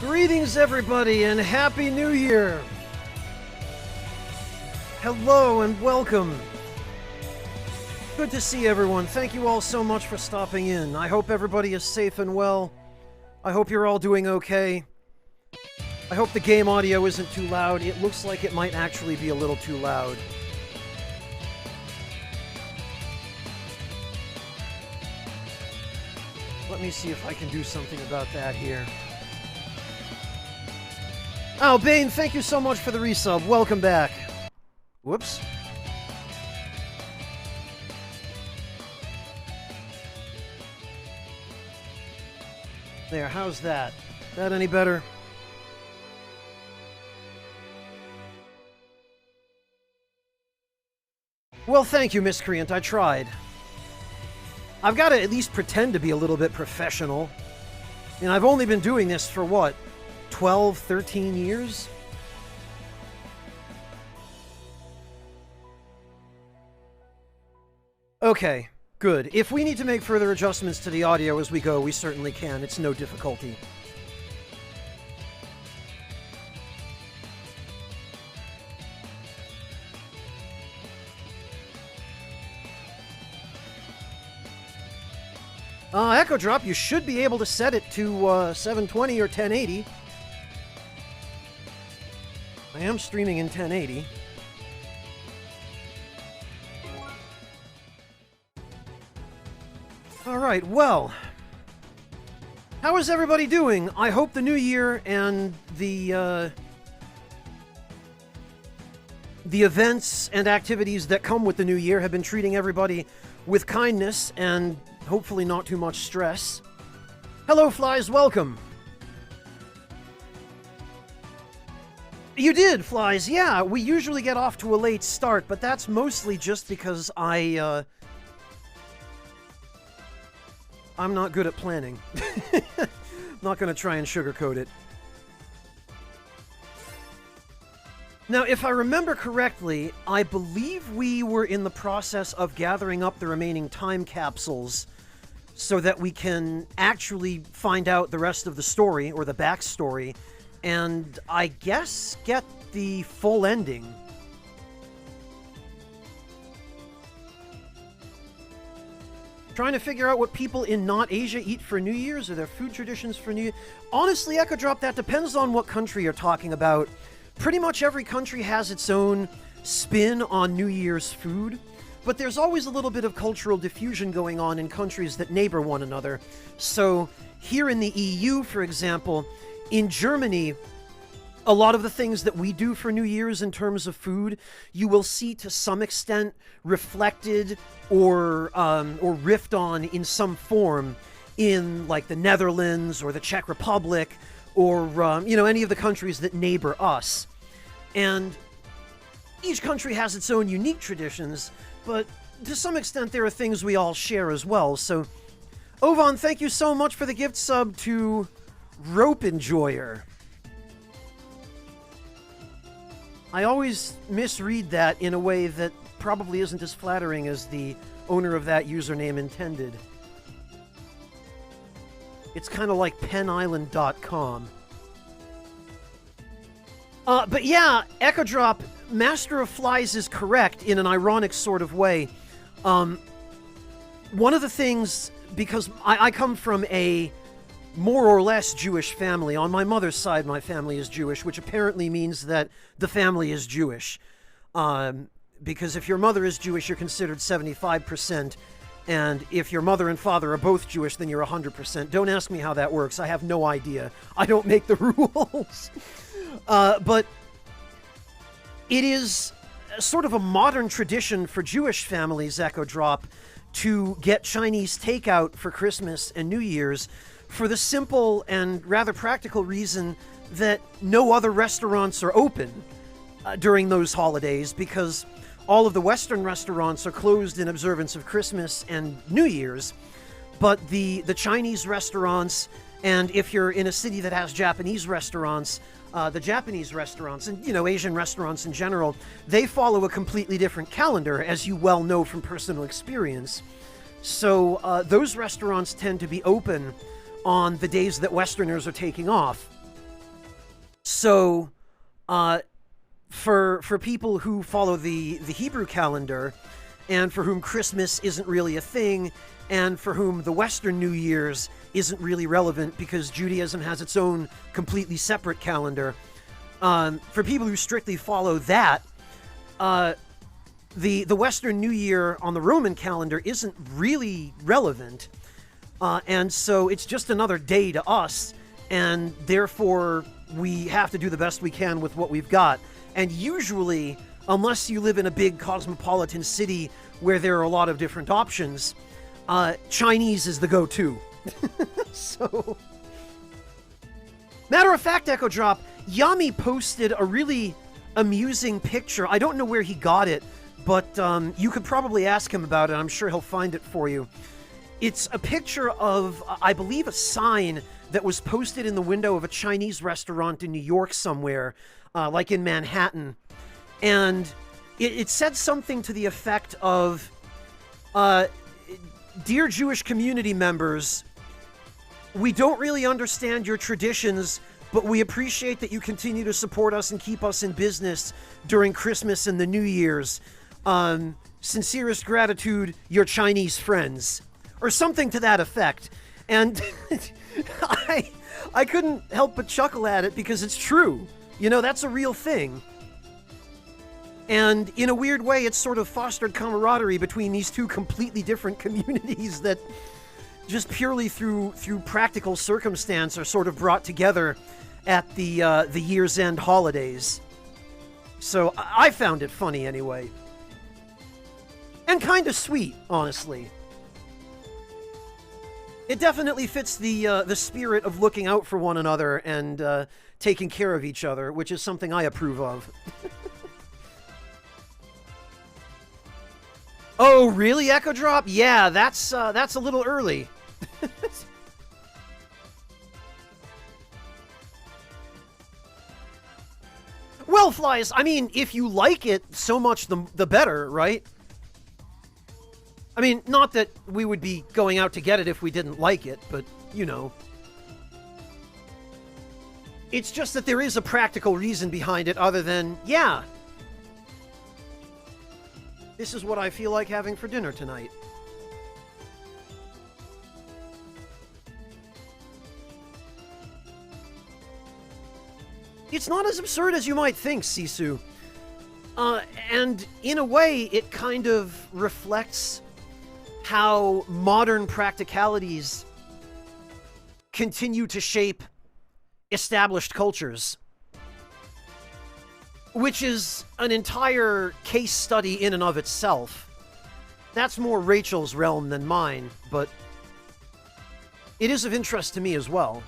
Greetings, everybody, and Happy New Year! Hello and welcome. Good to see everyone. Thank you all so much for stopping in. I hope everybody is safe and well. I hope you're all doing okay. I hope the game audio isn't too loud. It looks like it might actually be a little too loud. Let me see if I can do something about that here. Oh, Bane, thank you so much for the resub. Welcome back. Whoops. There, how's that? That any better? Well, thank you, Miscreant. I tried. I've got to at least pretend to be a little bit professional. And I've only been doing this for what? 12, 13 years? Okay, good. If we need to make further adjustments to the audio as we go, we certainly can. It's no difficulty. Echo Drop, you should be able to set it to 720 or 1080. I am streaming in 1080. Alright, well. How is everybody doing? I hope the new year and the events and activities that come with the new year have been treating everybody with kindness and hopefully not too much stress. Hello, Flies, welcome. You did, Flies, yeah. We usually get off to a late start, but that's mostly just because I'm not good at planning. Not gonna try and sugarcoat it. Now, if I remember correctly, I believe we were in the process of gathering up the remaining time capsules so that we can actually find out the rest of the story, or the backstory, and I guess get the full ending. Trying to figure out what people in not Asia eat for New Year's, or their food traditions for New Year. Honestly, Echo Drop, that depends on what country you're talking about. Pretty much every country has its own spin on New Year's food, but there's always a little bit of cultural diffusion going on in countries that neighbor one another. So, here in the EU, for example, in Germany, a lot of the things that we do for New Year's in terms of food, you will see to some extent reflected or riffed on in some form in, like, the Netherlands or the Czech Republic or, any of the countries that neighbor us. And each country has its own unique traditions, but to some extent there are things we all share as well. So, Ovan, thank you so much for the gift sub to Rope Enjoyer. I always misread that in a way that probably isn't as flattering as the owner of that username intended. It's kind of like penisland.com. But yeah, Echo Drop, Master of Flies is correct in an ironic sort of way. One of the things, because I come from a more or less Jewish family. On my mother's side, my family is Jewish, which apparently means that the family is Jewish. Because if your mother is Jewish, you're considered 75%. And if your mother and father are both Jewish, then you're 100%. Don't ask me how that works. I have no idea. I don't make the rules. But it is sort of a modern tradition for Jewish families, Echo Drop, to get Chinese takeout for Christmas and New Year's for the simple and rather practical reason that no other restaurants are open during those holidays, because all of the Western restaurants are closed in observance of Christmas and New Year's, but the Chinese restaurants, and if you're in a city that has Japanese restaurants, the Japanese restaurants, and, Asian restaurants in general, they follow a completely different calendar, as you well know from personal experience. So those restaurants tend to be open on the days that Westerners are taking off. So, uh, for people who follow the Hebrew calendar, and for whom Christmas isn't really a thing, and for whom the Western New Year's isn't really relevant because Judaism has its own completely separate calendar. For people who strictly follow that, the Western New Year on the Roman calendar isn't really relevant, and so it's just another day to us, and therefore we have to do the best we can with what we've got. And usually, unless you live in a big cosmopolitan city where there are a lot of different options, Chinese is the go-to. So, matter of fact, Echo Drop, Yami posted a really amusing picture. I don't know where he got it, but you could probably ask him about it. I'm sure he'll find it for you. It's a picture of, I believe, a sign that was posted in the window of a Chinese restaurant in New York somewhere, like in Manhattan. And it said something to the effect of, "Dear Jewish community members, we don't really understand your traditions, but we appreciate that you continue to support us and keep us in business during Christmas and the New Year's. Sincerest gratitude, your Chinese friends." Or something to that effect. And I couldn't help but chuckle at it because it's true. You know, that's a real thing. And in a weird way, it's sort of fostered camaraderie between these two completely different communities that just purely through practical circumstance are sort of brought together at the year's end holidays. So I found it funny anyway. And kind of sweet, honestly. It definitely fits the spirit of looking out for one another and taking care of each other, which is something I approve of. Oh, really, Echo Drop? Yeah, that's a little early. Well, Flies, I mean, if you like it, so much the better, right? I mean, not that we would be going out to get it if we didn't like it, but, you know. It's just that there is a practical reason behind it other than, yeah, this is what I feel like having for dinner tonight. It's not as absurd as you might think, Sisu. And in a way, it kind of reflects how modern practicalities continue to shape established cultures. Which is an entire case study in and of itself. That's more Rachel's realm than mine, but it is of interest to me as well.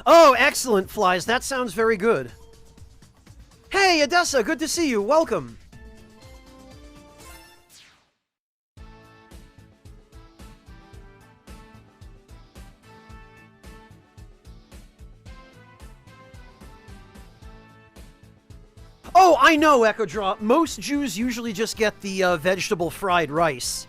Oh, excellent, Flies. That sounds very good. Hey, Odessa, good to see you. Welcome. Oh, I know, Echo Drop. Most Jews usually just get the vegetable fried rice.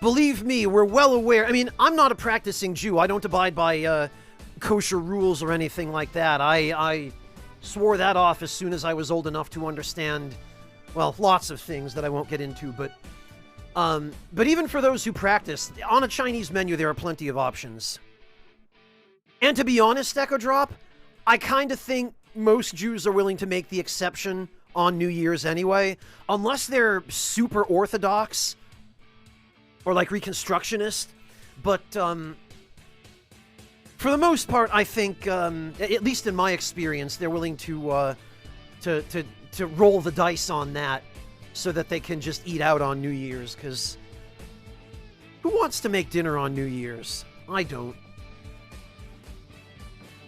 Believe me, we're well aware. I mean, I'm not a practicing Jew. I don't abide by kosher rules or anything like that. I swore that off as soon as I was old enough to understand, well, lots of things that I won't get into, but even for those who practice, on a Chinese menu there are plenty of options. And to be honest, Echo Drop, I kind of think most Jews are willing to make the exception on New Year's anyway, unless they're super orthodox or like Reconstructionist, but for the most part, I think, at least in my experience, they're willing to roll the dice on that so that they can just eat out on New Year's, because who wants to make dinner on New Year's? I don't.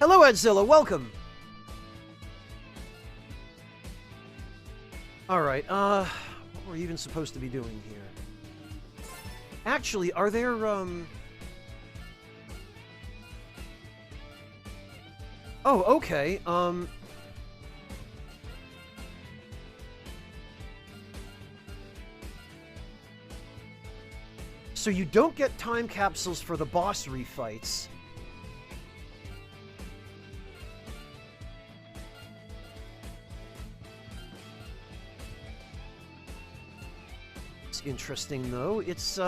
Hello, Edzilla, welcome! Alright, what were we even supposed to be doing here? Actually, are there, Oh, okay, So you don't get time capsules for the boss refights. It's interesting, though. It's,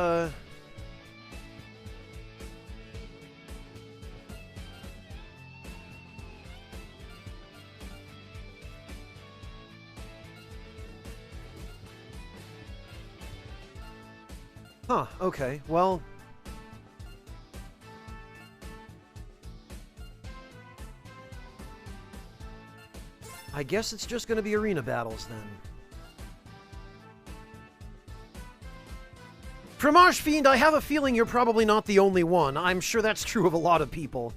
Huh, okay, well... I guess it's just gonna be arena battles, then. Fromage Fiend, I have a feeling you're probably not the only one. I'm sure that's true of a lot of people.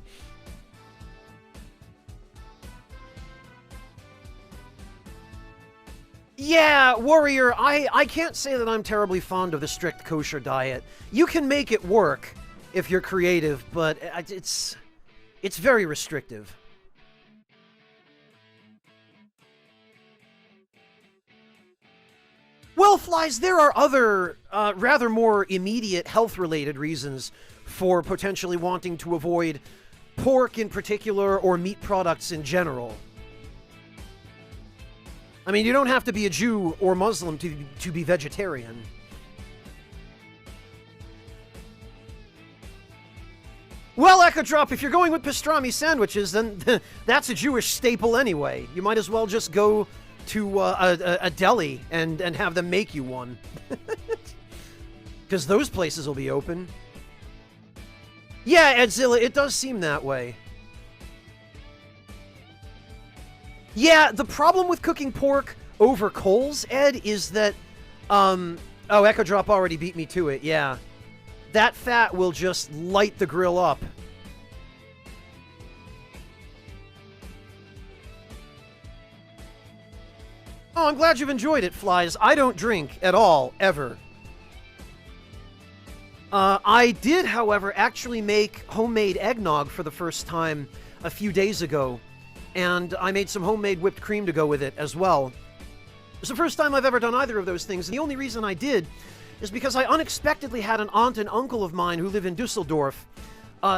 Yeah, Warrior, I can't say that I'm terribly fond of the strict kosher diet. You can make it work if you're creative, but it's very restrictive. Well, Flies, there are other, rather more immediate health-related reasons for potentially wanting to avoid pork in particular or meat products in general. I mean, you don't have to be a Jew or Muslim to be vegetarian. Well, Echo Drop, if you're going with pastrami sandwiches, then that's a Jewish staple anyway. You might as well just go to a deli and have them make you one. Because those places will be open. Yeah, Edzilla, it does seem that way. Yeah, the problem with cooking pork over coals, Ed, is that, oh, Echo Drop already beat me to it, yeah. That fat will just light the grill up. Oh, I'm glad you've enjoyed it, Flies. I don't drink at all, ever. I did, however, actually make homemade eggnog for the first time a few days ago. And I made some homemade whipped cream to go with it as well. It's the first time I've ever done either of those things, and the only reason I did is because I unexpectedly had an aunt and uncle of mine who live in Dusseldorf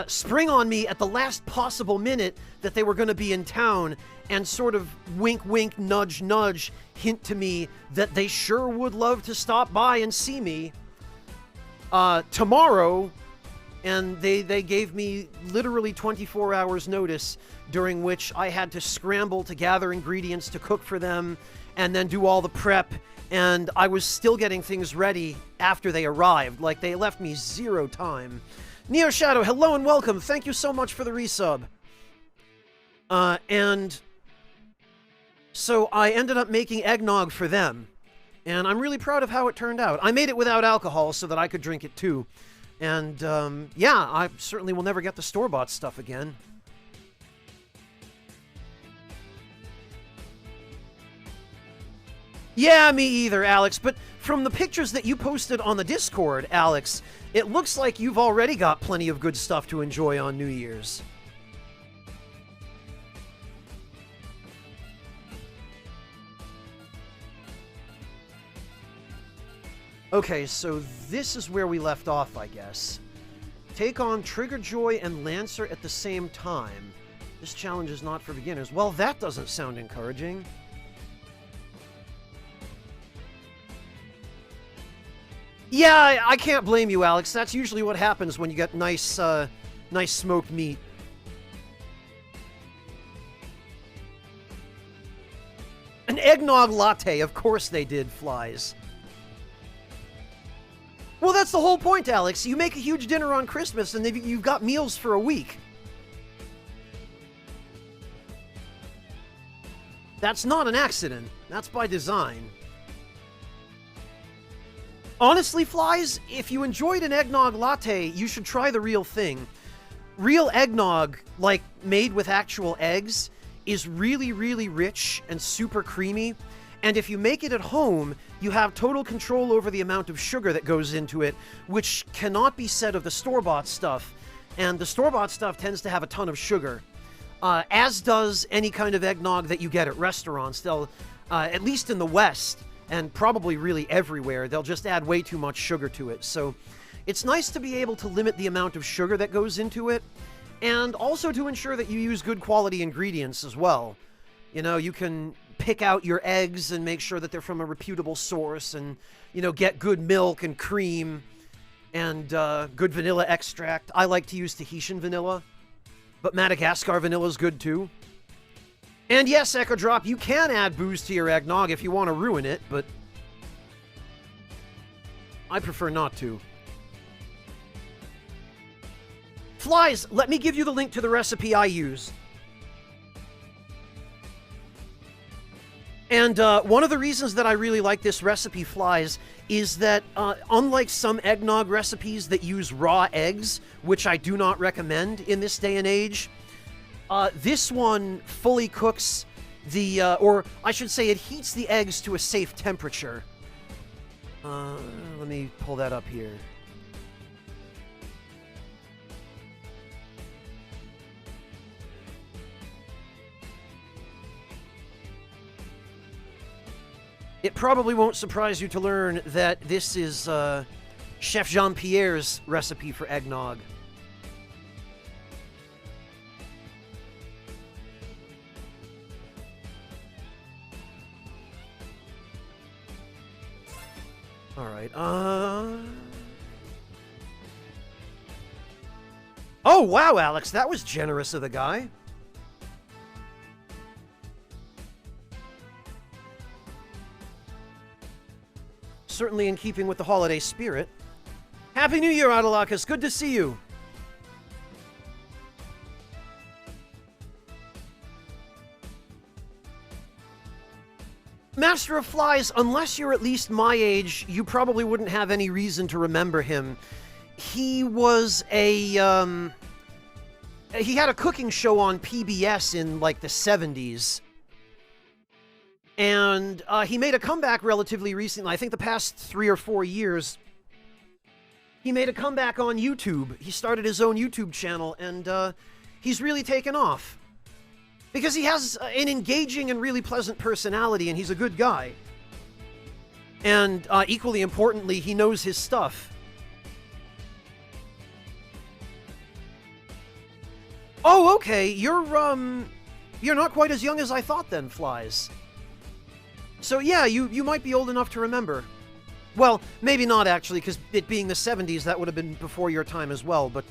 spring on me at the last possible minute that they were going to be in town and sort of wink, wink, nudge, nudge, hint to me that they sure would love to stop by and see me tomorrow. And they gave me literally 24 hours notice, during which I had to scramble to gather ingredients to cook for them and then do all the prep. And I was still getting things ready after they arrived. Like, they left me zero time. Neo Shadow, hello and welcome. Thank you so much for the resub. And so I ended up making eggnog for them. And I'm really proud of how it turned out. I made it without alcohol so that I could drink it too. And, yeah, I certainly will never get the store-bought stuff again. Yeah, me either, Alex. But from the pictures that you posted on the Discord, Alex, it looks like you've already got plenty of good stuff to enjoy on New Year's. Okay, so this is where we left off, I guess. Take on Trigger Joy and Lancer at the same time. This challenge is not for beginners. Well, that doesn't sound encouraging. Yeah, I can't blame you, Alex. That's usually what happens when you get nice, nice smoked meat. An eggnog latte, of course they did, Flies. Well, that's the whole point, Alex. You make a huge dinner on Christmas, and you've got meals for a week. That's not an accident. That's by design. Honestly, Flies, if you enjoyed an eggnog latte, you should try the real thing. Real eggnog, like made with actual eggs, is really, really rich and super creamy. And if you make it at home, you have total control over the amount of sugar that goes into it, which cannot be said of the store-bought stuff. And the store-bought stuff tends to have a ton of sugar, as does any kind of eggnog that you get at restaurants. They'll, at least in the West, and probably really everywhere, they'll just add way too much sugar to it. So It's nice to be able to limit the amount of sugar that goes into it, and also to ensure that you use good quality ingredients as well. You know, you can pick out your eggs and make sure that they're from a reputable source, and, you know, get good milk and cream and good vanilla extract. I like to use Tahitian vanilla, but Madagascar vanilla is good too. And yes, Echo Drop, you can add booze to your eggnog if you want to ruin it, but I prefer not to. Flies, let me give you the link to the recipe I use. And one of the reasons that I really like this recipe, Flies, is that unlike some eggnog recipes that use raw eggs, which I do not recommend in this day and age, this one fully cooks the, or I should say it heats the eggs to a safe temperature. Let me pull that up here. It probably won't surprise you to learn that this is Chef Jean-Pierre's recipe for eggnog. All right. Oh, wow, Alex, that was generous of the guy. Certainly in keeping with the holiday spirit. Happy New Year, Adalakas. Good to see you. Master of Flies, unless you're at least my age, you probably wouldn't have any reason to remember him. He was a, he had a cooking show on PBS in, like, the 70s. And he made a comeback relatively recently. I think the past 3 or 4 years. He made a comeback on YouTube. He started his own YouTube channel, and he's really taken off. Because he has an engaging and really pleasant personality, and he's a good guy. And equally importantly, he knows his stuff. Oh, okay. You're not quite as young as I thought then, Flies. So yeah, you might be old enough to remember. Well, maybe not actually, because it being the 70s, that would have been before your time as well, but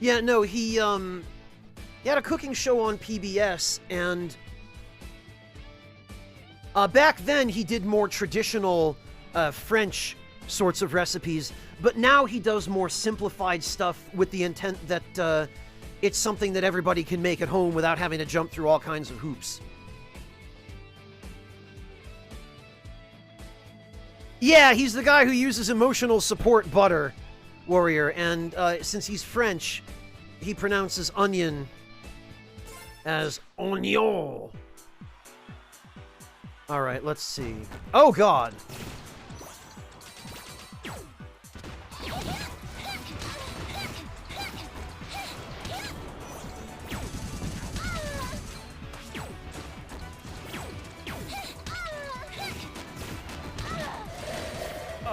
yeah, no, he had a cooking show on PBS, and back then he did more traditional French sorts of recipes, but now he does more simplified stuff with the intent that it's something that everybody can make at home without having to jump through all kinds of hoops. Yeah, he's the guy who uses emotional support butter, Warrior, and since he's French, he pronounces onion as oignon. Alright, let's see. Oh, God!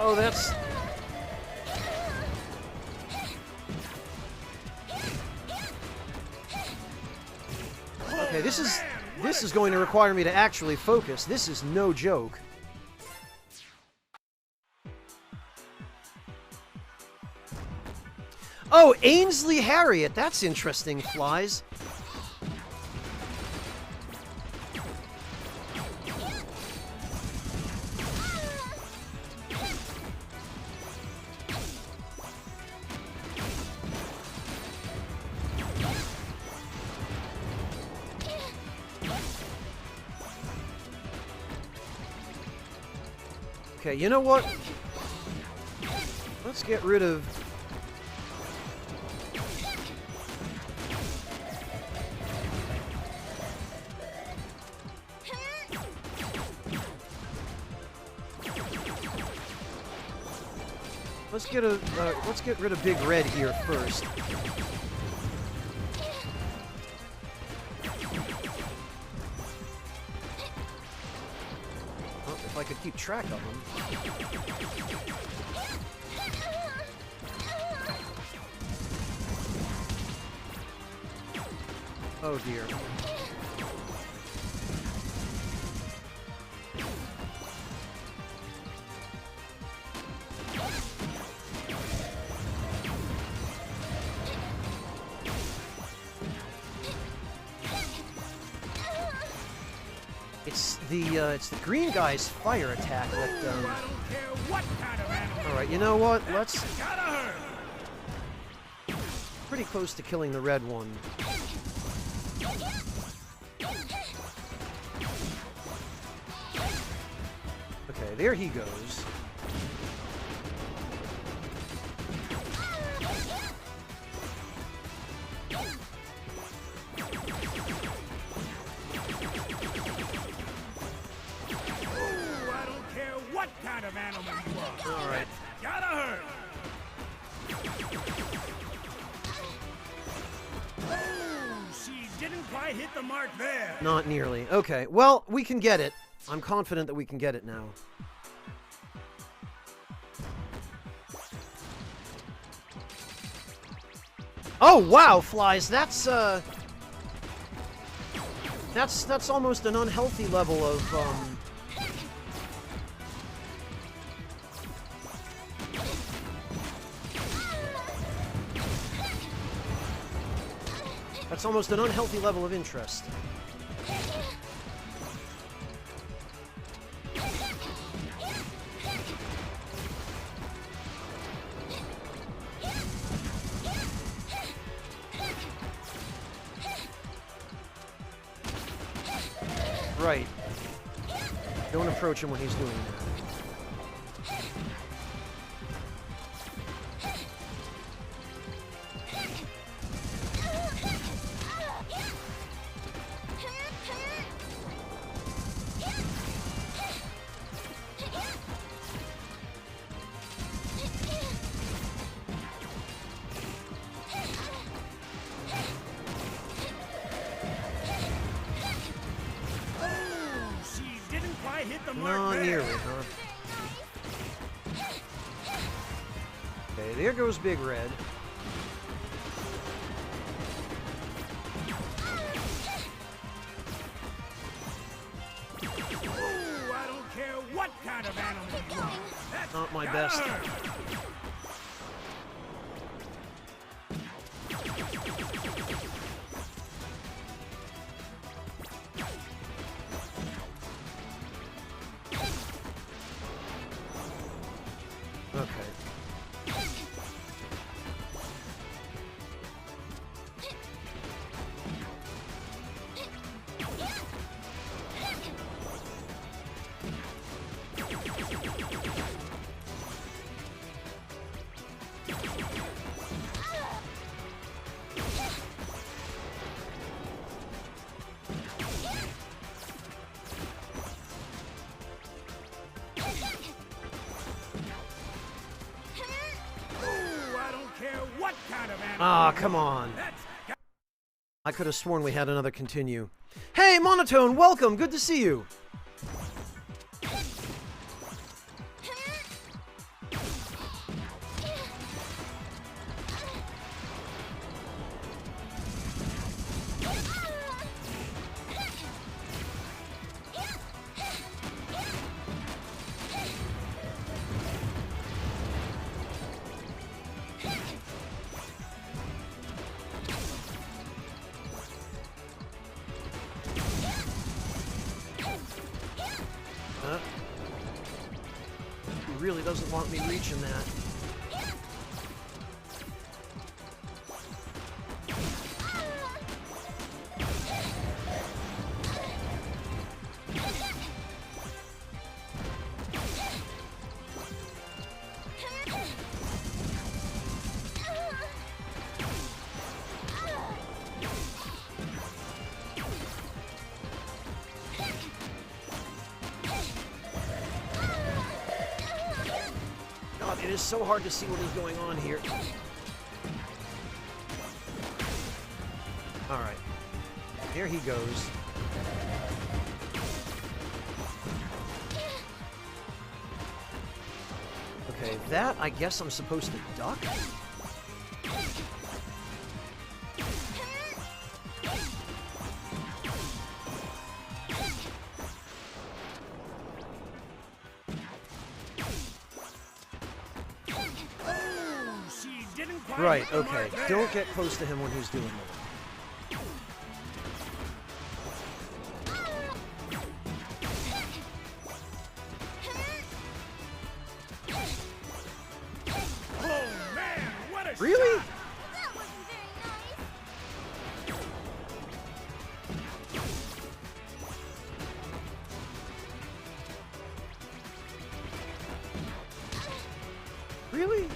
Oh, that's... Okay, this is going to require me to actually focus. This is no joke. Oh, Ainsley Harriet. That's interesting, Flies. Okay, you know what? Let's get rid of... Let's get rid of Big Red here first. If I could keep track of them. Oh dear. It's the green guy's fire attack that, Alright, you know what? Let's... Pretty close to killing the red one. Okay, there he goes. Alright. Gotta hurt! Oh, she didn't quite hit the mark there. Not nearly. Okay, well, we can get it. I'm confident that we can get it now. Oh, wow, Flies, that's almost an unhealthy level of, That's almost an unhealthy level of interest. Right. Don't approach him when he's doing that. Not nearly, huh? Okay, there goes Big Red. Ooh, I don't care what kind of animal you are. That's Not my best. Ah, come on. I could have sworn we had another continue. Hey, Monotone, welcome. Good to see you. He really doesn't want me reaching that. It is so hard to see what is going on here. Alright. There he goes. Okay, that I guess I'm supposed to duck? quite Right, hit the okay. mark there. Don't get close to him when he's doing that. Oh man, what a Really? shot! That wasn't very nice. Really? Okay.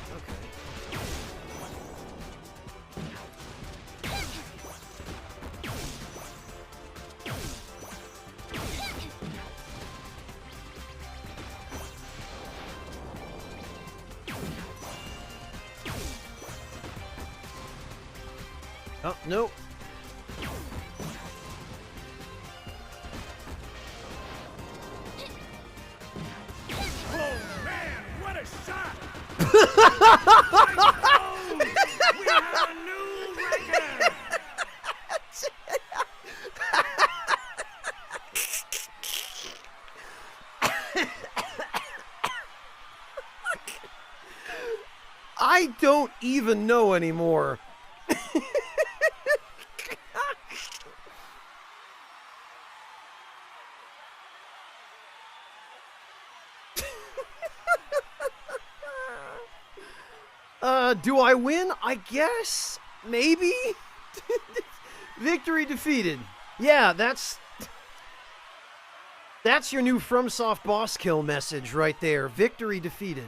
Oh, no. Oh man, what a shot! Oh, we have a new record! I don't even know anymore. Do I win? I guess? Maybe? Victory defeated. Yeah, that's your new FromSoft boss kill message right there. Victory defeated.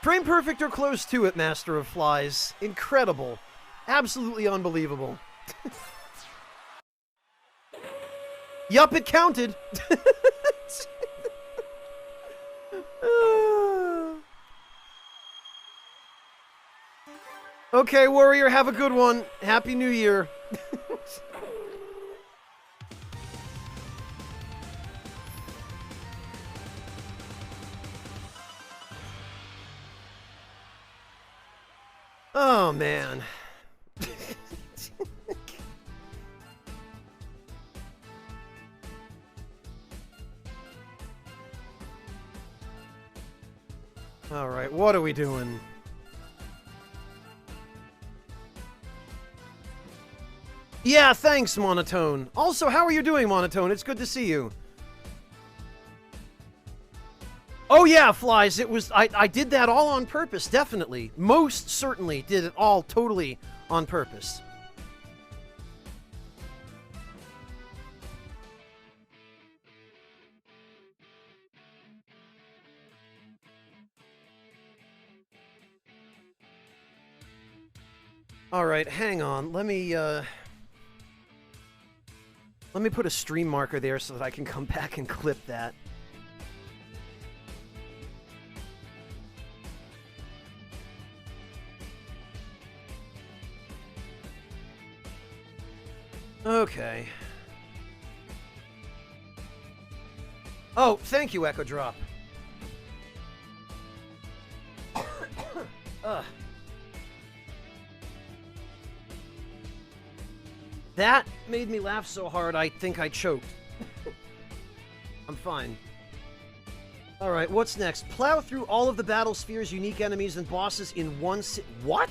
Frame perfect or close to it, Master of Flies. Incredible. Absolutely unbelievable. Yup, it counted. Okay, Warrior, have a good one. Happy New Year. Oh, man. All right, what are we doing? Yeah, thanks, Monotone. Also, how are you doing, Monotone? It's good to see you. Oh yeah, Flies, it was... I did that all on purpose, definitely. Most certainly did it all totally on purpose. Alright, hang on. Let me put a stream marker there so that I can come back and clip that. Okay. Oh, thank you, Echo Drop. That made me laugh so hard I think I choked. I'm fine. Alright, what's next? Plow through all of the battle sphere's unique enemies and bosses in one What?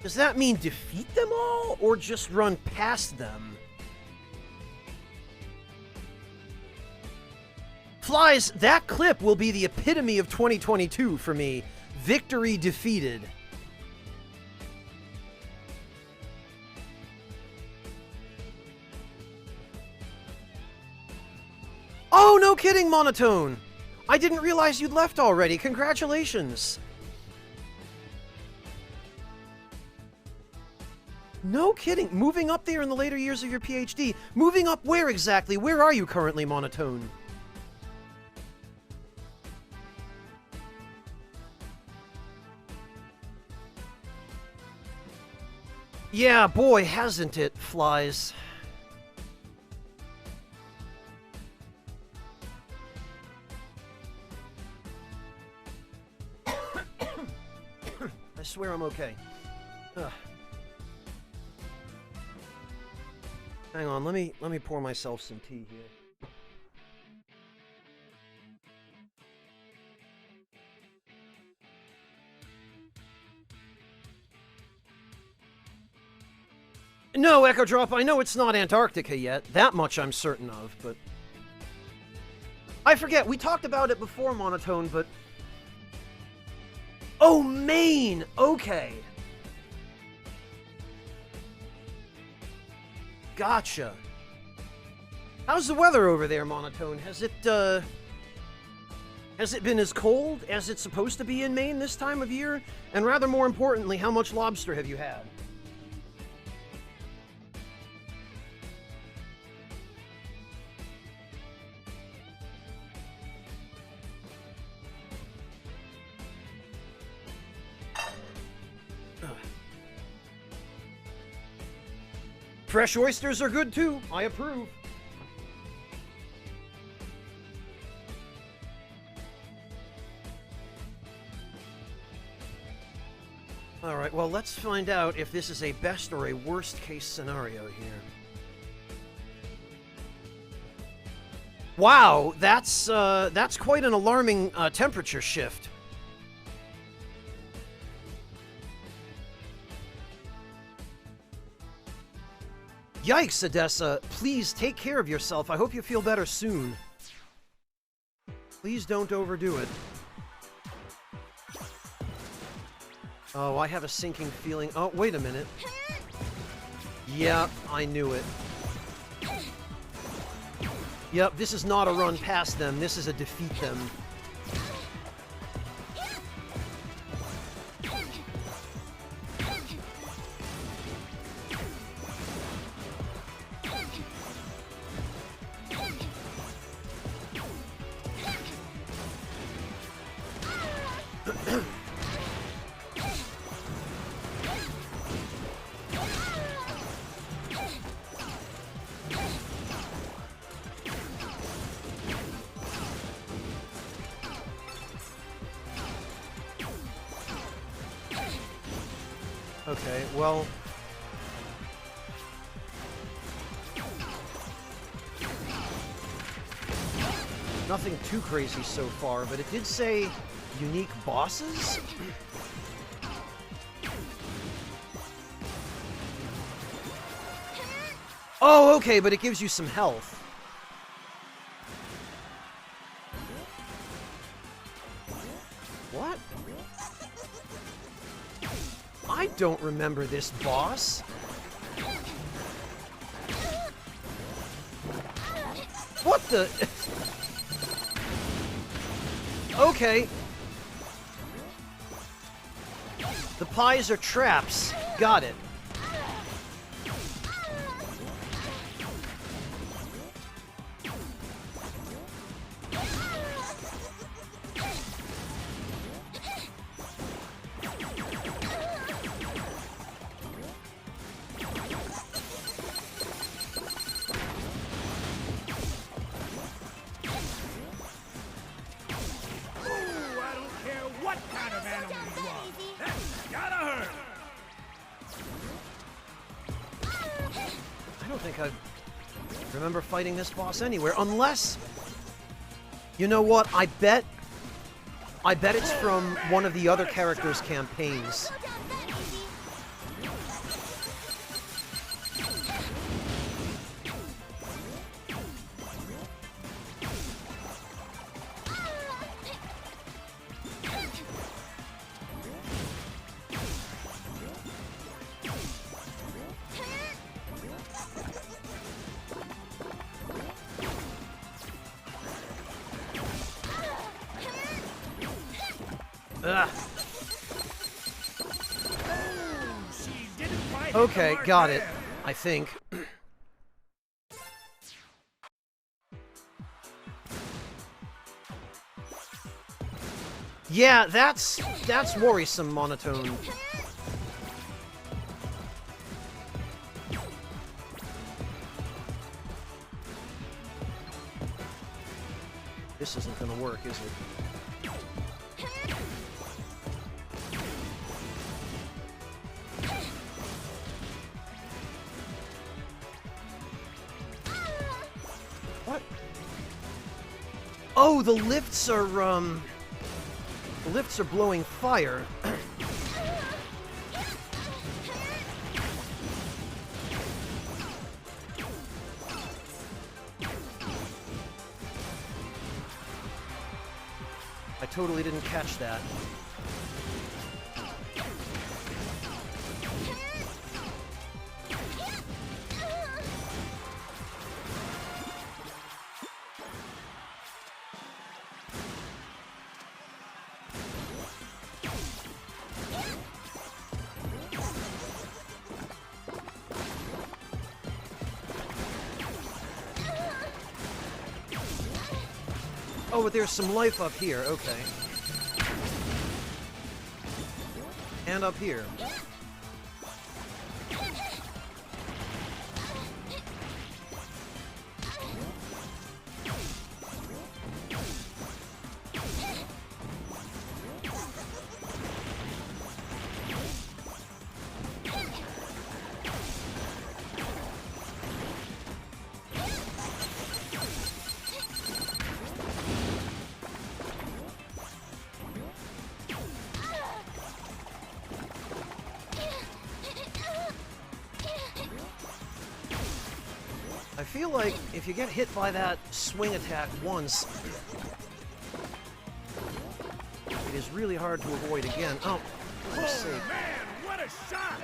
Does that mean defeat them all, or just run past them? Flies, that clip will be the epitome of 2022 for me. Victory defeated. Oh, no kidding, Monotone! I didn't realize you'd left already. Congratulations! No kidding. Moving up there in the later years of your PhD. Moving up where exactly? Where are you currently, Monotone? Yeah, boy, hasn't it, Flies. I swear I'm okay. Ugh. Hang on, let me pour myself some tea here. No, Echo Drop, I know it's not Antarctica yet. That much I'm certain of, but... I forget, we talked about it before, Monotone, but... Oh, Maine! Okay. Gotcha. How's the weather over there, Monotone? Has it been as cold as it's supposed to be in Maine this time of year? And rather more importantly, how much lobster have you had? Fresh oysters are good too. I approve. All right, well, let's find out if this is a best or a worst case scenario here. Wow, that's quite an alarming temperature shift. Yikes, Odessa. Please take care of yourself. I hope you feel better soon. Please don't overdo it. Oh, I have a sinking feeling. Oh, wait a minute. Yeah, I knew it. Yep, this is not a run past them. This is a defeat them. Okay, well... Nothing too crazy so far, but it did say unique bosses? Oh, okay, but it gives you some health. What? I don't remember this boss. What the... Okay. The pies are traps. Got it. Remember fighting this boss anywhere, unless... You know what, I bet it's from one of the other characters' campaigns. Okay, got it. I think. Yeah, that's worrisome, Monotone. This isn't gonna work, is it? What? Oh, the lifts are blowing fire. totally didn't catch that. Oh, but there's some life up here. Okay. And up here. I feel like if you get hit by that swing attack once, it is really hard to avoid again. Oh, for Oh, sake. man, what a shot!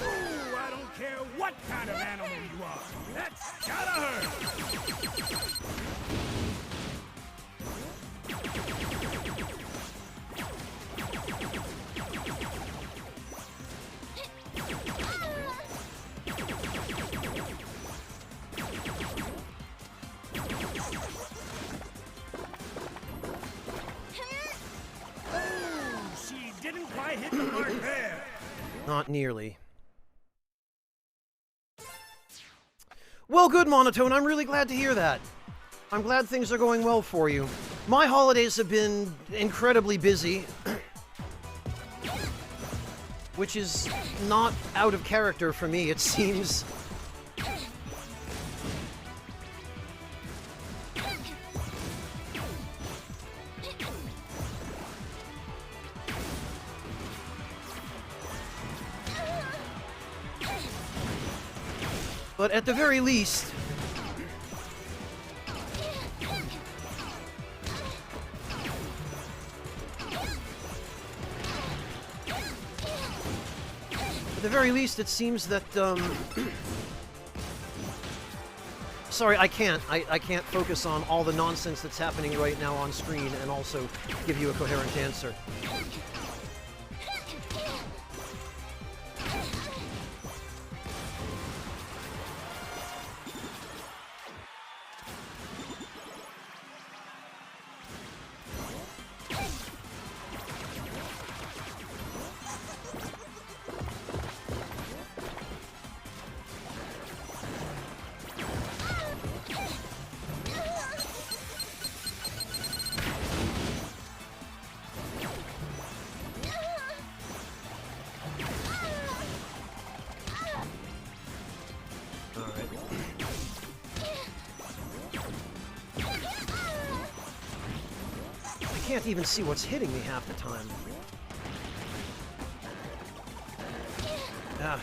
Ooh, I don't care what kind of animal you are. That's gotta hurt. Ooh, she didn't quite hit the mark there. Not nearly. Well, good, Monotone. I'm really glad to hear that. I'm glad things are going well for you. My holidays have been incredibly busy, which is not out of character for me, it seems. But at the very least, it seems that, sorry, I can't. I can't focus on all the nonsense that's happening right now on screen and also give you a coherent answer. I can't even see what's hitting me half the time. Ah.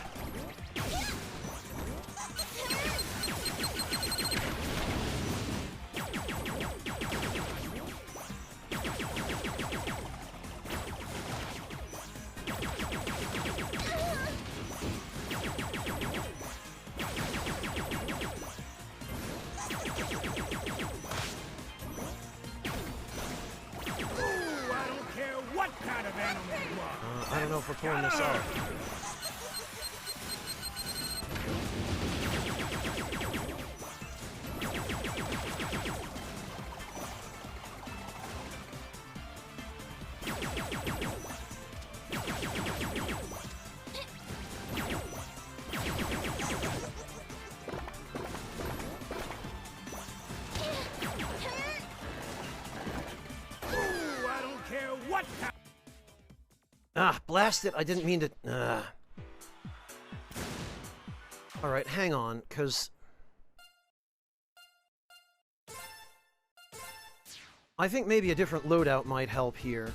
What kind of animal you are? I don't know if we're pulling this Gotta off. Ah, blast it, I didn't mean to... Alright, hang on, because... I think maybe a different loadout might help here.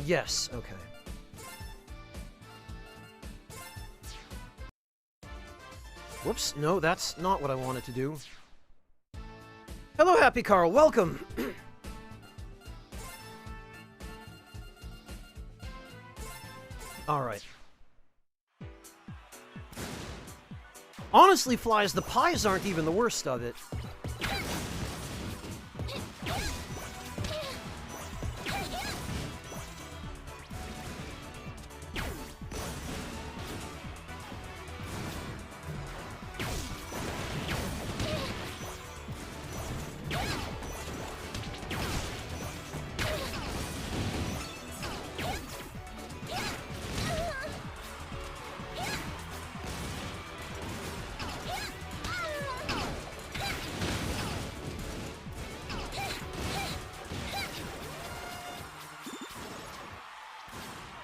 Yes, okay. Whoops, no, that's not what I wanted to do. Hello, Happy Carl, welcome! Alright. Honestly, Flies, the pies aren't even the worst of it.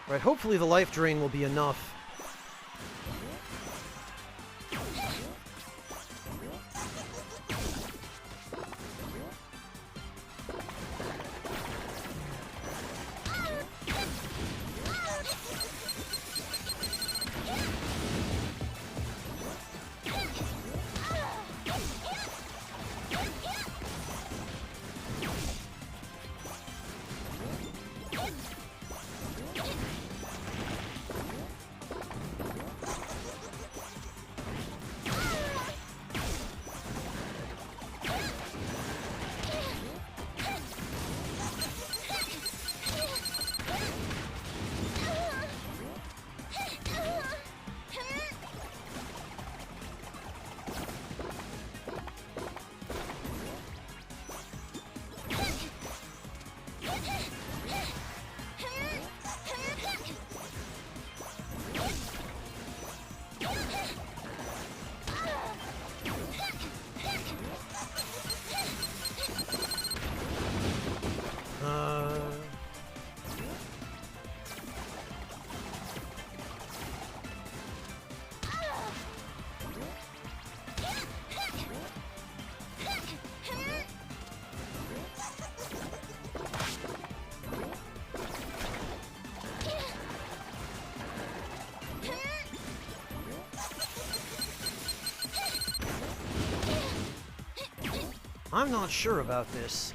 Right, hopefully the life drain will be enough. I'm not sure about this.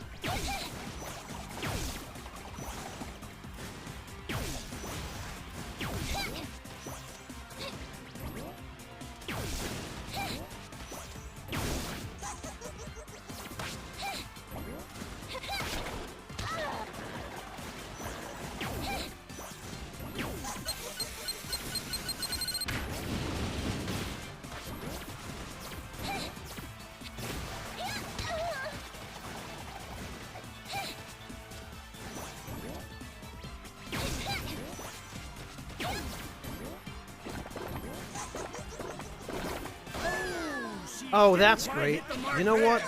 Oh, that's great. You know what?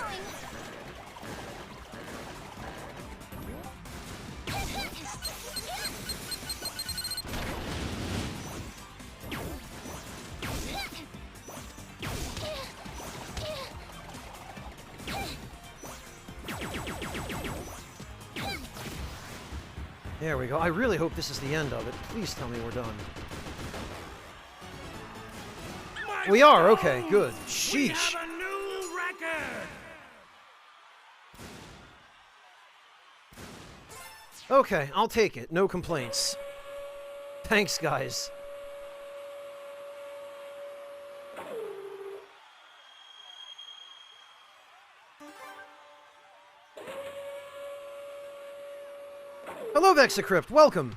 There we go. I really hope this is the end of it. Please tell me we're done. We are, okay, good. Sheesh. We have a new record! Okay, I'll take it. No complaints. Thanks, guys. Hello, Vexicrypt. Welcome.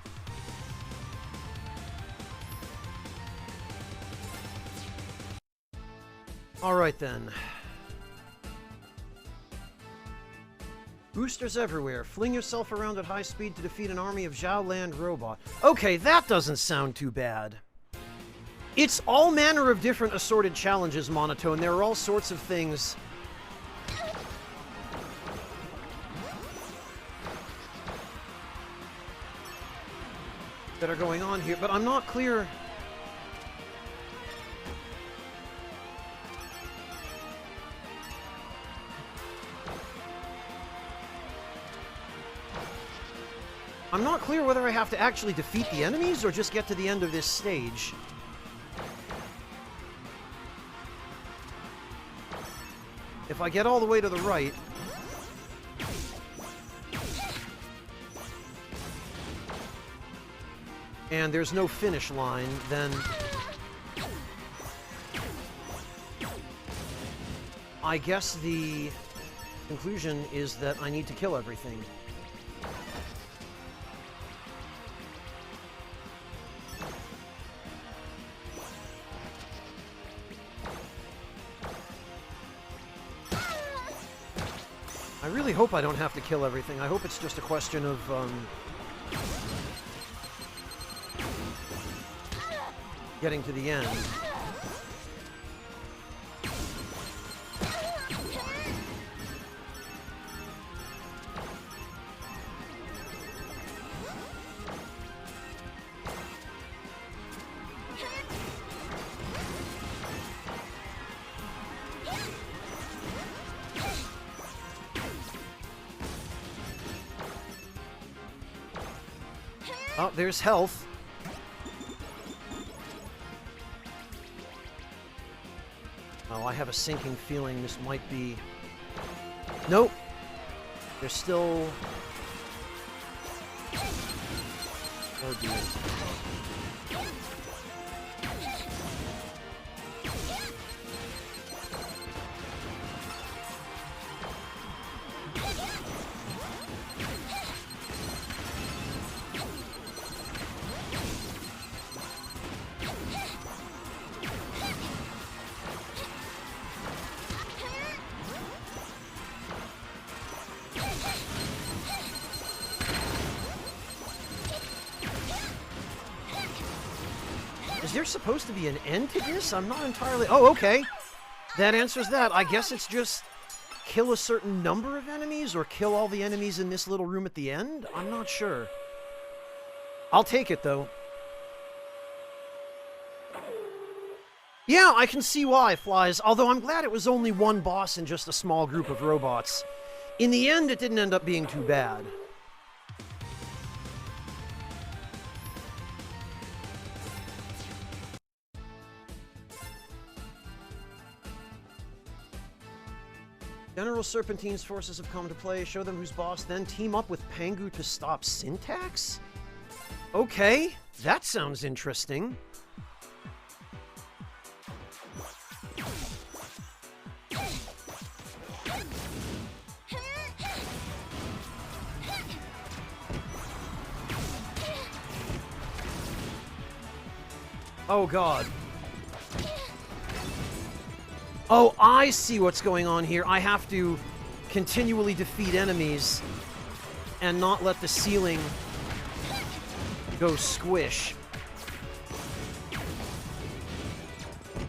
All right, then. Boosters everywhere. Fling yourself around at high speed to defeat an army of Zhao Land robot. Okay, that doesn't sound too bad. It's all manner of different assorted challenges, Monotone. There are all sorts of things that are going on here, but I'm not clear. I'm not clear whether I have to actually defeat the enemies or just get to the end of this stage. If I get all the way to the right... and there's no finish line, then... I guess the conclusion is that I need to kill everything. I really hope I don't have to kill everything. I hope it's just a question of, getting to the end. Oh, there's health. Oh, I have a sinking feeling this might be... Nope. There's still... Oh dear. Is there supposed to be an end to this? I'm not entirely... Oh, okay. That answers that. I guess it's just kill a certain number of enemies or kill all the enemies in this little room at the end? I'm not sure. I'll take it, though. Yeah, I can see why, Flies. Although I'm glad it was only one boss and just a small group of robots. In the end, it didn't end up being too bad. General Serpentine's forces have come to play. Show them who's boss, then team up with Pangu to stop Syntax? Okay, that sounds interesting. Oh god. Oh, I see what's going on here. I have to continually defeat enemies and not let the ceiling go squish.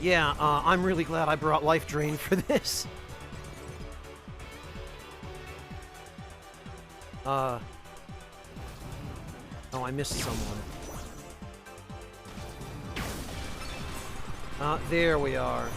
Yeah, I'm really glad I brought Life Drain for this. Oh, I missed someone. There we are.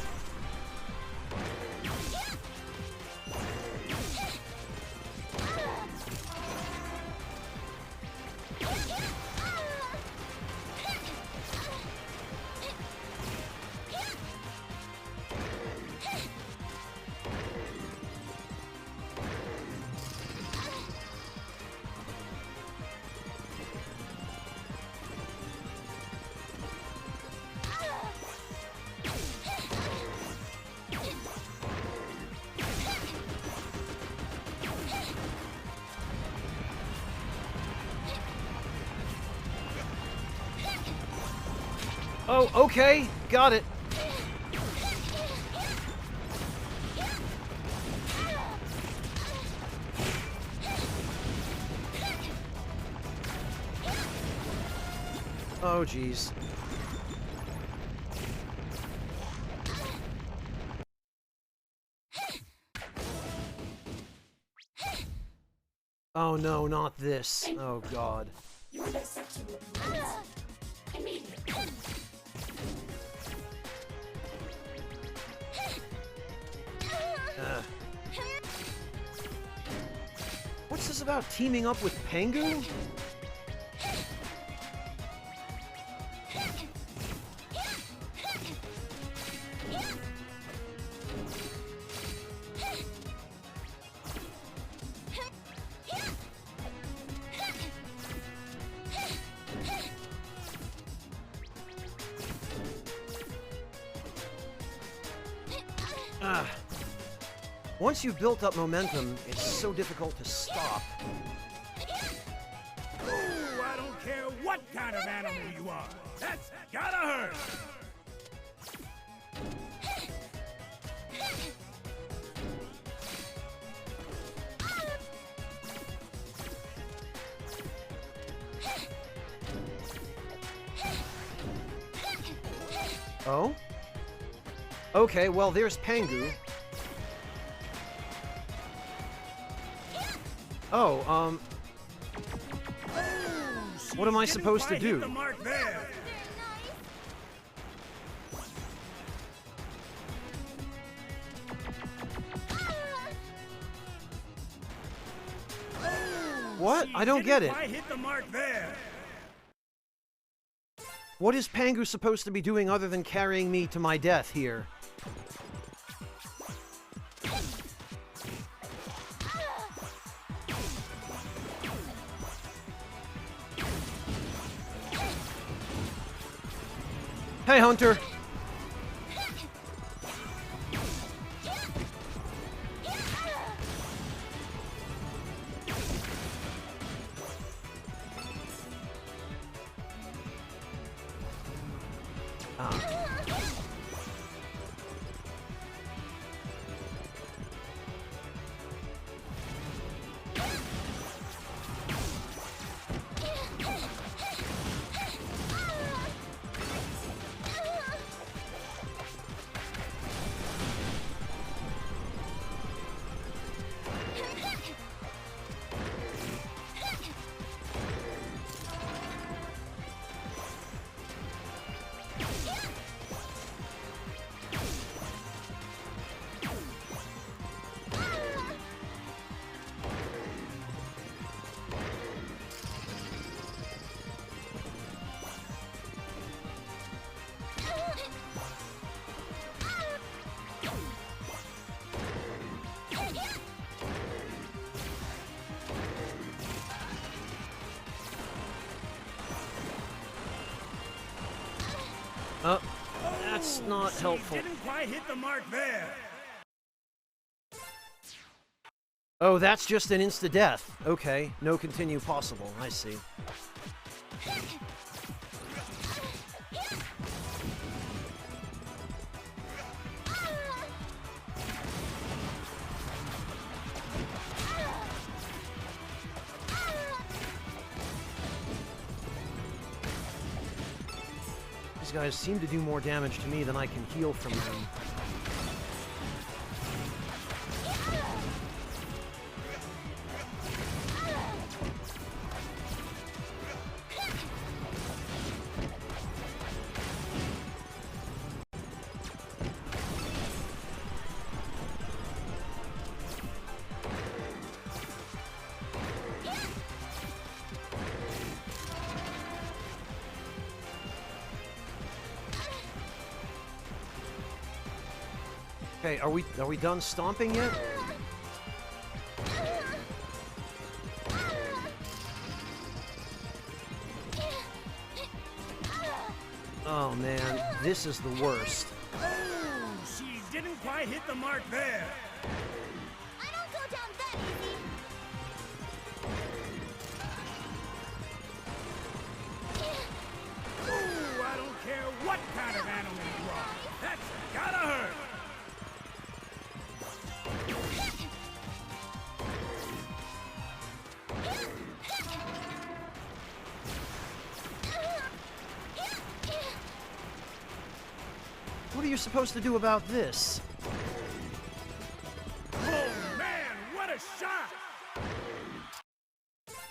Oh, okay. Got it. Oh, jeez. Oh no, not this. Oh god. What's this about teaming up with Pengu? Once you've built up momentum, it's so difficult to stop. Ooh, I don't care what kind of animal you are. That's gotta hurt. Oh? Okay, well, there's Pengu. Oh, what am I supposed to do? The mark there. What? I don't get it. I hit the mark there. What is Pengu supposed to be doing other than carrying me to my death here? Hey, Hunter! That's not helpful. Didn't quite hit the mark there. Oh, that's just an insta-death. Okay, no continue possible. I see. These guys seem to do more damage to me than I can heal from them. Okay, are we done stomping yet? Oh man, this is the worst. Oh, she didn't quite hit the mark there. I don't go down that easy. Ooh, I don't care what kind of animal you are. That's gotta hurt. you supposed to do about this? Oh man, what a shot!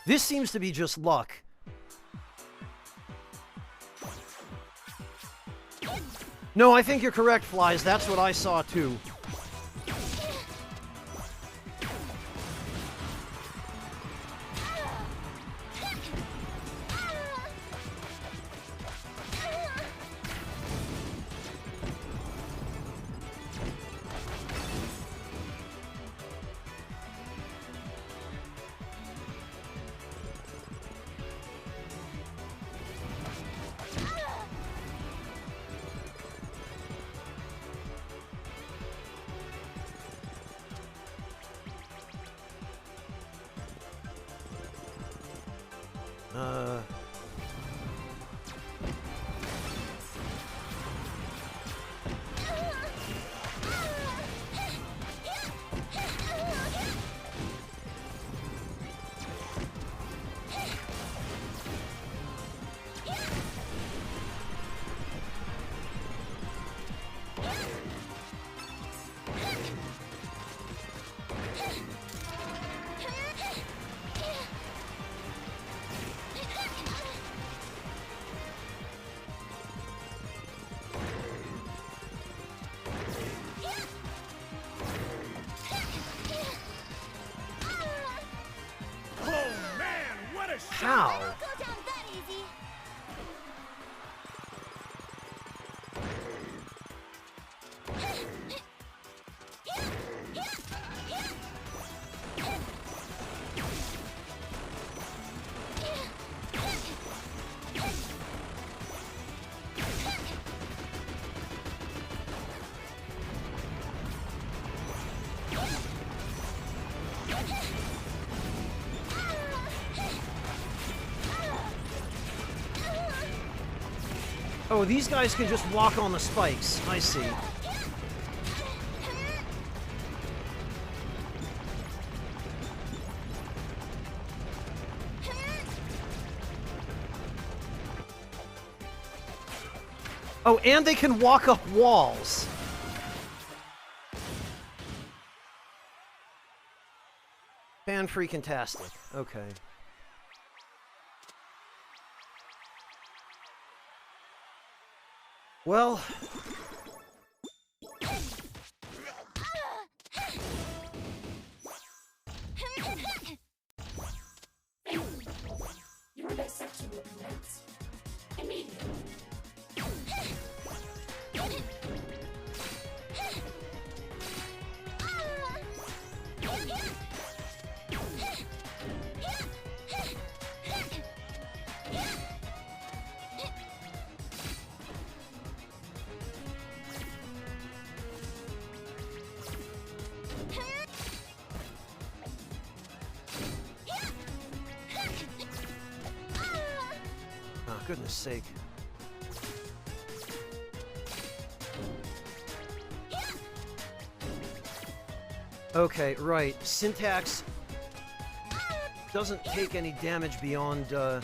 This seems to be just luck. No, I think you're correct, Flies. That's what I saw, too. How? Don't go down that easy. Oh, these guys can just walk on the spikes. I see. Oh, and they can walk up walls. Fan-freaking-tastic. Okay. Well... Your next section will commence immediately. Oh, goodness sake. Okay, right. Syntax doesn't take any damage beyond her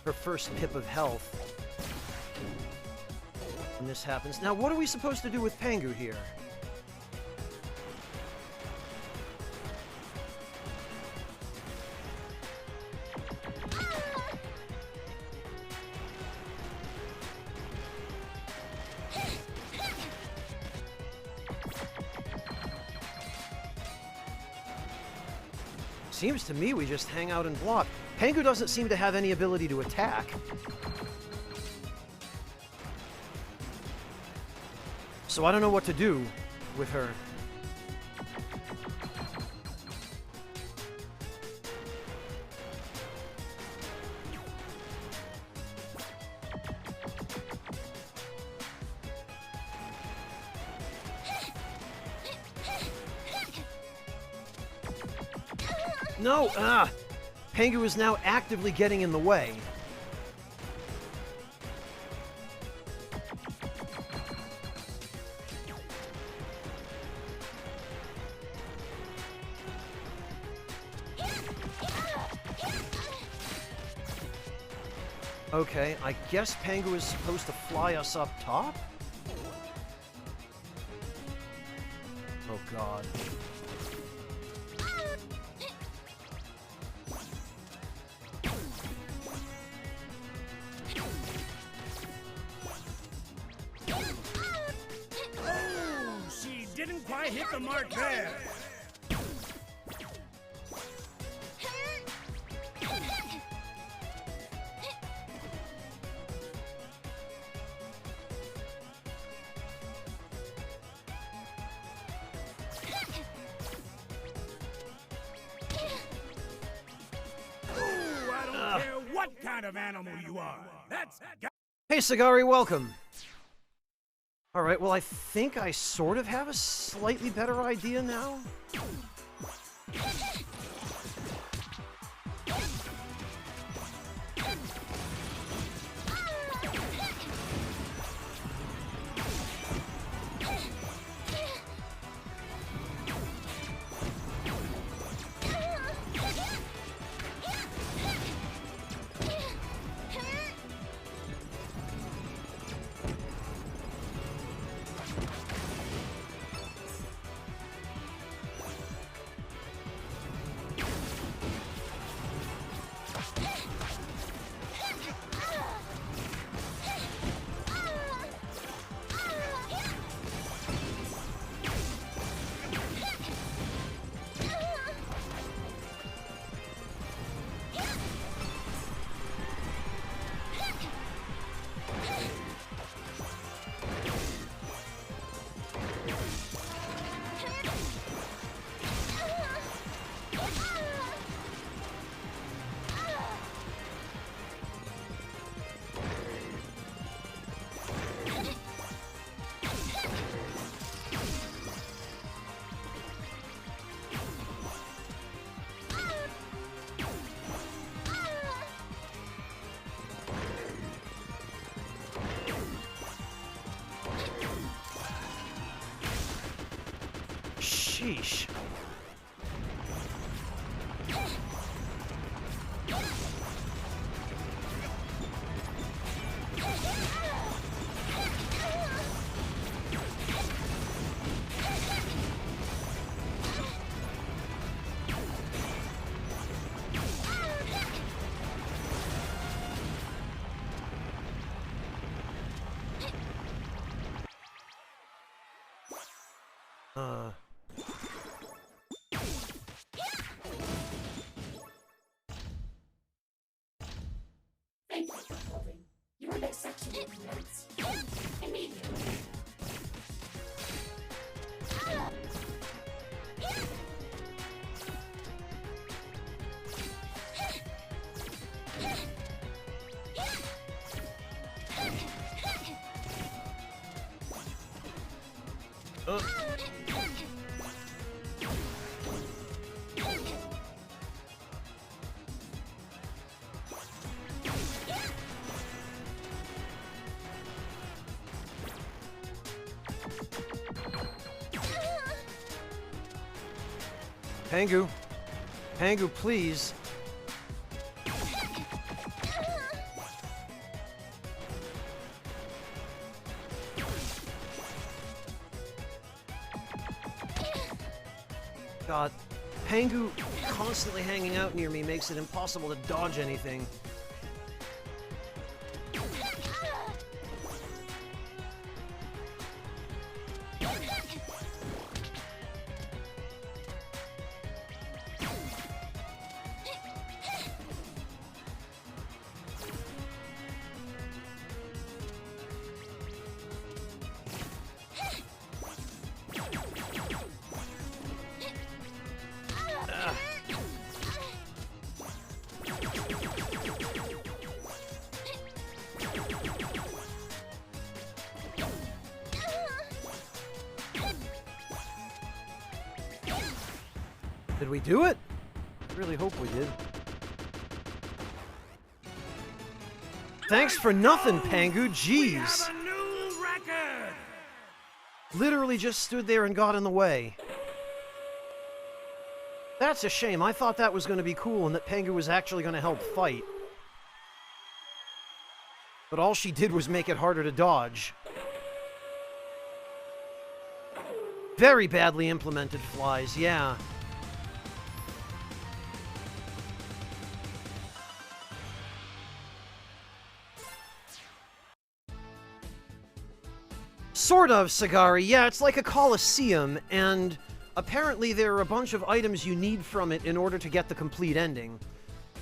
first pip of health when this happens. Now, what are we supposed to do with Pengu here? Seems to me we just hang out and block. Pengu doesn't seem to have any ability to attack. So I don't know what to do with her. No! Ah! Pengu is now actively getting in the way. Okay, I guess Pengu is supposed to fly us up top? Oh, God. Oh, she didn't quite hit the mark there. I don't care what kind of animal you are. That's Hey, Sagari, welcome. Alright, well, I think I sort of have a slightly better idea now. Sheesh. Thank you for holding. Your next section will commence immediately. Pangu. Pangu, please. God, Pangu constantly hanging out near me makes it impossible to dodge anything. Did we do it? I really hope we did. Thanks for nothing, Pangu. We have Jeez. a new record. Literally just stood there and got in the way. That's a shame. I thought that was going to be cool and that Pangu was actually going to help fight. But all she did was make it harder to dodge. Very badly implemented flies, yeah. Sort of, Sagari. Yeah, it's like a coliseum, and apparently there are a bunch of items you need from it in order to get the complete ending.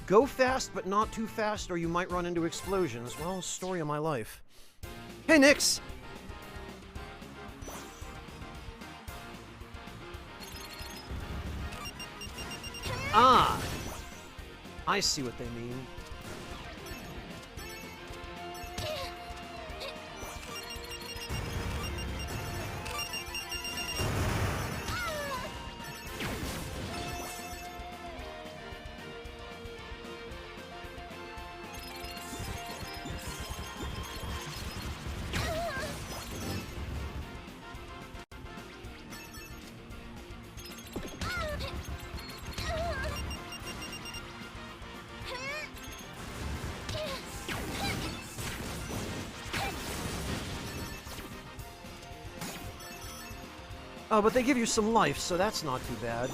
Go fast, but not too fast, or you might run into explosions. Well, story of my life. Hey, Nyx! Ah! I see what they mean. Oh, but they give you some life, so that's not too bad.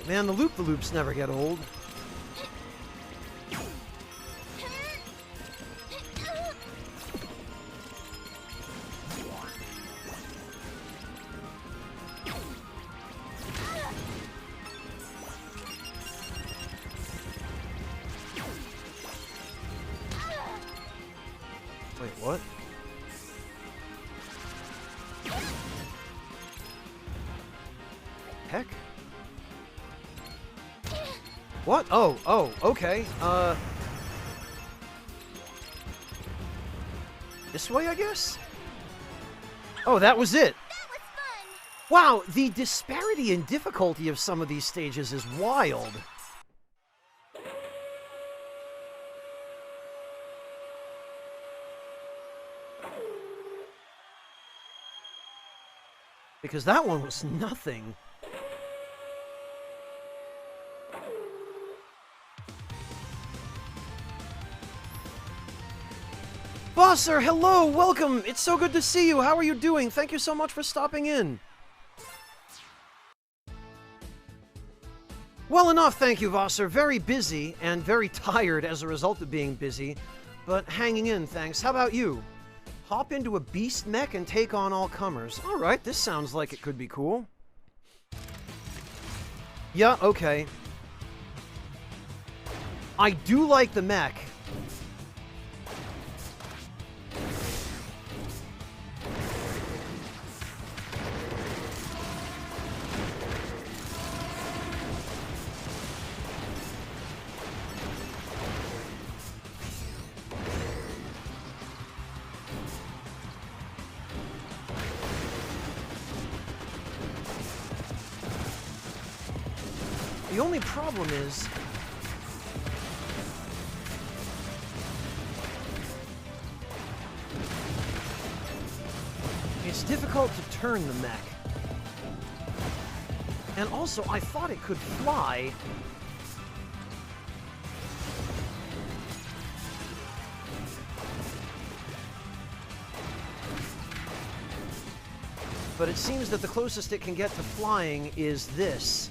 Man, the loop-the-loops never get old. Wait, what? Heck? What? Oh, okay. This way, I guess? Oh, that was it. That was fun. Wow, the disparity in difficulty of some of these stages is wild. Because that one was nothing. Bosser, hello, welcome. It's so good to see you. How are you doing? Thank you so much for stopping in. Well enough, thank you, Vosser. Very busy and very tired as a result of being busy, but hanging in, thanks. How about you? Hop into a beast mech and take on all comers. Alright, this sounds like it could be cool. Yeah, okay. I do like the mech. The only problem is... it's difficult to turn the mech. And also, I thought it could fly. But it seems that the closest it can get to flying is this.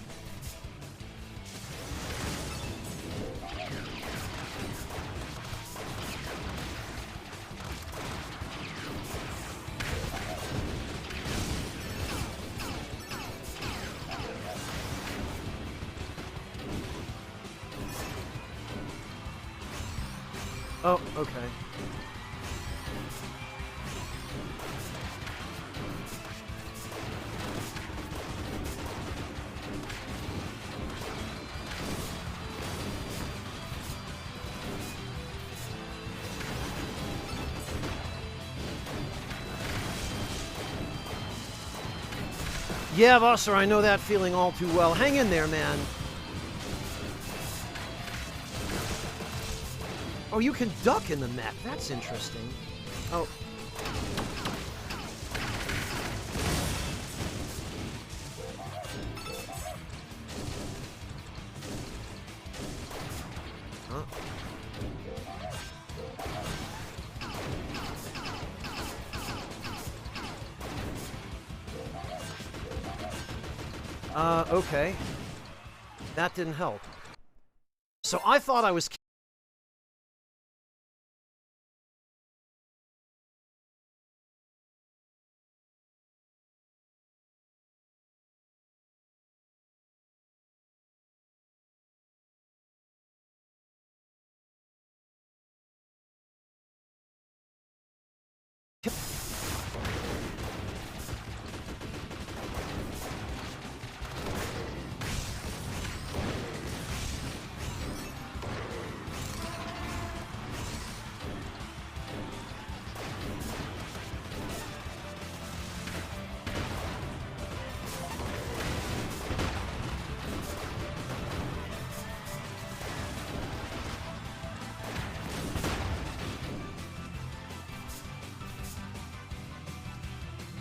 Oh, okay. Yeah, Vosser, I know that feeling all too well. Hang in there, man. Oh, you can duck in the mech. That's interesting. Oh, Huh? Okay. That didn't help. So I thought I was...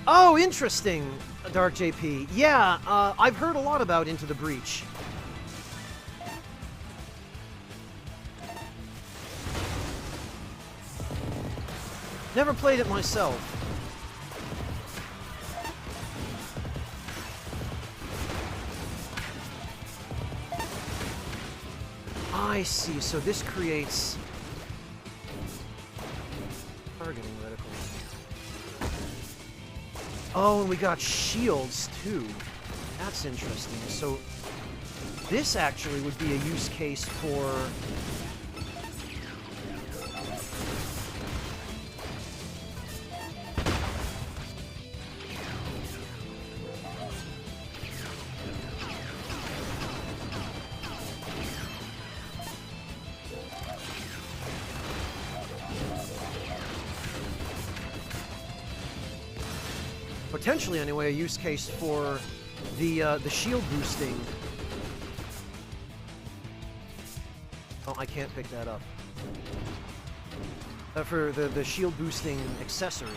Oh, interesting, Dark JP. Yeah, I've heard a lot about Into the Breach. Never played it myself. I see, so this creates... targeting reticle. Oh, and we got shields, too. That's interesting. So, this actually would be a use case for... potentially, anyway, a use case for the shield boosting. Oh, I can't pick that up. For the shield boosting accessory.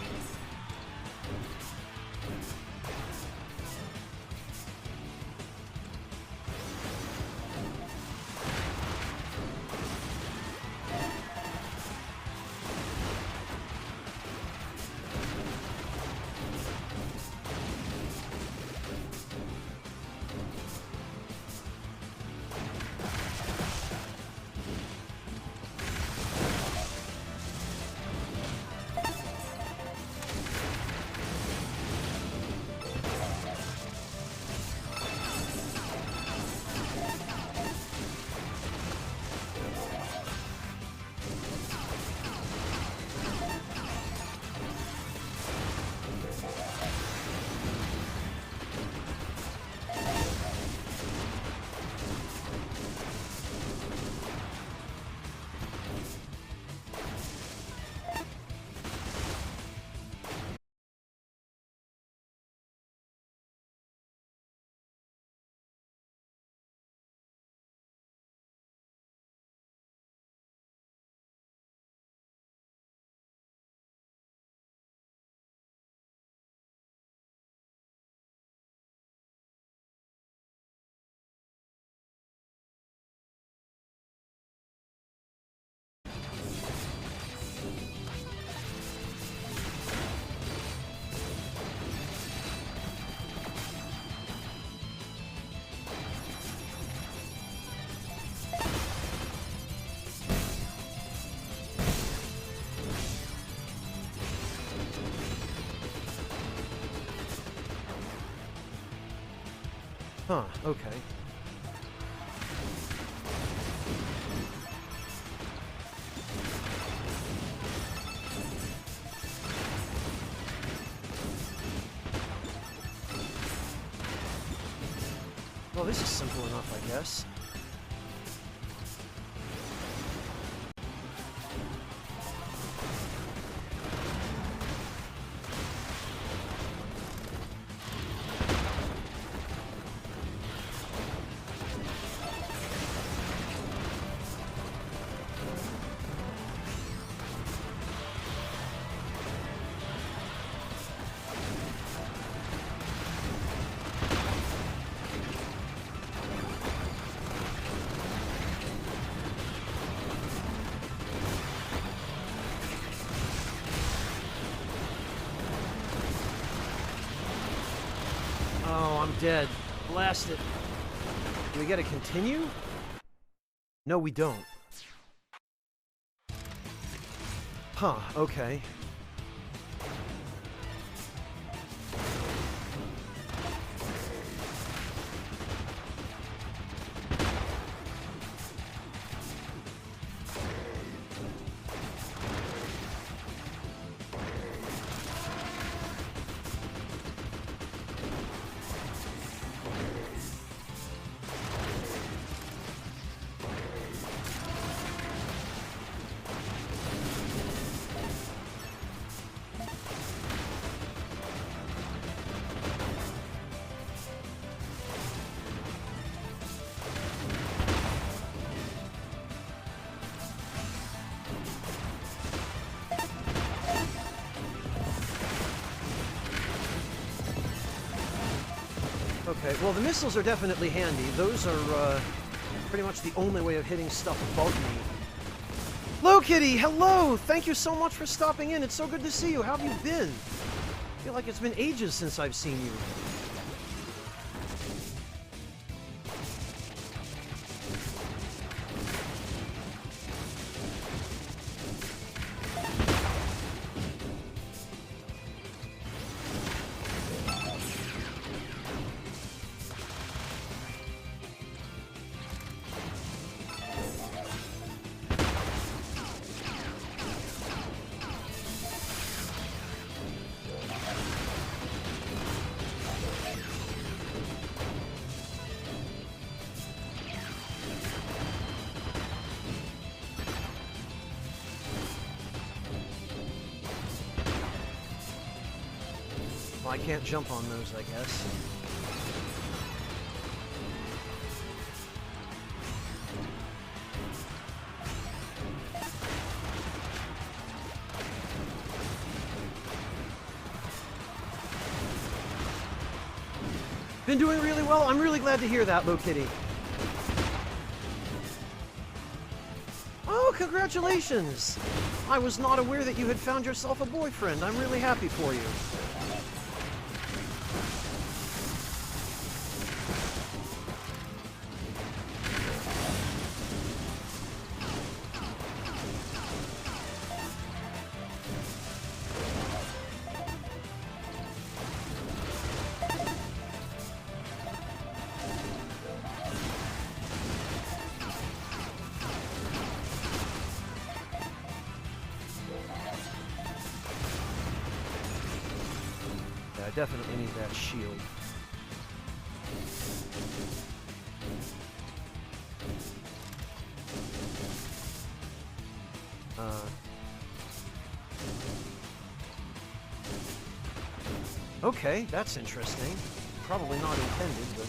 Huh, okay. Well, this is simple enough, I guess. dead. Blast it. Do we get to continue? No, we don't. Huh, okay. Okay, well the missiles are definitely handy. Those are pretty much the only way of hitting stuff above me. Hello, Kitty! Hello! Thank you so much for stopping in. It's so good to see you. How have you been? I feel like it's been ages since I've seen you. I can't jump on those, I guess. Been doing really well. I'm really glad to hear that, Lo Kitty. Oh, congratulations! I was not aware that you had found yourself a boyfriend. I'm really happy for you. I definitely need that shield. Okay, that's interesting. Probably not intended, but...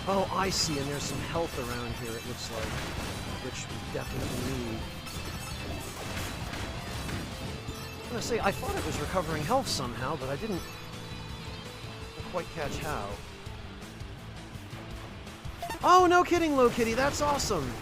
Oh, I see, and there's some health around here, it looks like, which we definitely need. I was gonna say, I thought it was recovering health somehow, but I didn't quite catch how. Oh, no kidding, Lo Kitty, that's awesome!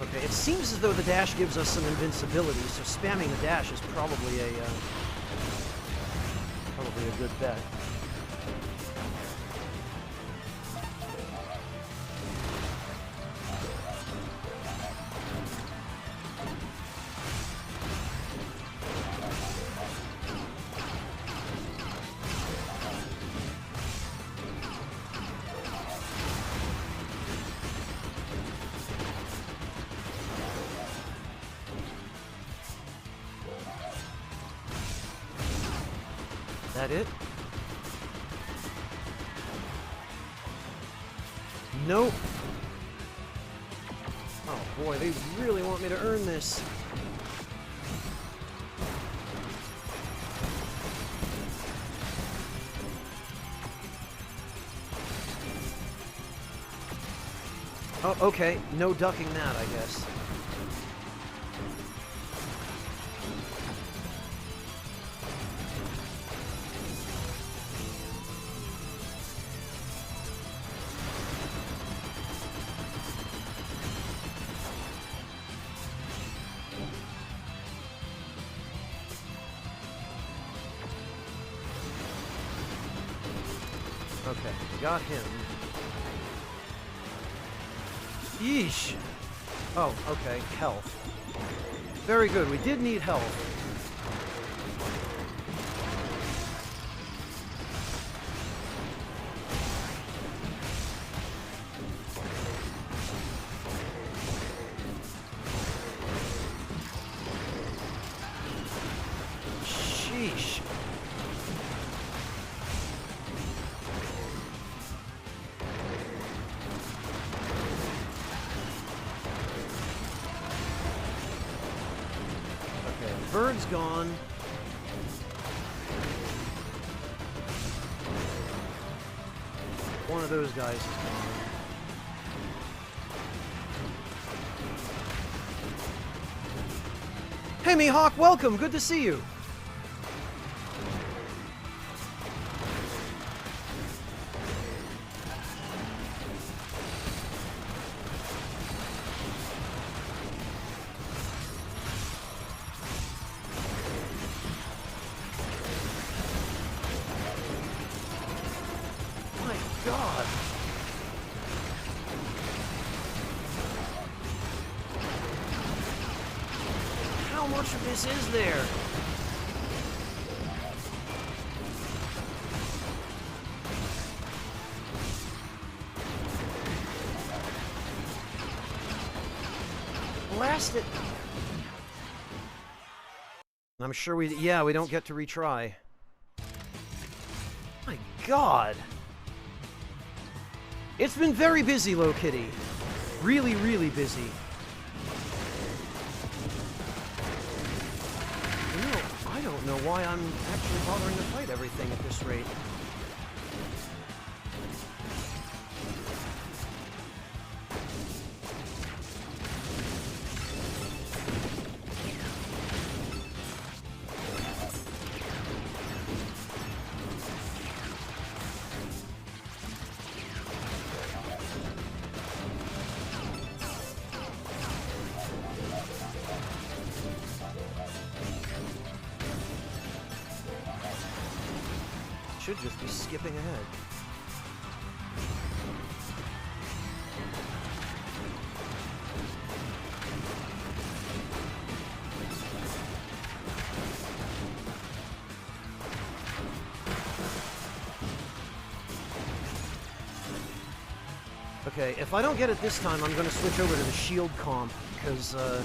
Okay, it seems as though the dash gives us some invincibility, so spamming the dash is probably a good bet. that it? Nope. Oh boy, they really want me to earn this. Oh, okay. No ducking that, I guess. Okay, got him. Yeesh. Oh, okay, health. Very good, we did need health. Sheesh. Bird's gone. One of those guys is gone. Hey Mihawk, welcome! Good to see you! God. How much of this is there? Blast it. I'm sure we don't get to retry. My God. It's been very busy, Low Kitty. Really, really busy. You know, I don't know why I'm actually bothering to fight everything at this rate. Should just be skipping ahead. Okay, if I don't get it this time, I'm going to switch over to the shield comp, because, okay.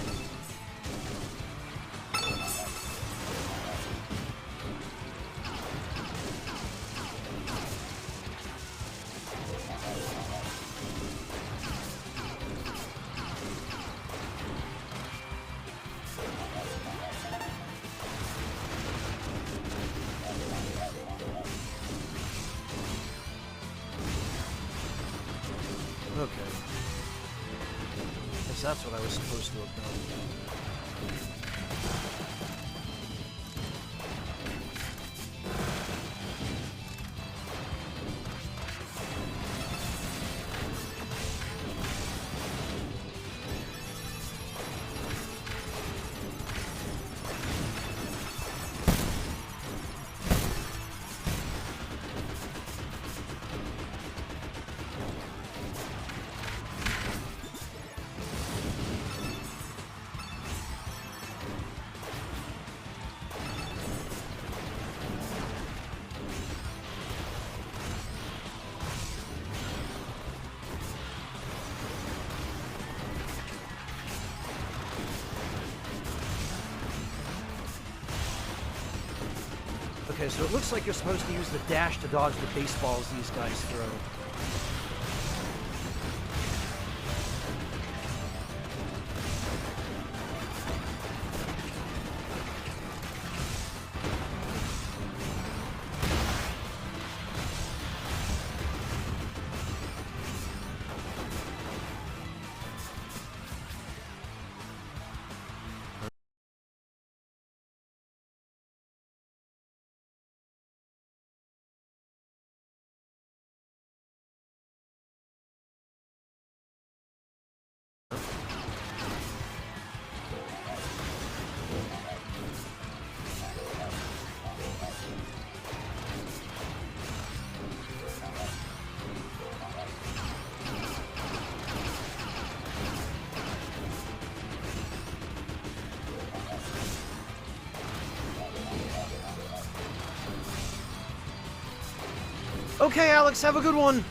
Guess that's what I was supposed to have done. Okay, so it looks like you're supposed to use the dash to dodge the baseballs these guys throw. Okay, Alex, have a good one.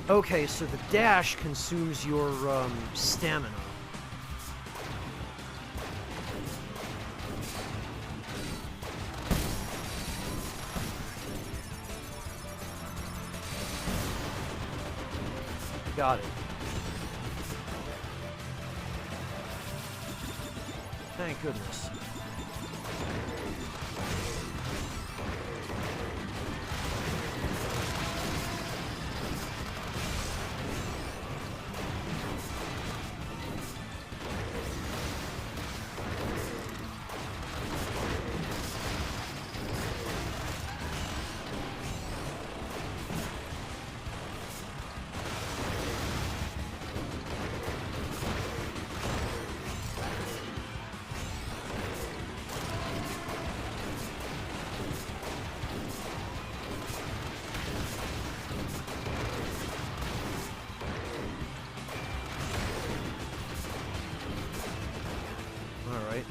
Okay, so the dash consumes your stamina. Got it. Thank goodness. Alright.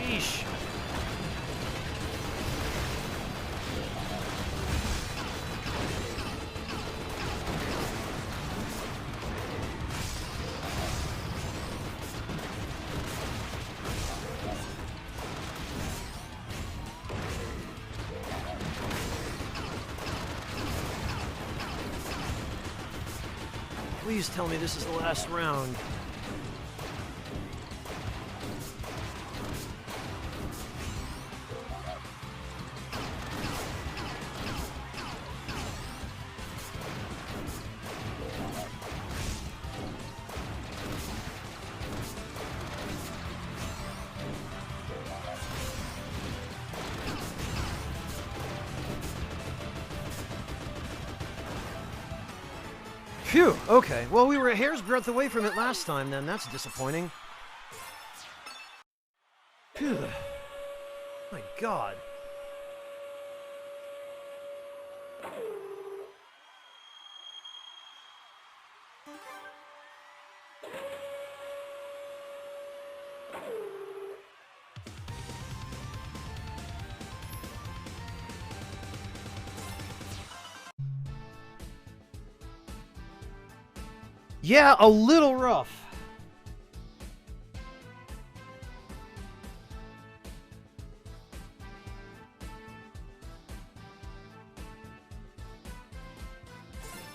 Sheesh. Please tell me this is the last round. Phew, okay. Well, we were a hair's breadth away from it last time, then. That's disappointing. Phew. My God. Yeah, a little rough.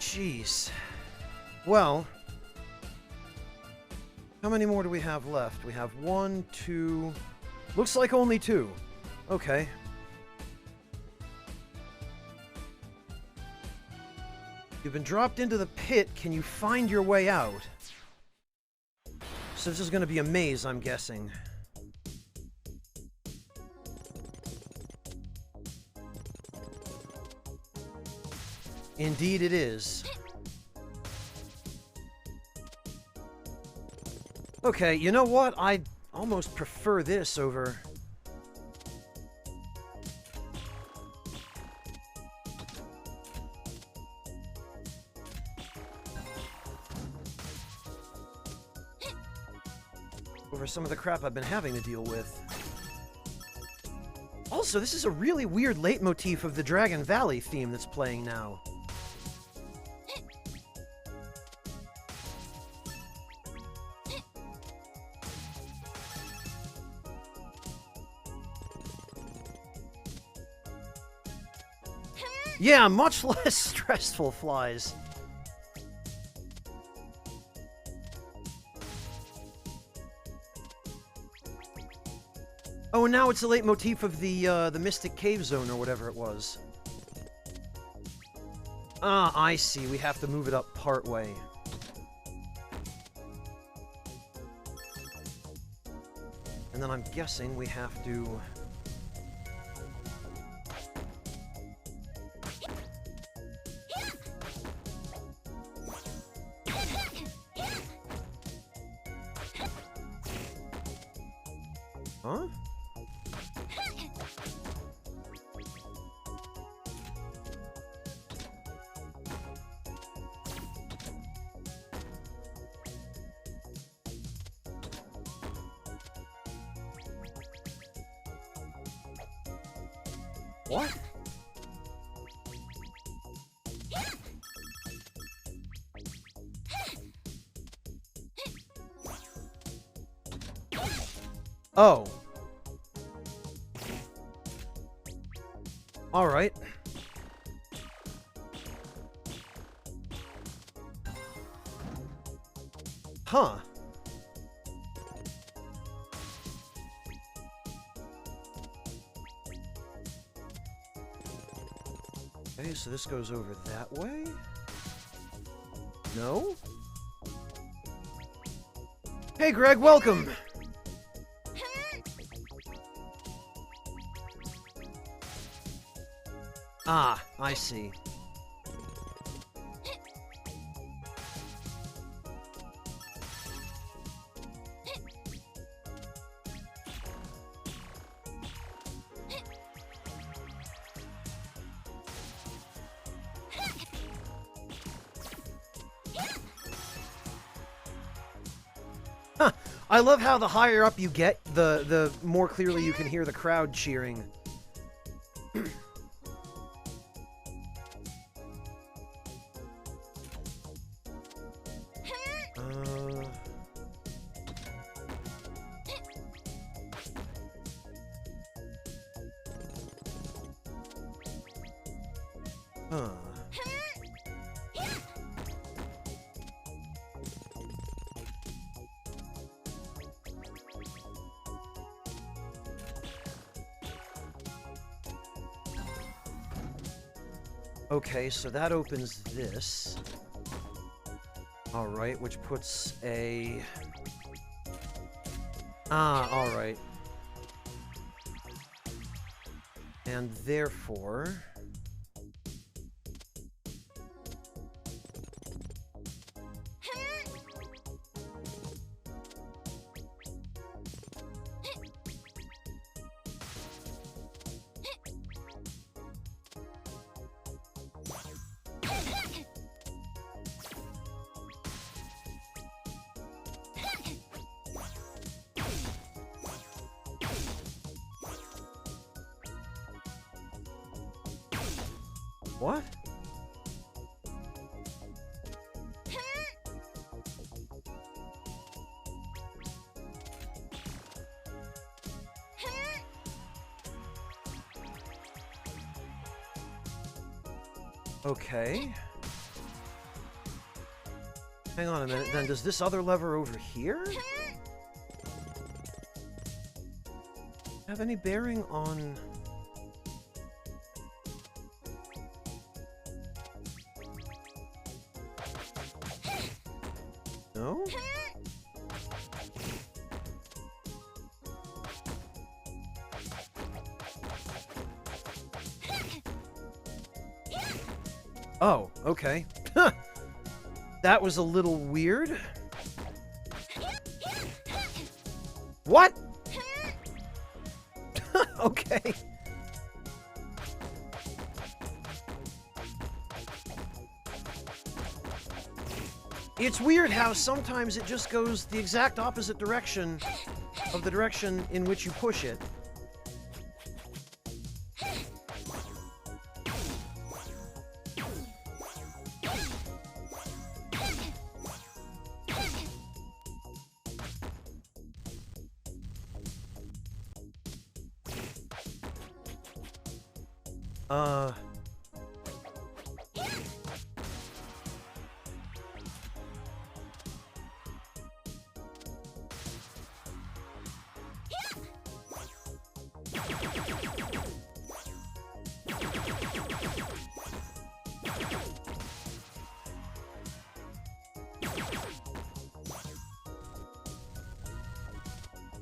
Jeez. Well, how many more do we have left? We have 1, 2... Looks like only 2. Okay. You've been dropped into the pit. Can you find your way out? So this is going to be a maze, I'm guessing. Indeed it is. Okay, you know what? I almost prefer this over... over some of the crap I've been having to deal with. Also, this is a really weird leitmotif of the Dragon Valley theme that's playing now. Yeah, much less stressful, Flies. Oh, and now it's a leitmotif of the Mystic Cave Zone, or whatever it was. Ah, I see. We have to move it up part way. And then I'm guessing we have to... Huh? What? Oh. All right. Huh. Okay, so this goes over that way? No? Hey, Greg, welcome! Ah, I see. Huh. I love how the higher up you get, the more clearly you can hear the crowd cheering. Huh. Okay, so that opens this. Alright, which puts a... Ah, alright. And therefore... What? Okay. Hang on a minute, then does this other lever over here have any bearing on... Oh, okay. That was a little weird. What? Okay. It's weird how sometimes it just goes the exact opposite direction of the direction in which you push it.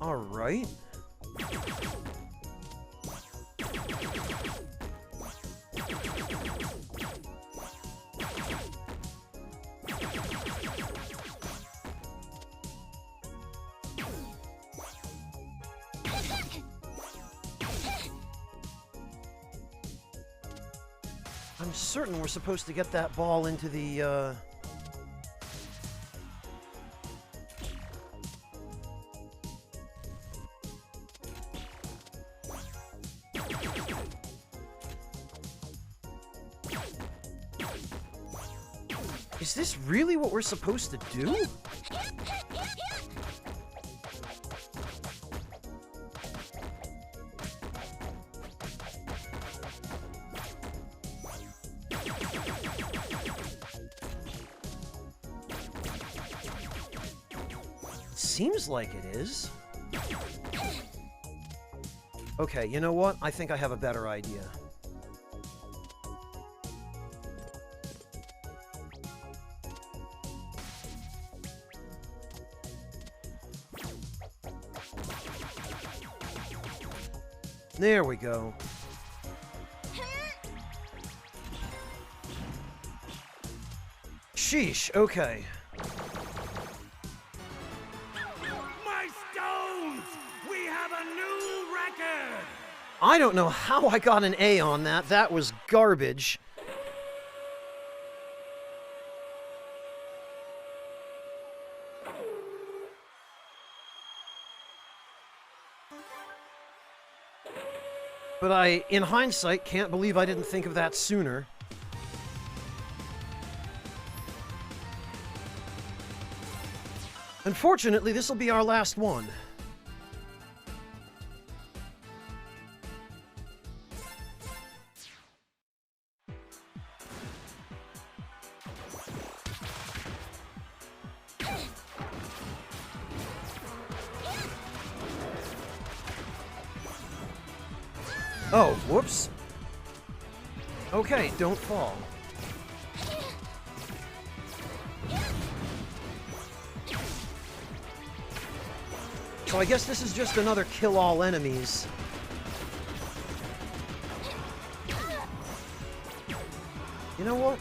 All right. I'm certain we're supposed to get that ball into the, Is this really what we're supposed to do? Seems like it is. Okay, you know what? I think I have a better idea. There we go. Sheesh, okay. My stones! We have a new record! I don't know how I got an A on that. That was garbage. But I, in hindsight, can't believe I didn't think of that sooner. Unfortunately, this will be our last one. Oh, whoops. Okay, don't fall. So I guess this is just another kill all enemies. You know what?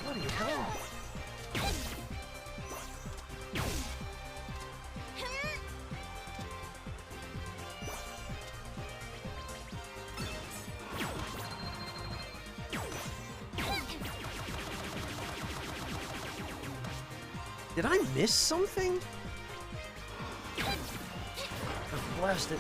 Bloody hell. Did I miss something? Oh, blast it.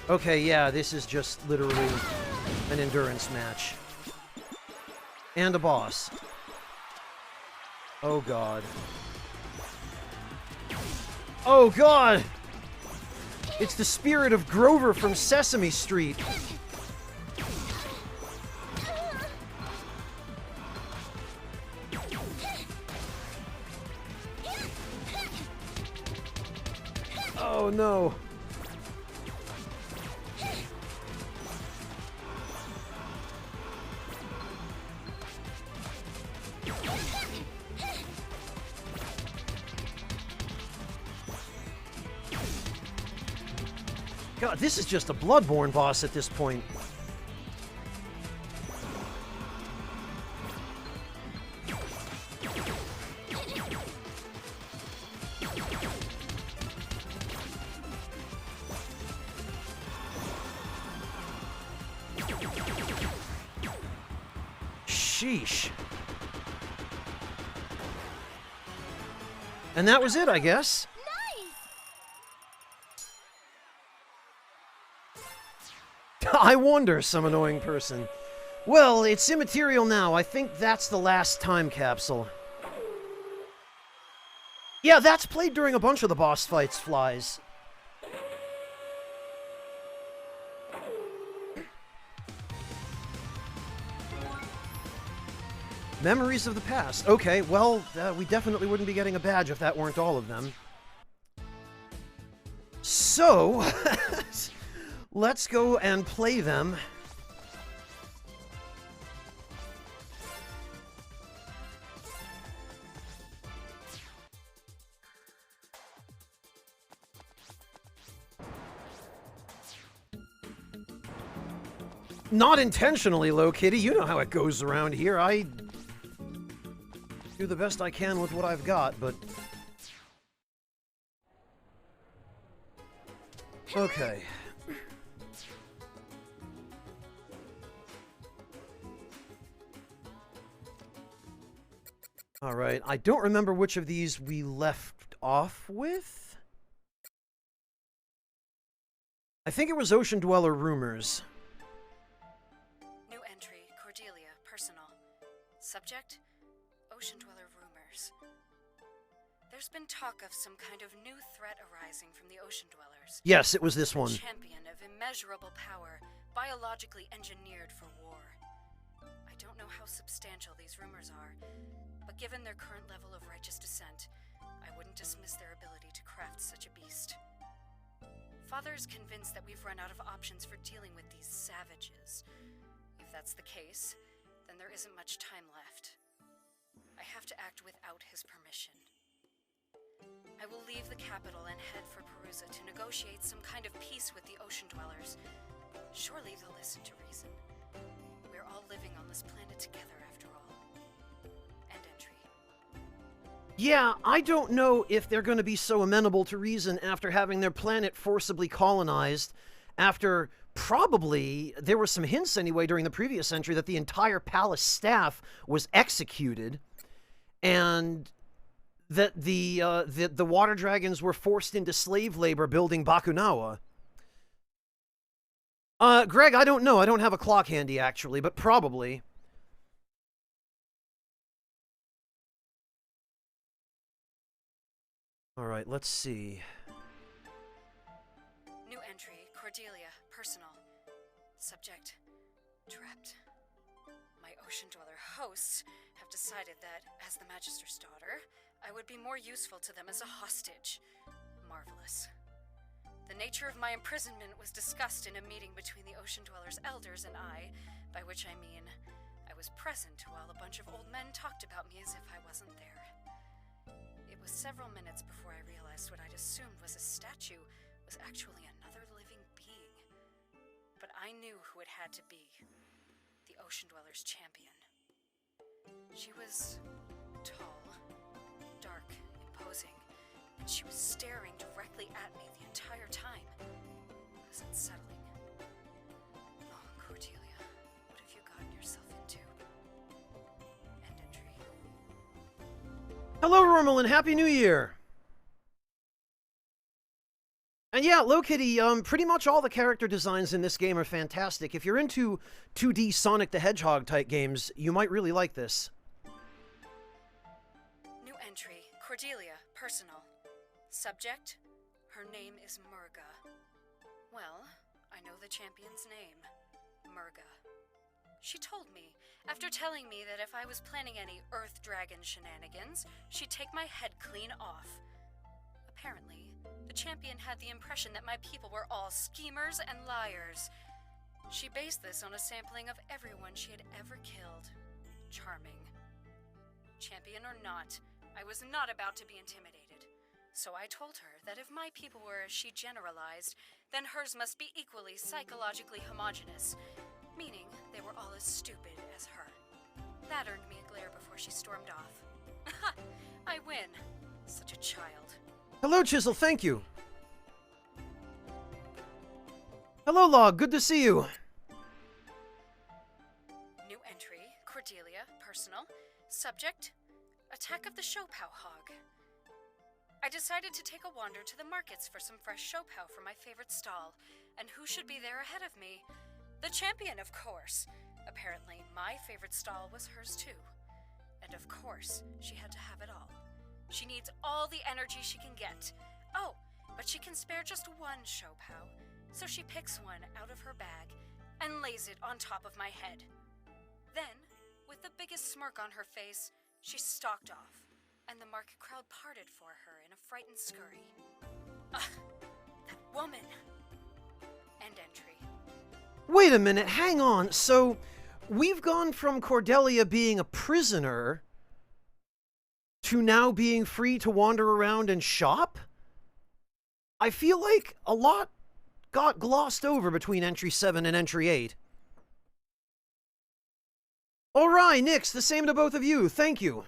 Okay, yeah, this is just literally an endurance match. And a boss. Oh god. Oh god! It's the spirit of Grover from Sesame Street. Oh no. God, this is just a Bloodborne boss at this point. Sheesh. And that was it, I guess. I wonder, some annoying person. Well, it's immaterial now. I think that's the last time capsule. Yeah, that's played during a bunch of the boss fights, Flies. Memories of the past. Okay, well, we definitely wouldn't be getting a badge if that weren't all of them. So, let's go and play them. Not intentionally, Low Kitty. You know how it goes around here. I do the best I can with what I've got, but... Okay. Alright, I don't remember which of these we left off with. I think it was Ocean Dweller Rumors. New entry, Cordelia, personal. Subject, Ocean Dweller Rumors. There's been talk of some kind of new threat arising from the Ocean Dwellers. Yes, it was this one. Champion of immeasurable power, biologically engineered for war. I don't know how substantial these rumors are, but given their current level of righteous descent, I wouldn't dismiss their ability to craft such a beast. Father is convinced that we've run out of options for dealing with these savages. If that's the case, then there isn't much time left. I have to act without his permission. I will leave the capital and head for Perusa to negotiate some kind of peace with the Ocean Dwellers. Surely they'll listen to reason. We're all living on this planet together after all. End entry. Yeah, I don't know if they're going to be so amenable to reason after having their planet forcibly colonized, after probably, there were some hints anyway during the previous century that the entire palace staff was executed, and that the water dragons were forced into slave labor building Bakunawa. Greg, I don't know. I don't have a clock handy, actually, but probably. Alright, let's see. New entry, Cordelia, personal. Subject, trapped. My Ocean Dweller hosts have decided that, as the Magister's daughter, I would be more useful to them as a hostage. Marvelous. The nature of my imprisonment was discussed in a meeting between the Ocean Dwellers' elders and I, by which I mean, I was present while a bunch of old men talked about me as if I wasn't there. It was several minutes before I realized what I'd assumed was a statue was actually another living being. But I knew who it had to be. The Ocean Dwellers' champion. She was tall, dark, imposing, and she was staring directly at me the entire time. It was unsettling. Oh, Cordelia, what have you gotten yourself into? End entry. Hello, Romulan. Happy New Year. And Yeah, Lokitty, pretty much all the character designs in this game are fantastic. If you're into 2D Sonic the Hedgehog type games, you might really like this. New entry, Cordelia, personal. Subject, her name is Murga. Well, I know the champion's name, Murga. She told me, after telling me that if I was planning any Earth Dragon shenanigans, she'd take my head clean off. Apparently, the champion had the impression that my people were all schemers and liars. She based this on a sampling of everyone she had ever killed. Charming. Champion or not, I was not about to be intimidated. So I told her that if my people were as she generalized, then hers must be equally psychologically homogenous, meaning they were all as stupid as her. That earned me a glare before she stormed off. I win. Such a child. Hello, Chisel, thank you. Hello, Log, good to see you. New entry, Cordelia, personal. Subject, attack of the Shopao hog. I decided to take a wander to the markets for some fresh Shopao for my favorite stall. And who should be there ahead of me? The champion, of course. Apparently, my favorite stall was hers too. And of course, she had to have it all. She needs all the energy she can get. Oh, but she can spare just one Shopao. So she picks one out of her bag and lays it on top of my head. Then, with the biggest smirk on her face, she stalked off, and the market crowd parted for her in a frightened scurry. Ugh, that woman! End entry. Wait a minute, hang on. So, we've gone from Cordelia being a prisoner to now being free to wander around and shop? I feel like a lot got glossed over between entry 7 and entry 8. Alright, Nix, the same to both of you. Thank you.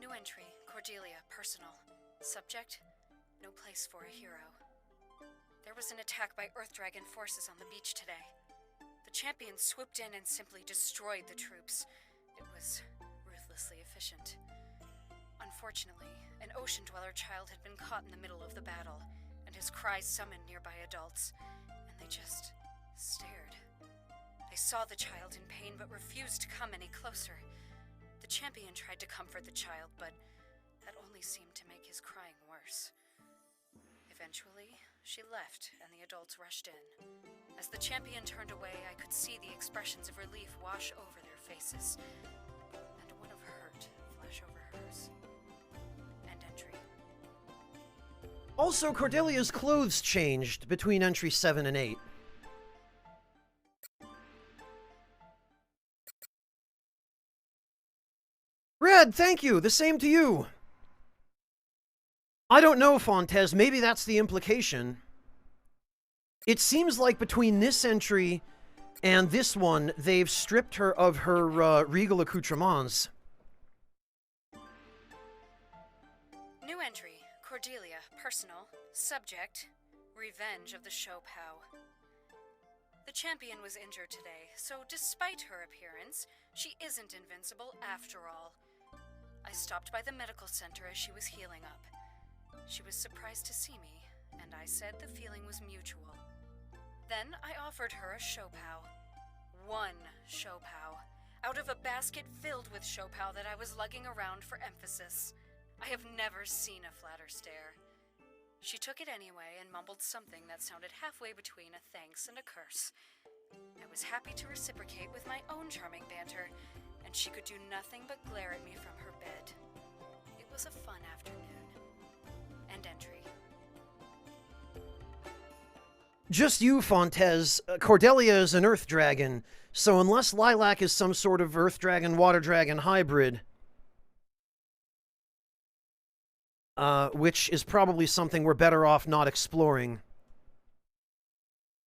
New entry, Cordelia, personal. Subject, no place for a hero. There was an attack by Earth Dragon forces on the beach today. The champion swooped in and simply destroyed the troops. It was ruthlessly efficient. Unfortunately, an ocean dweller child had been caught in the middle of the battle, and his cries summoned nearby adults, and they just stared. They saw the child in pain but refused to come any closer. The champion tried to comfort the child, but that only seemed to make his crying worse. Eventually, she left, and the adults rushed in. As the champion turned away, I could see the expressions of relief wash over their faces, and one of hurt flash over hers. End entry. Also, Cordelia's clothes changed between entry 7 and 8. Red, thank you. The same to you. I don't know, Fontes. Maybe that's the implication. It seems like between this entry and this one, they've stripped her of her regal accoutrements. New entry, Cordelia, personal. Subject, revenge of the Shopao. The champion was injured today, so despite her appearance, she isn't invincible after all. I stopped by the medical center as she was healing up. She was surprised to see me, and I said the feeling was mutual. Then I offered her a Shopao. One Shopao, out of a basket filled with Shopao that I was lugging around for emphasis. I have never seen a flatter stare. She took it anyway and mumbled something that sounded halfway between a thanks and a curse. I was happy to reciprocate with my own charming banter, and she could do nothing but glare at me from her bed. It was a fun afternoon. End entry. Just you, Fontes. Cordelia is an Earth Dragon, so unless Lilac is some sort of Earth Dragon, Water Dragon hybrid, which is probably something we're better off not exploring,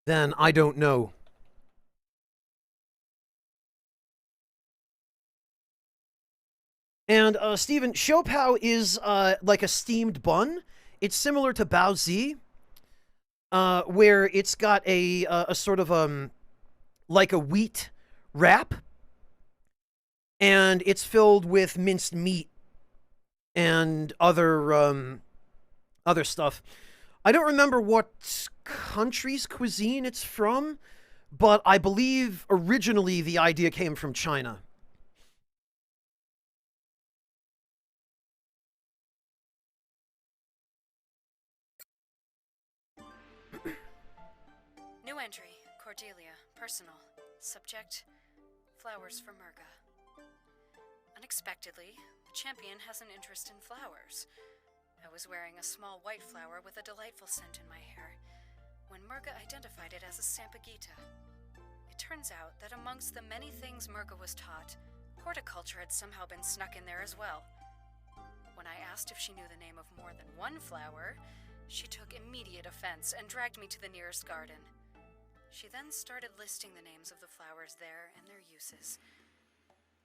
then I don't know. And, Steven, Shopao is, like a steamed bun. It's similar to Baozi, where it's got a sort of, like a wheat wrap, and it's filled with minced meat and other other stuff. I don't remember what country's cuisine it's from, but I believe originally the idea came from China. New entry, Cordelia, personal. Subject, flowers for Murga. Unexpectedly, the champion has an interest in flowers. I was wearing a small white flower with a delightful scent in my hair, when Murga identified it as a Sampaguita. It turns out that amongst the many things Murga was taught, horticulture had somehow been snuck in there as well. When I asked if she knew the name of more than one flower, she took immediate offense and dragged me to the nearest garden. She then started listing the names of the flowers there and their uses.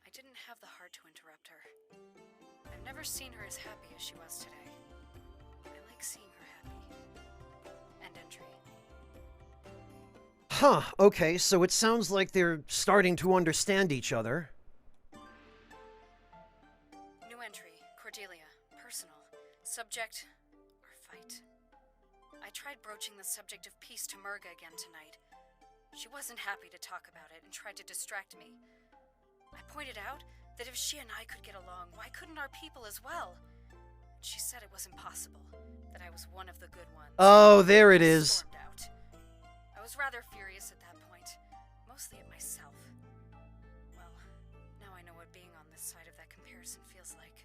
I didn't have the heart to interrupt her. I've never seen her as happy as she was today. I like seeing her happy. End entry. Huh, okay, so it sounds like they're starting to understand each other. New entry, Cordelia, personal. Subject, or fight. I tried broaching the subject of peace to Murga again tonight. She wasn't happy to talk about it and tried to distract me. I pointed out that if she and I could get along, why couldn't our people as well? She said it was impossible, that I was one of the good ones. Oh, there it is. Stormed out. I was rather furious at that point, mostly at myself. Well, now I know what being on this side of that comparison feels like.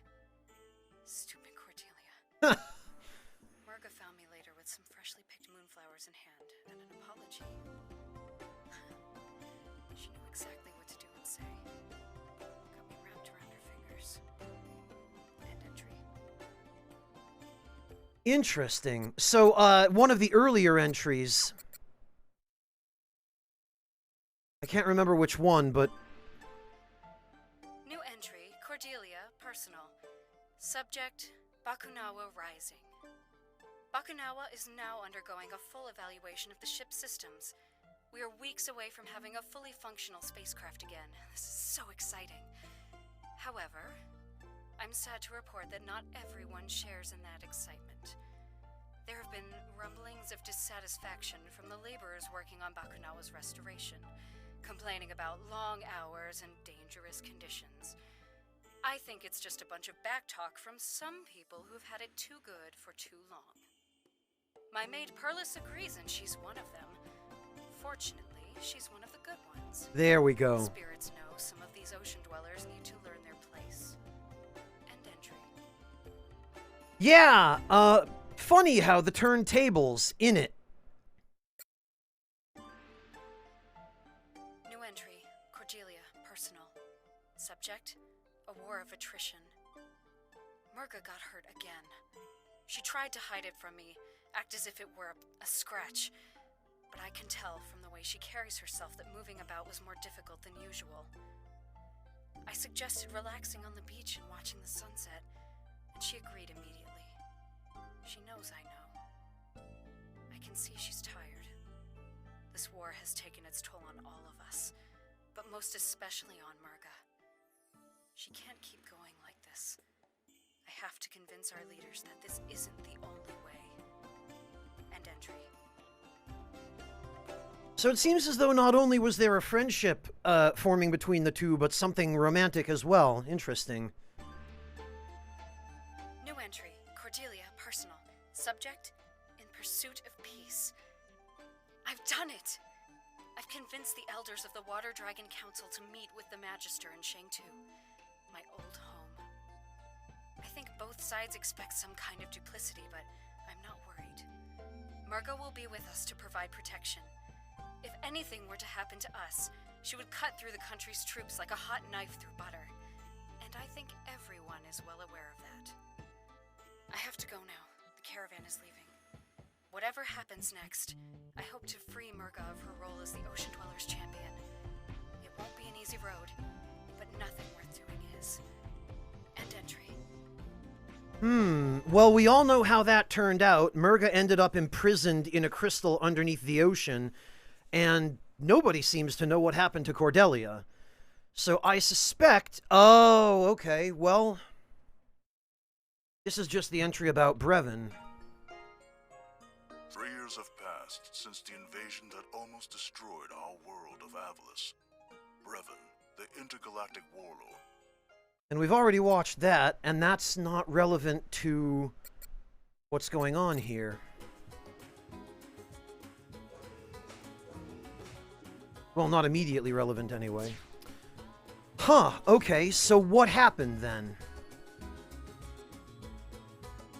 Stupid Cordelia. Murga found me later with some freshly picked moonflowers in hand and an apology. She knew exactly what to do and say. Got me wrapped around her fingers. End entry. Interesting. So, one of the earlier entries... I can't remember which one, but... New entry, Cordelia, personal. Subject, Bakunawa Rising. Bakunawa is now undergoing a full evaluation of the ship's systems. We are weeks away from having a fully functional spacecraft again. This is so exciting. However, I'm sad to report that not everyone shares in that excitement. There have been rumblings of dissatisfaction from the laborers working on Bakunawa's restoration, complaining about long hours and dangerous conditions. I think it's just a bunch of backtalk from some people who've had it too good for too long. My maid Perlis agrees, and she's one of them. Fortunately, she's one of the good ones. there we go. Spirits know some of these ocean dwellers need to learn their place. End entry. Yeah, funny how the turntables in it. New entry, Cordelia, personal. Subject, a war of attrition. Murga got hurt again. She tried to hide it from me, act as if it were a scratch. But I can tell from the way she carries herself that moving about was more difficult than usual. I suggested relaxing on the beach and watching the sunset, and she agreed immediately. She knows I know. I can see she's tired. This war has taken its toll on all of us, but most especially on Murga. She can't keep going like this. I have to convince our leaders that this isn't the only way. End entry. So it seems as though not only was there a friendship forming between the two, but something romantic as well. Interesting. New entry, Cordelia, personal. Subject, in pursuit of peace. I've done it! I've convinced the elders of the Water Dragon Council to meet with the Magister in Shangtu, my old home. I think both sides expect some kind of duplicity, but I'm not worried. Murga will be with us to provide protection. If anything were to happen to us, she would cut through the country's troops like a hot knife through butter. And I think everyone is well aware of that. I have to go now. The caravan is leaving. Whatever happens next, I hope to free Murga of her role as the Ocean Dwellers champion. It won't be an easy road, but nothing worth doing is. End entry. Well, we all know how that turned out. Murga ended up imprisoned in a crystal underneath the ocean, and nobody seems to know what happened to Cordelia. So I suspect... Oh, okay, well... This is just the entry about Brevin. 3 years have passed since the invasion that almost destroyed our world of Avalis. Brevin, the intergalactic warlord. And we've already watched that, and that's not relevant to what's going on here. Well, not immediately relevant anyway. Huh, okay, so what happened then?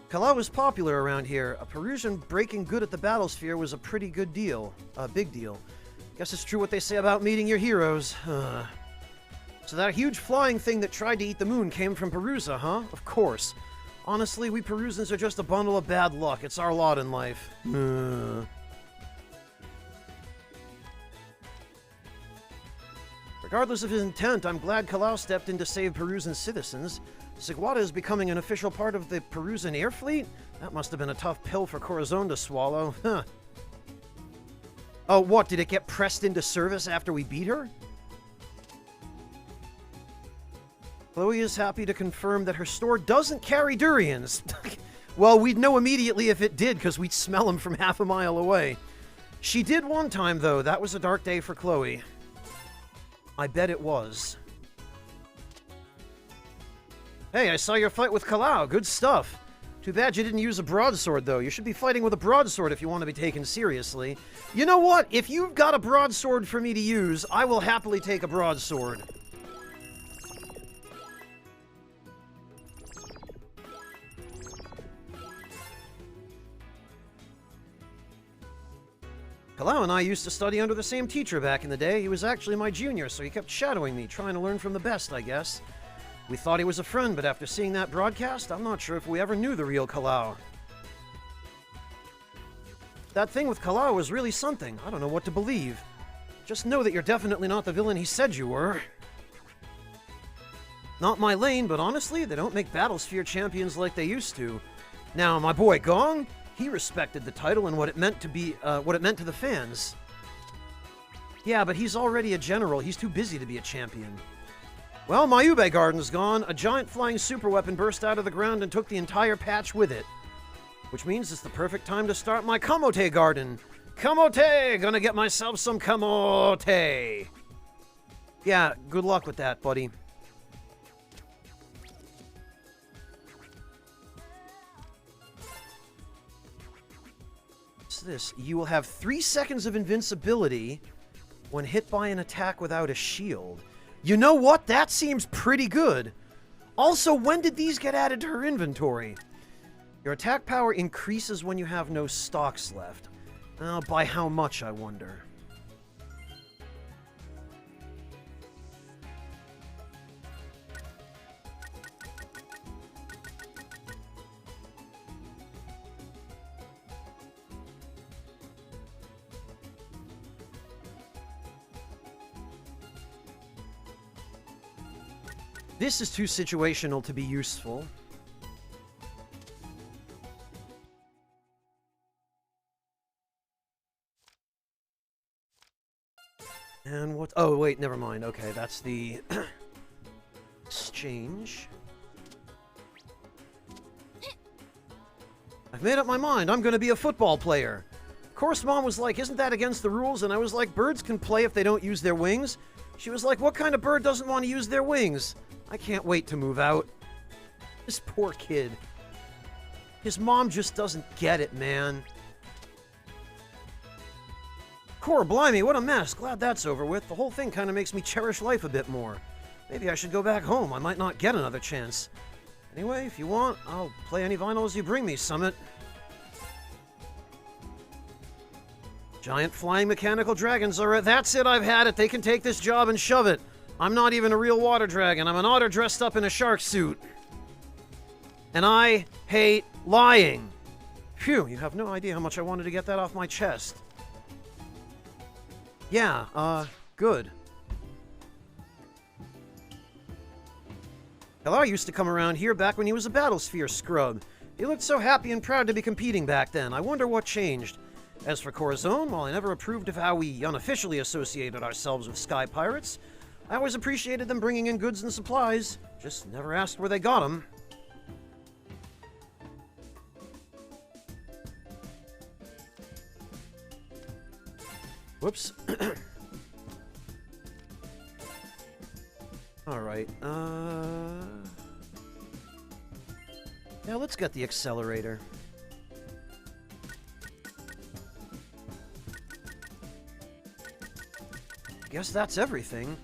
Kalau was popular around here. A Perusian breaking good at the battlesphere was a pretty good deal. A big deal. Guess it's true what they say about meeting your heroes. So that huge flying thing that tried to eat the moon came from Perusa, huh? Of course. Honestly, we Perusans are just a bundle of bad luck. It's our lot in life. Regardless of his intent, I'm glad Kalau stepped in to save Perusan citizens. Sigwata is becoming an official part of the Perusan air fleet? That must have been a tough pill for Corazon to swallow. Huh. Oh, what? Did it get pressed into service after we beat her? Chloe is happy to confirm that her store doesn't carry durians. Well, we'd know immediately if it did, because we'd smell them from half a mile away. She did one time, though. That was a dark day for Chloe. I bet it was. Hey, I saw your fight with Kalau. Good stuff. Too bad you didn't use a broadsword, though. You should be fighting with a broadsword if you want to be taken seriously. You know what? If you've got a broadsword for me to use, I will happily take a broadsword. Kalau and I used to study under the same teacher back in the day. He was actually my junior, so he kept shadowing me, trying to learn from the best, I guess. We thought he was a friend, but after seeing that broadcast, I'm not sure if we ever knew the real Kalau. That thing with Kalau was really something. I don't know what to believe. Just know that you're definitely not the villain he said you were. Not my lane, but honestly, they don't make Battlesphere champions like they used to. Now, my boy Gong, he respected the title and what it meant to the fans. Yeah, but he's already a general. He's too busy to be a champion. Well, my Ube Garden's gone. A giant flying superweapon burst out of the ground and took the entire patch with it. Which means it's the perfect time to start my Kamote Garden. Kamote! Gonna get myself some Kamote! Yeah, good luck with that, buddy. What's this? You will have 3 seconds of invincibility when hit by an attack without a shield. You know what? That seems pretty good. Also, when did these get added to her inventory? Your attack power increases when you have no stocks left. By how much, I wonder? This is too situational to be useful. And what? Oh, wait, never mind. Okay, that's the exchange. I've made up my mind. I'm going to be a football player. Of course, Mom was like, isn't that against the rules? And I was like, birds can play if they don't use their wings. She was like, what kind of bird doesn't want to use their wings? I can't wait to move out. This poor kid. His mom just doesn't get it, man. Core, blimey, what a mess. Glad that's over with. The whole thing kind of makes me cherish life a bit more. Maybe I should go back home. I might not get another chance. Anyway, if you want, I'll play any vinyls you bring me, Summit. Giant flying mechanical dragons are... That's it, I've had it. They can take this job and shove it. I'm not even a real water dragon. I'm an otter dressed up in a shark suit. And I hate lying. Phew, you have no idea how much I wanted to get that off my chest. Yeah, good. Kalau used to come around here back when he was a Battlesphere scrub. He looked so happy and proud to be competing back then. I wonder what changed. As for Corazon, while I never approved of how we unofficially associated ourselves with Sky Pirates, I always appreciated them bringing in goods and supplies. Just never asked where they got them. Whoops. Alright, yeah, let's get the accelerator. Guess that's everything.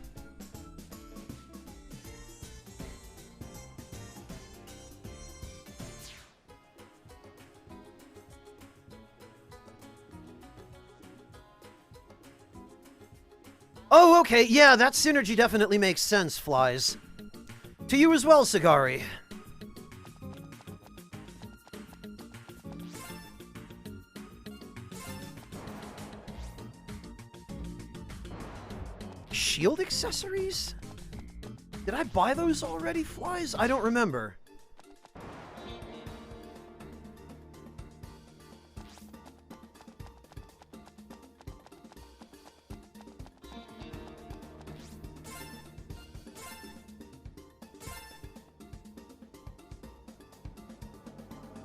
Oh, okay, yeah, that synergy definitely makes sense, Flies. To you as well, Sagari. Shield accessories? Did I buy those already, Flies? I don't remember.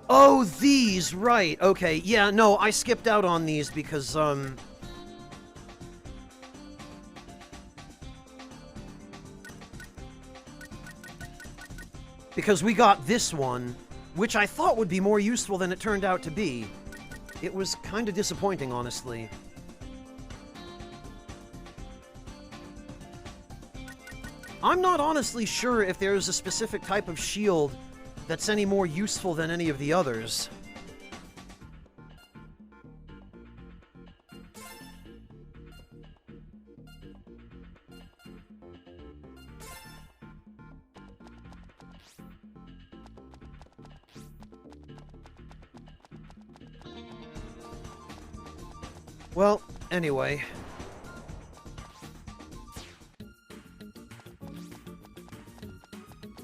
Oh, these, right. Okay, yeah, no, I skipped out on these because, because we got this one, which I thought would be more useful than it turned out to be. It was kind of disappointing, honestly. I'm not honestly sure if there's a specific type of shield that's any more useful than any of the others. Well, anyway.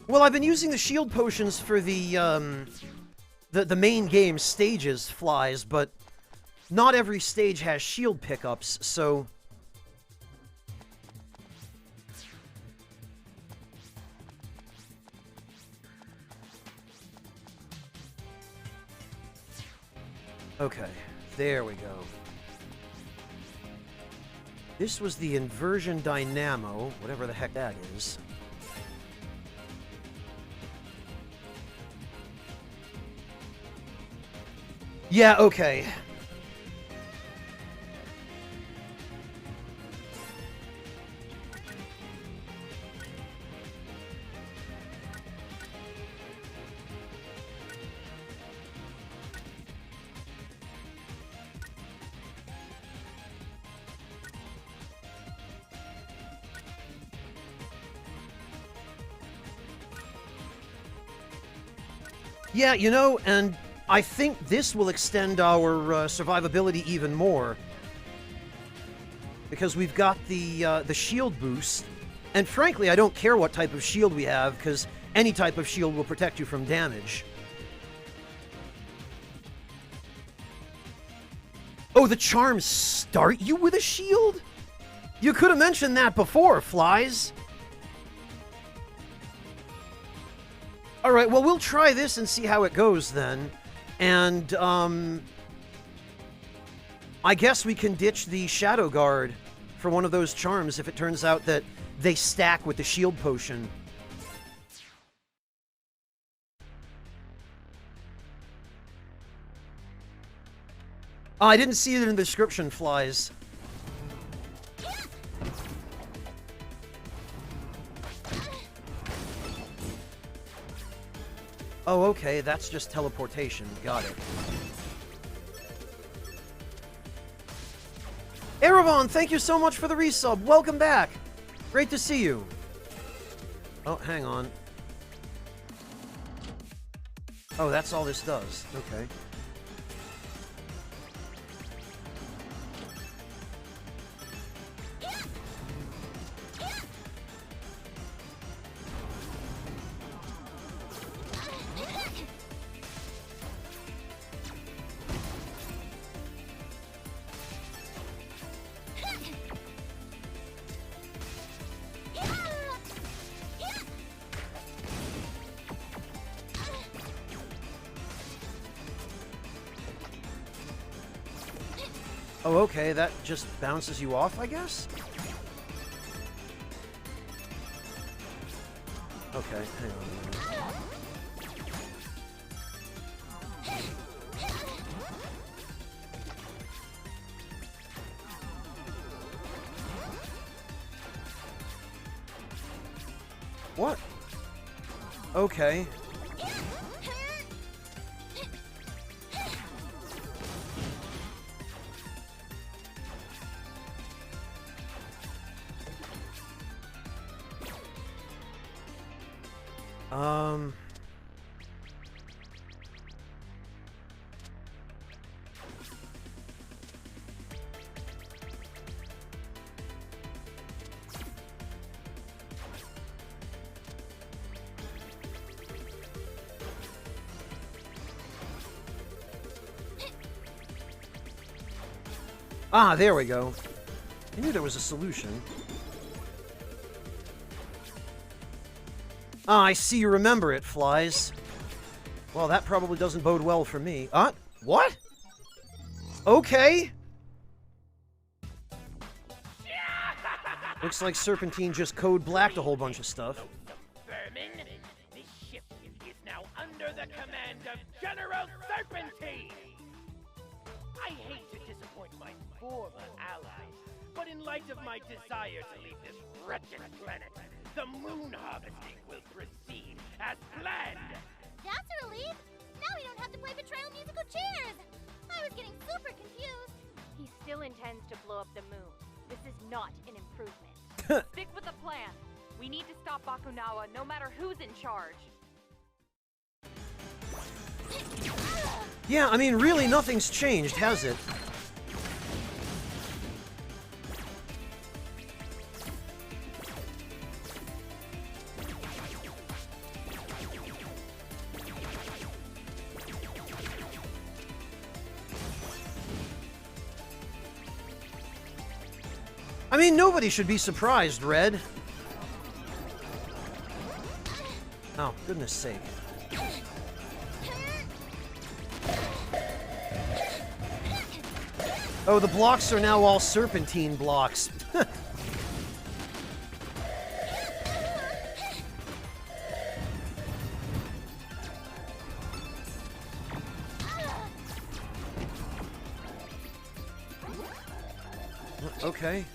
Well, I've been using the shield potions for the main game stages, Flies, but not every stage has shield pickups, so... Okay, there we go. This was the Inversion Dynamo, whatever the heck that is. Yeah, okay. Yeah, you know, and I think this will extend our survivability even more. Because we've got the shield boost. And frankly, I don't care what type of shield we have, because any type of shield will protect you from damage. Oh, the charms start you with a shield? You could have mentioned that before, Flies. Alright, well, we'll try this and see how it goes, then. And, I guess we can ditch the Shadow Guard for one of those charms if it turns out that they stack with the shield potion. Oh, I didn't see it in the description, Flies. Oh, okay, that's just teleportation. Got it. Erebon, thank you so much for the resub. Welcome back. Great to see you. Oh, hang on. Oh, that's all this does. Okay. Oh, okay, that just bounces you off, I guess? Okay, hang on a minute. What? Okay. Ah, there we go. I knew there was a solution. Ah, I see you remember it, Flies. Well, that probably doesn't bode well for me. What? Okay. Looks like Serpentine just code blacked a whole bunch of stuff. Vermin, the ship is now under the command of General Serpentine! I hate to disappoint my former allies, but in light of my desire to leave this wretched planet, the moon harvesting will proceed as planned! That's a relief! Now we don't have to play betrayal musical chairs! I was getting super confused. He still intends to blow up the moon. This is not an improvement. Stick with the plan. We need to stop Bakunawa no matter who's in charge. Yeah, I mean, really nothing's changed, has it? I mean, nobody should be surprised, Red. Oh, goodness sake. Oh, the blocks are now all Serpentine blocks. Okay.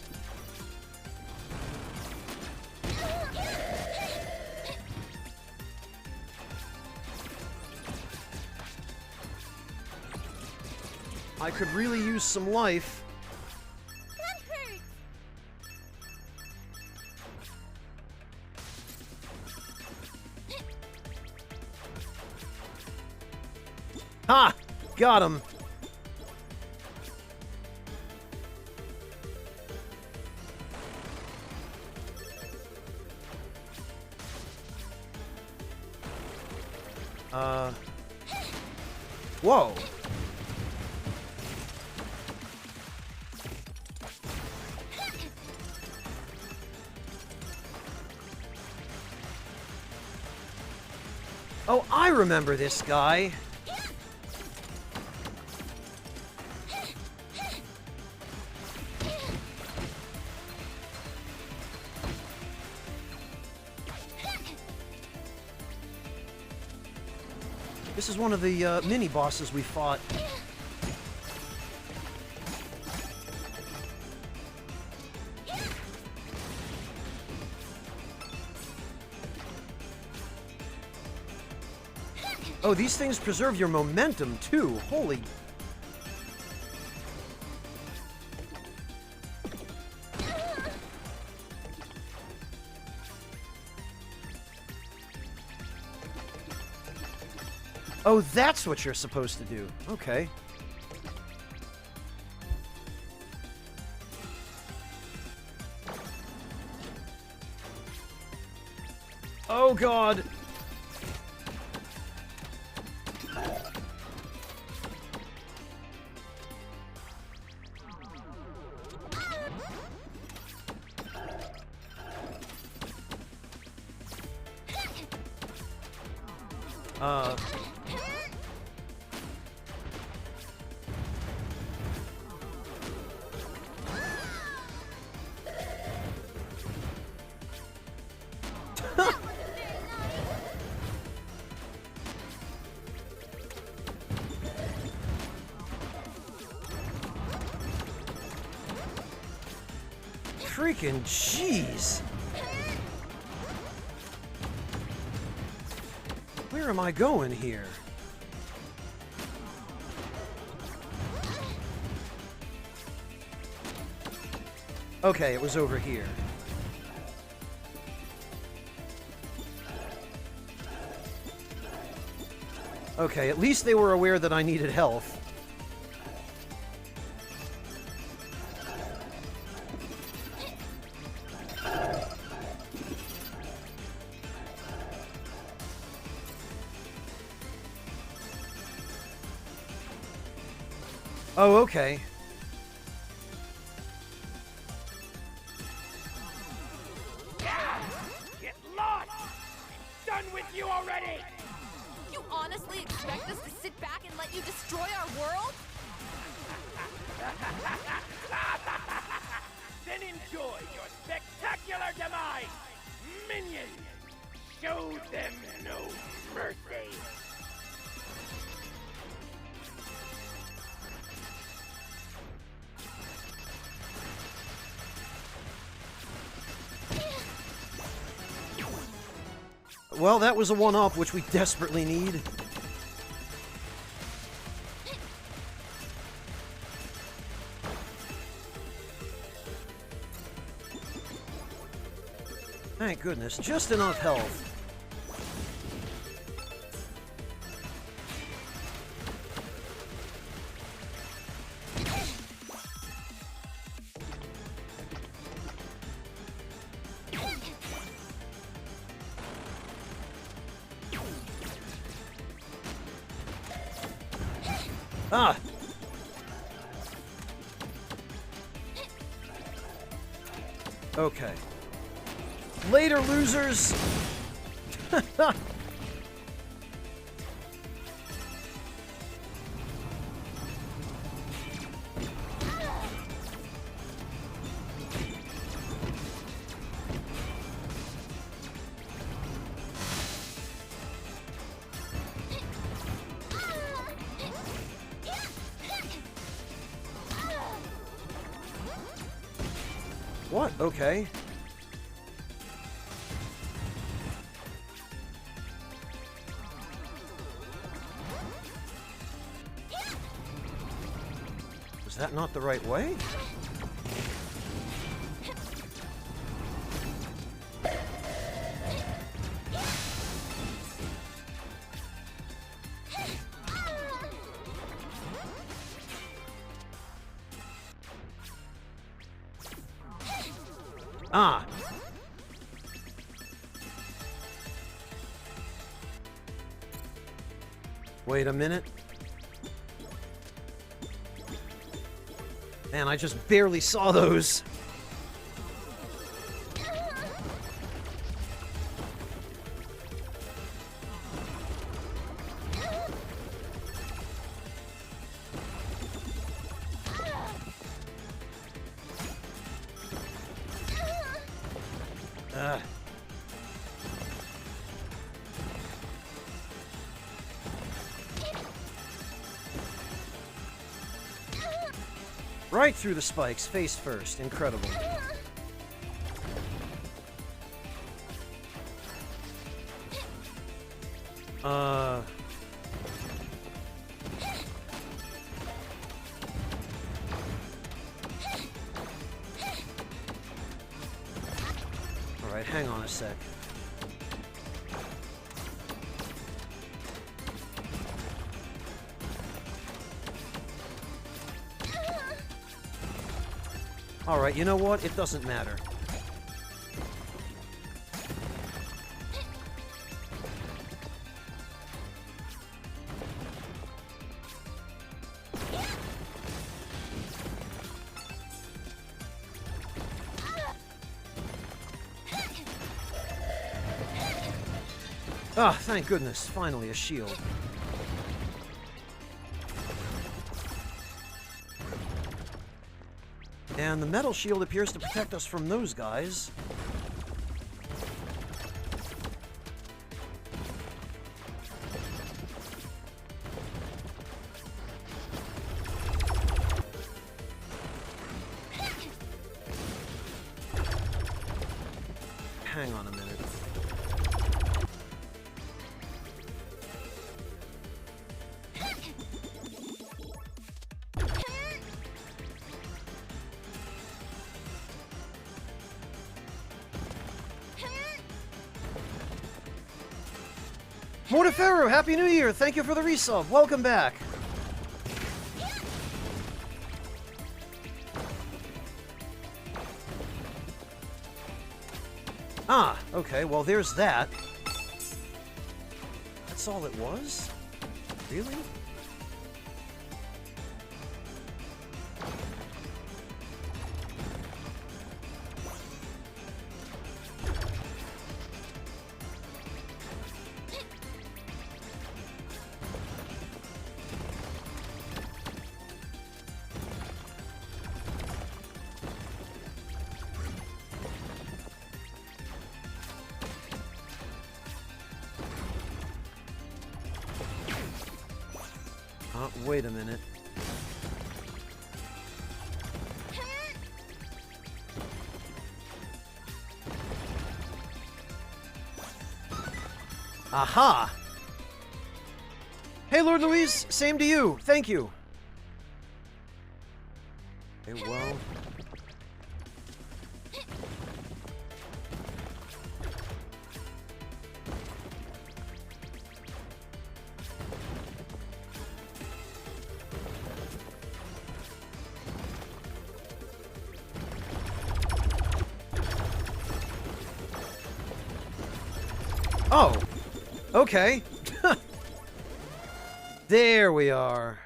I could really use some life. That hurts! Ha! Got him. Whoa. Oh, I remember this guy. This is one of the mini-bosses we fought. Oh, these things preserve your momentum, too. Holy... Oh, that's what you're supposed to do. Okay. Oh, God. Freaking jeez. Where am I going here? Okay, it was over here. Okay, at least they were aware that I needed health. Oh, okay. Get lost! I'm done with you already! You honestly expect us to sit back and let you destroy our world? Then enjoy your spectacular demise! Minions! Show them no mercy! Well, that was a one-up, which we desperately need. Thank goodness, just enough health. Ah! Okay. Later, losers! What? Okay. Was that not the right way? Ah! Wait a minute. Man, I just barely saw those. Right through the spikes, face first. Incredible. Alright, hang on a sec. Alright, you know what? It doesn't matter. Ah, thank goodness. Finally, a shield. And the metal shield appears to protect us from those guys. hang on a minute. Mortiferro, Happy New Year! Thank you for the resub. Welcome back. Ah, okay, well there's that. That's all it was? Really? Wait a minute. Aha! Hey, Lord Louise, same to you. Thank you. Okay, well... Oh, okay. There we are.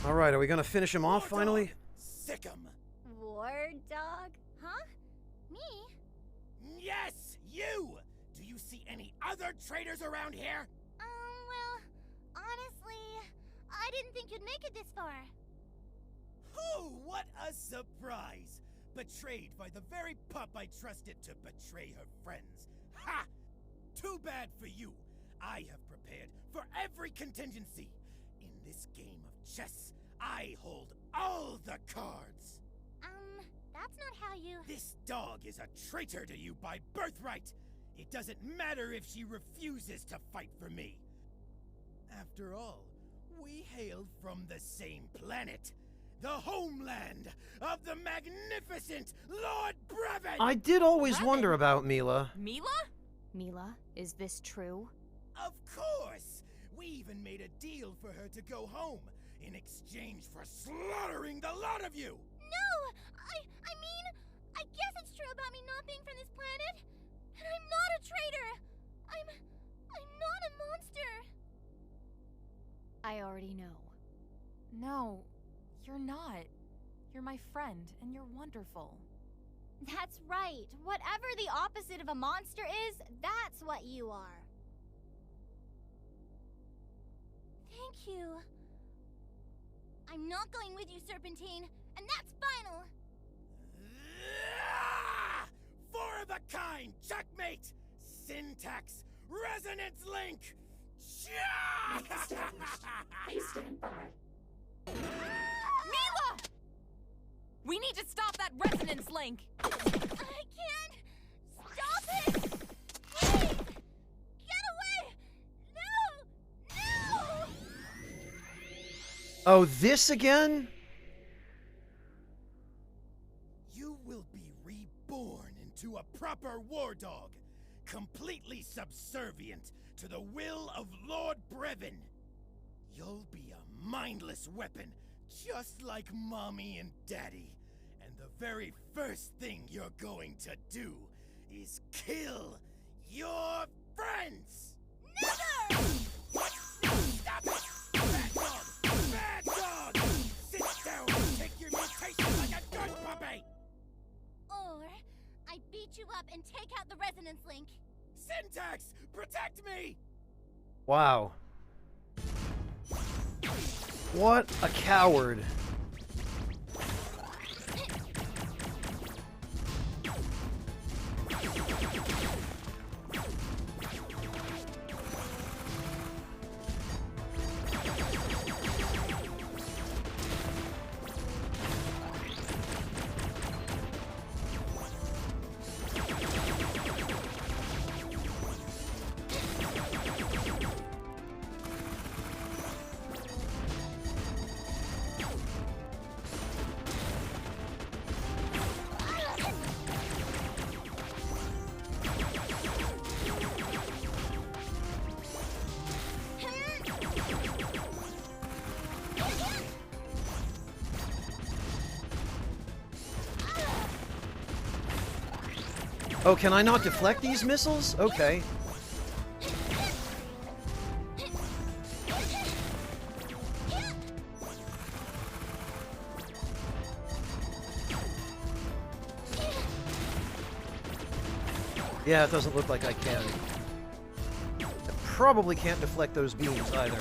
All right, are we gonna finish him off finally? Sick 'em. War dog? Huh? Me? Yes, you! Do you see any other traitors around here? Well, honestly, I didn't think you'd make it this far. Oh, what a surprise! Betrayed by the very pup I trusted to betray her friends. Ha! Too bad for you. I have prepared for every contingency. In this game of chess, I hold all the cards. That's not how you... This dog is a traitor to you by birthright. It doesn't matter if she refuses to fight for me. After all, we hail from the same planet. The homeland of the magnificent Lord Brevin! I did always wonder about Mila. Mila? Mila, is this true? Of course! We even made a deal for her to go home, in exchange for slaughtering the lot of you! No! I mean, I guess it's true about me not being from this planet. And I'm not a traitor! I'm not a monster! I already know. No, you're not. You're my friend, and you're wonderful. That's right. Whatever the opposite of a monster is, that's what you are. Thank you. I'm not going with you, Serpentine, and that's final. Ah! Four of a kind! Checkmate! Syntax! Resonance link! Link established. Please stand by. Mila! We need to stop that resonance link! I can't! Stop it! Please! Get away! No! No! Oh, this again? You will be reborn into a proper war dog, completely subservient to the will of Lord Brevin. You'll be a mindless weapon, just like Mommy and Daddy. And the very first thing you're going to do is kill your friends! Never! Stop it! Bad dog! Bad dog! Sit down and take your mutation like a good puppy! Or I beat you up and take out the resonance link. Syntax! Protect me! Wow. What a coward. Oh, can I not deflect these missiles? Okay. Yeah, it doesn't look like I can. I probably can't deflect those beams either.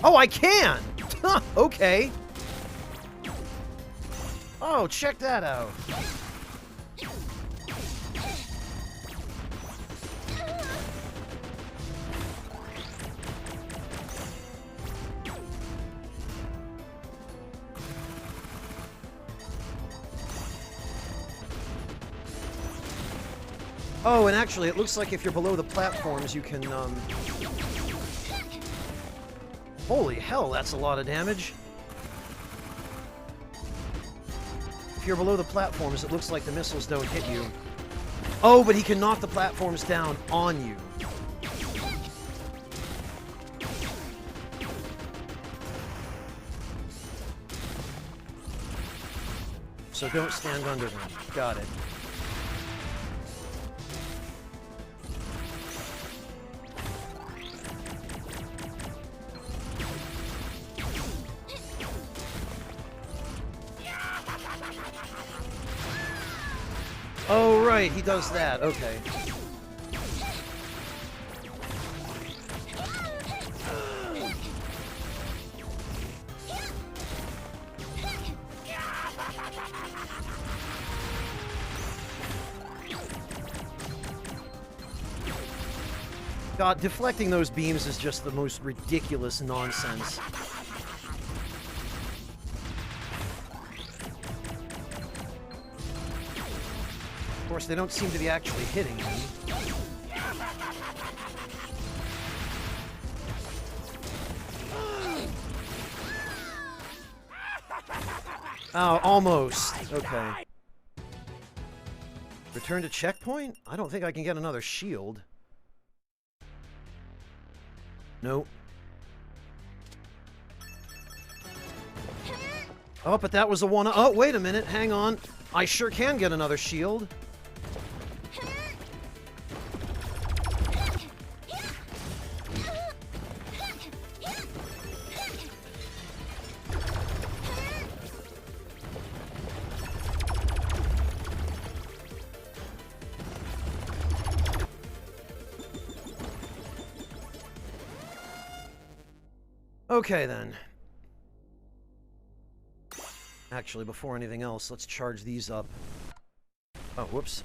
Oh, I can! Okay. Oh, check that out. Oh, and actually, it looks like if you're below the platforms, you can, Holy hell, that's a lot of damage. If you're below the platforms, it looks like the missiles don't hit you. Oh, but he can knock the platforms down on you. So don't stand under them. Got it. Oh, right, he does that. Okay. God, deflecting those beams is just the most ridiculous nonsense. Of course, they don't seem to be actually hitting him. Oh, almost. Okay. Return to checkpoint? I don't think I can get another shield. Nope. Oh, but that was a one. Oh, wait a minute. Hang on. I sure can get another shield. Okay, then. Actually, before anything else, let's charge these up. Oh, whoops.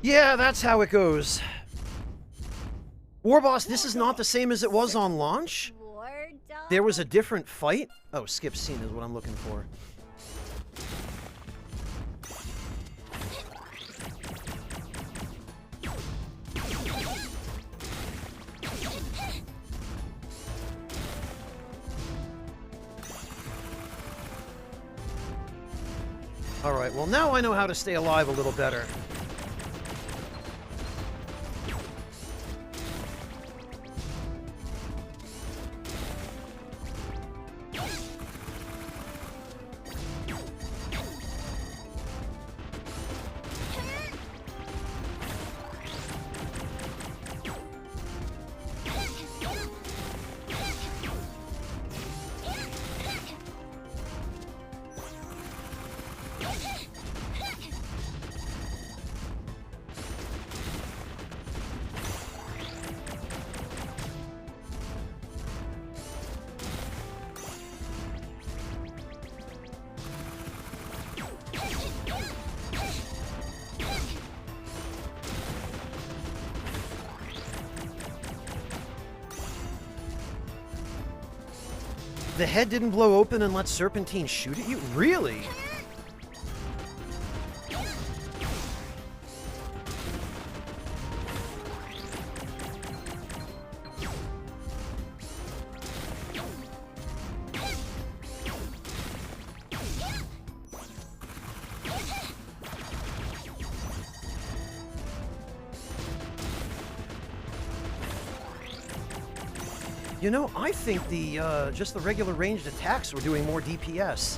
Yeah, that's how it goes. Warboss, this is not the same as it was on launch? There was a different fight? Oh, skip scene is what I'm looking for. Alright, well now I know how to stay alive a little better. The head didn't blow open and let Serpentine shoot at you? Really? You know, I think the just the regular ranged attacks were doing more DPS.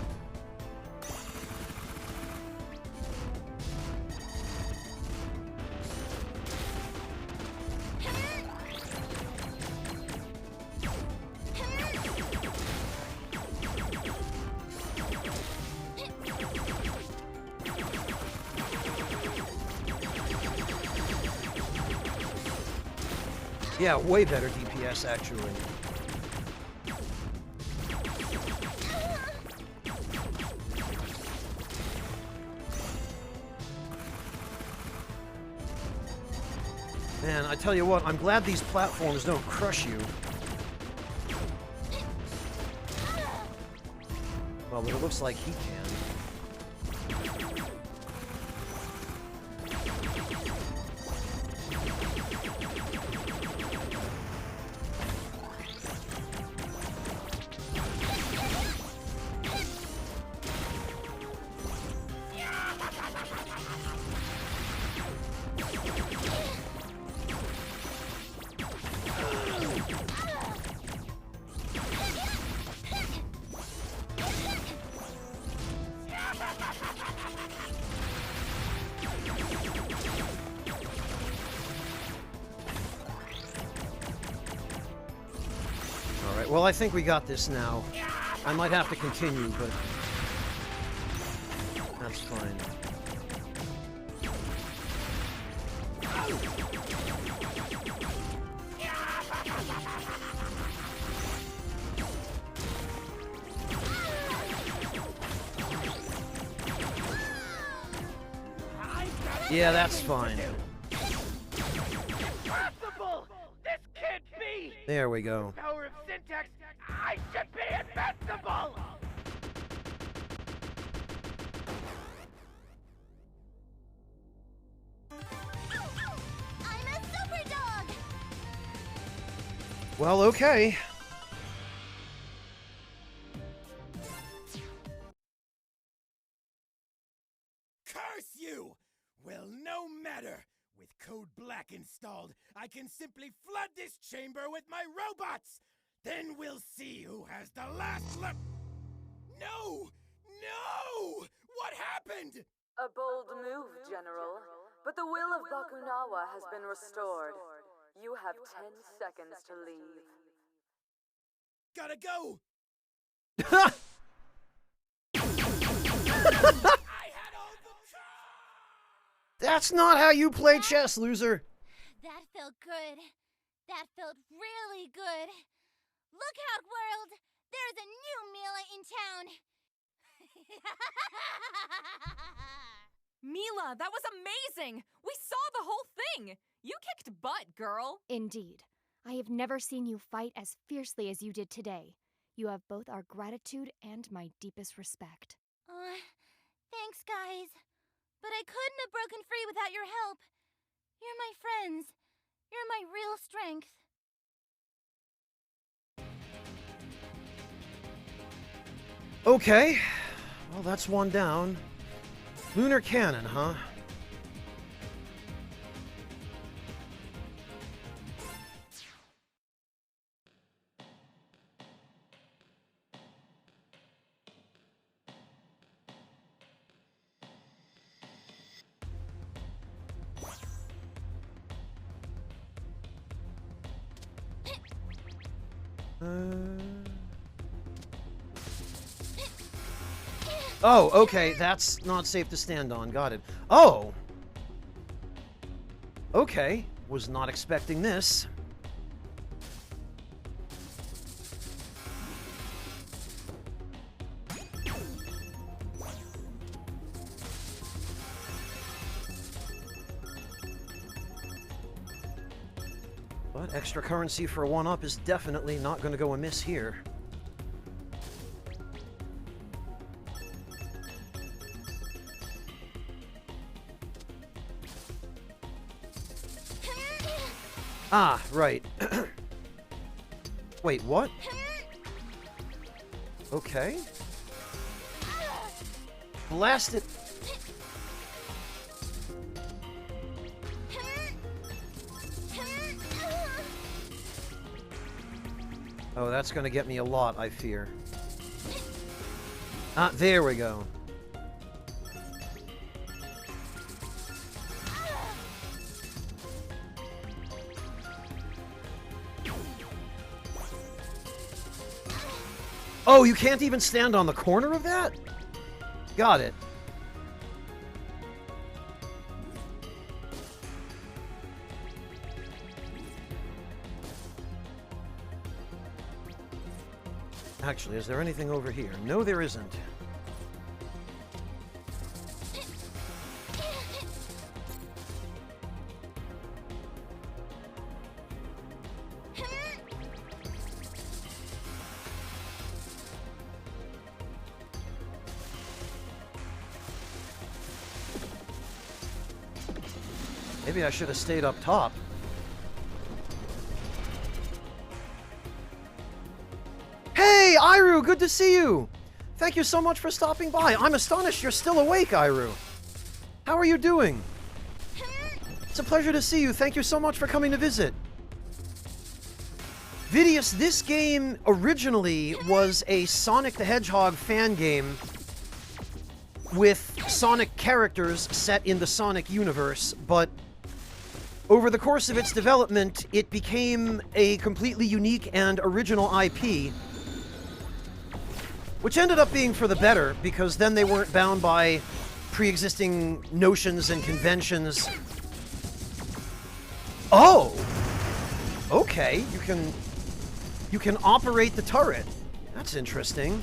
Yeah, way better DPS, actually. Man, I tell you what, I'm glad these platforms don't crush you. Well, but it looks like he can. Alright, well, I think we got this now. I might have to continue, but that's fine. Yeah, that's fine. Impossible! This can't be! There we go. Power of syntax, I should be invincible! I'm a super dog! Well, okay. Curse you! Well, no matter. With Code Black installed, I can simply flood this chamber with my robots! Then we'll see who has the last look. No! No! What happened? A bold move, General. But the will of Bakunawa has been restored. You have 10 seconds to leave. Gotta go! That's not how you play chess, loser. That felt good. That felt really good. Look out, world! There's a new Mila in town! Mila, that was amazing! We saw the whole thing! You kicked butt, girl! Indeed. I have never seen you fight as fiercely as you did today. You have both our gratitude and my deepest respect. Thanks, guys. But I couldn't have broken free without your help. You're my friends. You're my real strength. Okay. Well, that's one down. Lunar Cannon, huh? Oh, okay, that's not safe to stand on. Got it. Oh! Okay, was not expecting this. But extra currency for a 1-up is definitely not going to go amiss here. Ah, right. Wait, what? Okay. Blast it. Oh, that's gonna get me a lot, I fear. Ah, there we go. Oh, you can't even stand on the corner of that? Got it. Actually, is there anything over here? No, there isn't. Maybe I should have stayed up top. Hey, Iru, good to see you! Thank you so much for stopping by. I'm astonished you're still awake, Iru. How are you doing? It's a pleasure to see you. Thank you so much for coming to visit. Vidius, this game originally was a Sonic the Hedgehog fan game with Sonic characters set in the Sonic universe, but over the course of its development, it became a completely unique and original IP, which ended up being for the better, because then they weren't bound by pre-existing notions and conventions. Oh! Okay, you can operate the turret. That's interesting.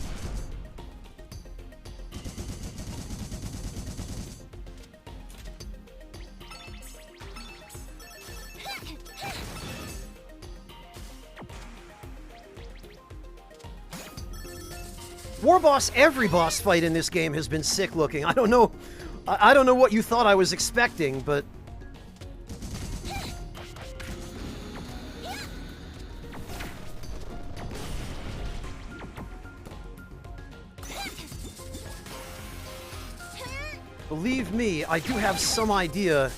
Warboss, every boss fight in this game has been sick looking. I don't know what you thought I was expecting, but believe me, I do have some idea.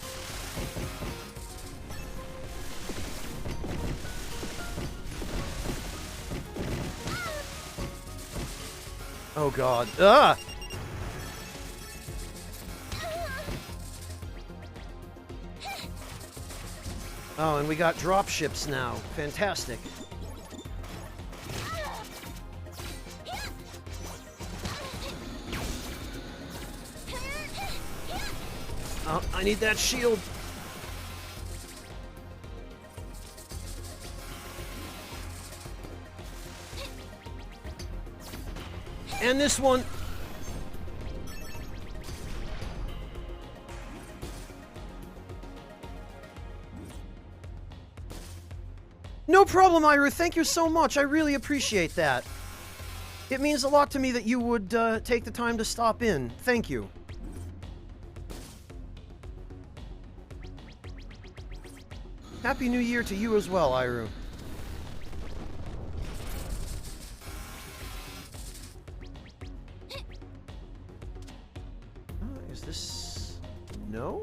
Oh god. Ah! Oh, and we got drop ships now. Fantastic. Oh, I need that shield. And this one. No problem, Iru. Thank you so much. I really appreciate that. It means a lot to me that you would take the time to stop in. Thank you. Happy New Year to you as well, Iru. Is this... no?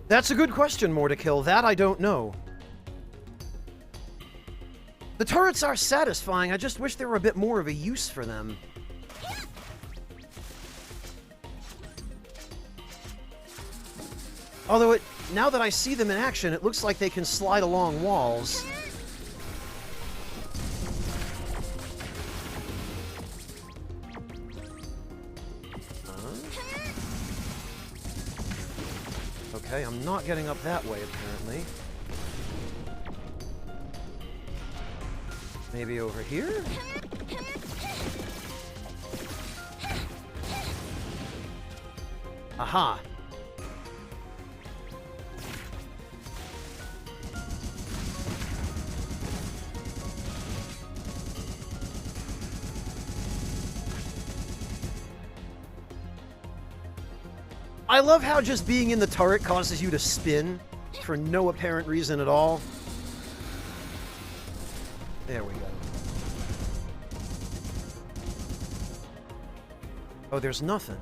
That's a good question, Mortakill. That I don't know. The turrets are satisfying. I just wish there were a bit more of a use for them. Although now that I see them in action, it looks like they can slide along walls. Okay, I'm not getting up that way, apparently. Maybe over here? Aha! I love how just being in the turret causes you to spin for no apparent reason at all. There we go. Oh, there's nothing.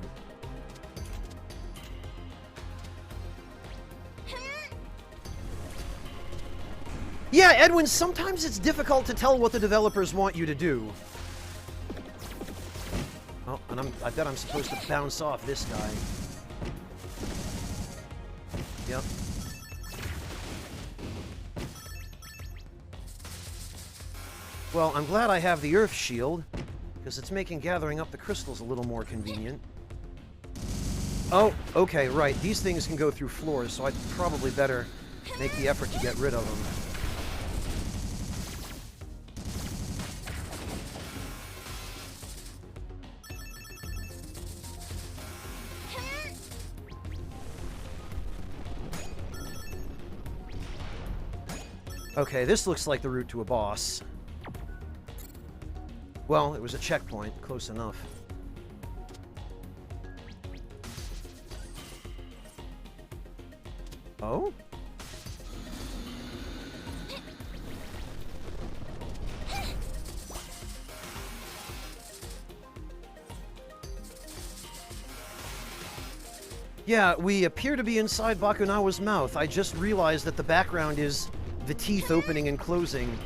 Yeah, Edwin, sometimes it's difficult to tell what the developers want you to do. Oh, and I bet I'm supposed to bounce off this guy. Yep. Well, I'm glad I have the Earth Shield, because it's making gathering up the crystals a little more convenient. Oh, okay, right. These things can go through floors, so I'd probably better make the effort to get rid of them. Okay, this looks like the route to a boss. Well, it was a checkpoint. Close enough. Oh? Yeah, we appear to be inside Bakunawa's mouth. I just realized that the background is the teeth opening and closing.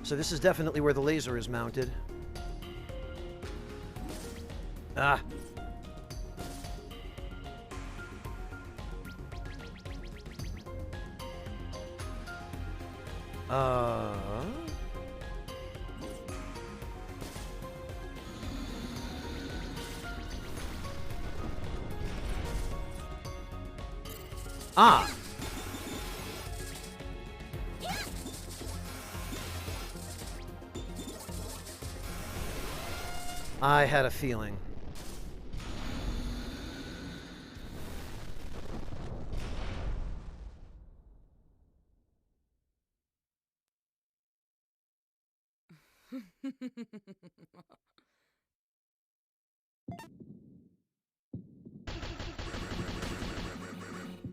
So this is definitely where the laser is mounted. Ah. Ah. I had a feeling.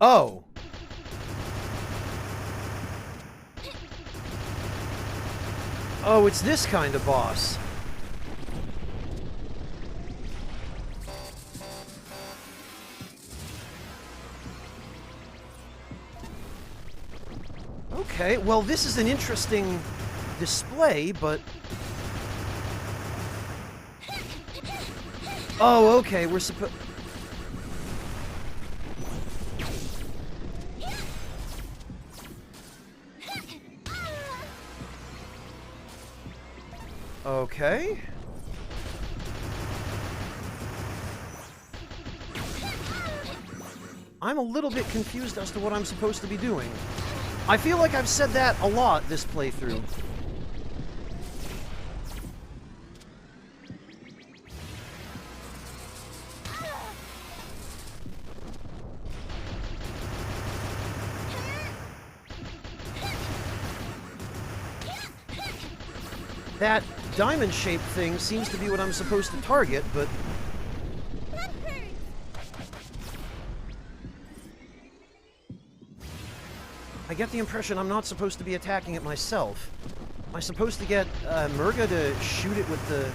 Oh. Oh, it's this kind of boss. Okay, well, this is an interesting display, but... Oh, okay, we're supposed... Okay. I'm a little bit confused as to what I'm supposed to be doing. I feel like I've said that a lot this playthrough. That diamond-shaped thing seems to be what I'm supposed to target, but... I get the impression I'm not supposed to be attacking it myself. Am I supposed to get Murga to shoot it with the...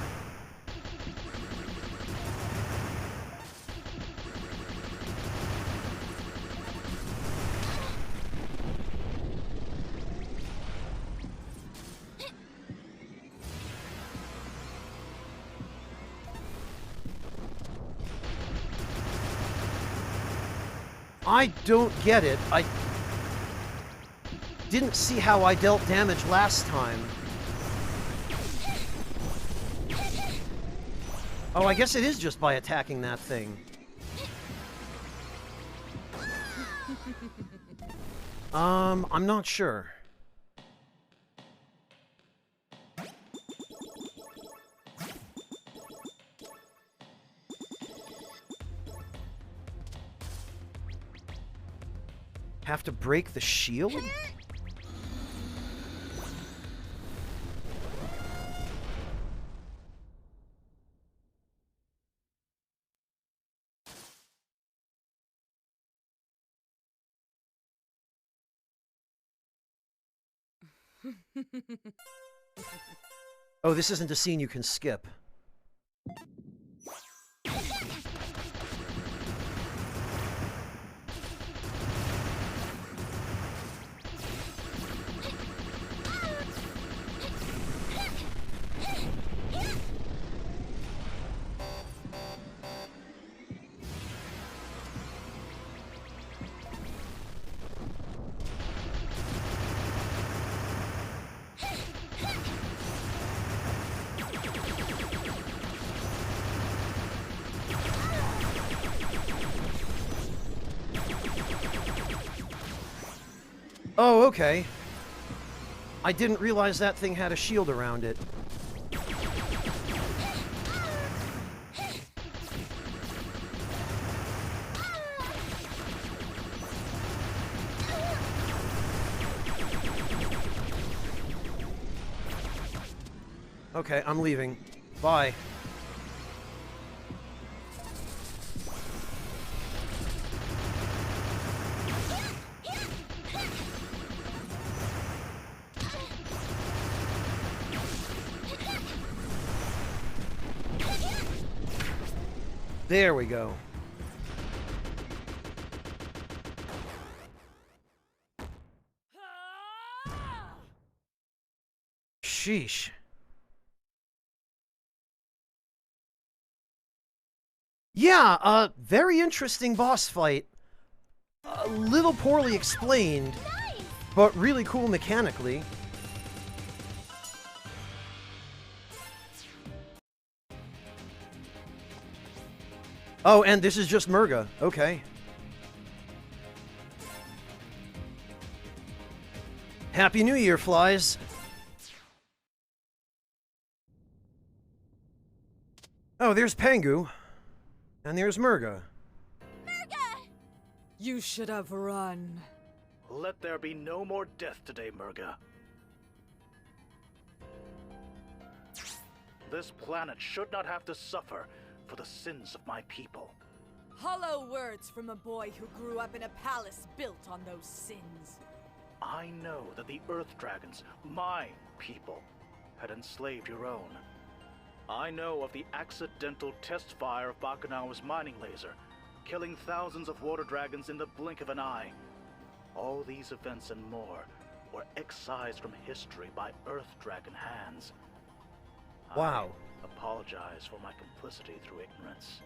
I don't get it. I didn't see how I dealt damage last time. Oh, I guess it is just by attacking that thing. I'm not sure. Have to break the shield? Oh, this isn't a scene you can skip. Oh, okay. I didn't realize that thing had a shield around it. Okay, I'm leaving. Bye. There we go. Sheesh. Yeah, very interesting boss fight. A little poorly explained, but really cool mechanically. Oh, and this is just Murga. Okay. Happy New Year, flies. Oh, there's Pengu. And there's Murga. Murga! You should have run. Let there be no more death today, Murga. This planet should not have to suffer for the sins of my people. Hollow words from a boy who grew up in a palace built on those sins. I know that the Earth Dragons, my people, had enslaved your own. I know of the accidental test fire of Bakunawa's mining laser, killing thousands of water dragons in the blink of an eye. All these events and more were excised from history by Earth Dragon hands. Wow. I apologize for my complicity through ignorance.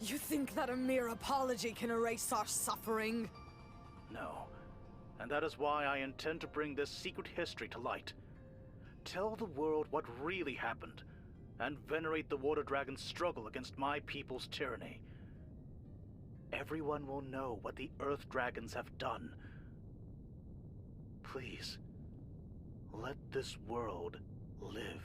You think that a mere apology can erase our suffering? No. And that is why I intend to bring this secret history to light. Tell the world what really happened, and venerate the Water Dragon's struggle against my people's tyranny. Everyone will know what the Earth Dragons have done. Please, let this world live.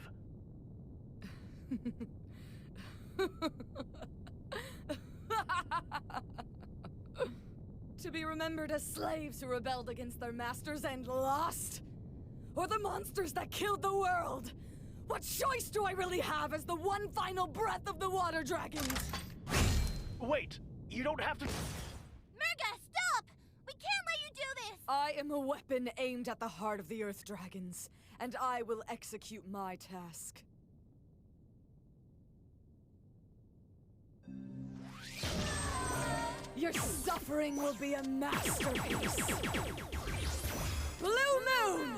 To be remembered as slaves who rebelled against their masters and lost? Or the monsters that killed the world? What choice do I really have as the one final breath of the Water Dragons? Wait! You don't have to... Murga, stop! We can't let you do this! I am a weapon aimed at the heart of the Earth Dragons, and I will execute my task. Your suffering will be a masterpiece! Blue Moon!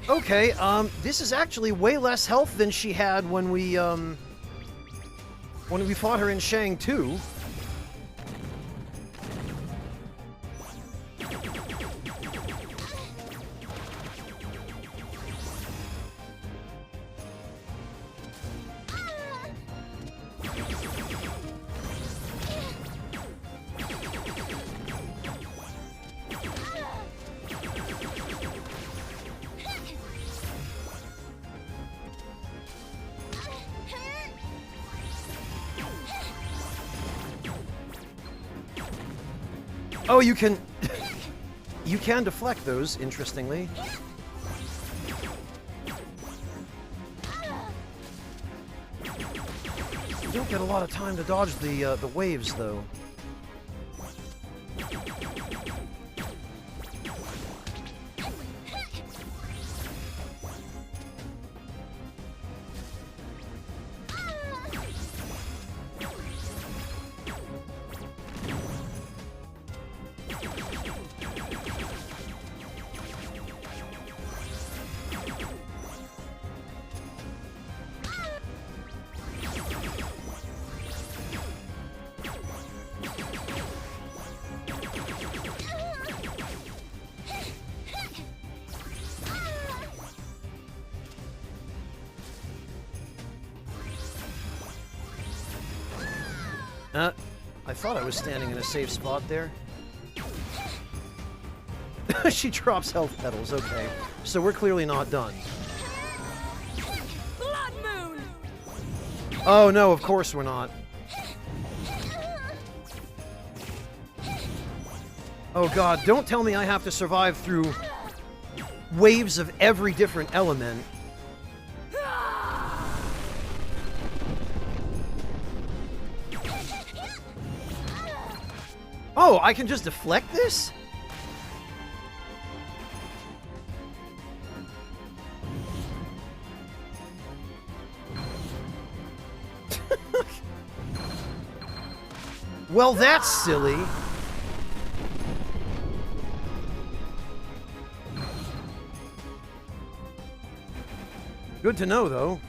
Okay, this is actually way less health than she had when we fought her in Shang 2. Oh, you can... you can deflect those, interestingly. You don't get a lot of time to dodge the waves, though. I thought I was standing in a safe spot there. She drops health petals, okay. So we're clearly not done. Blood Moon! Oh no, of course we're not. Oh god, don't tell me I have to survive through waves of every different element. Oh, I can just deflect this? Well, that's silly. Good to know, though.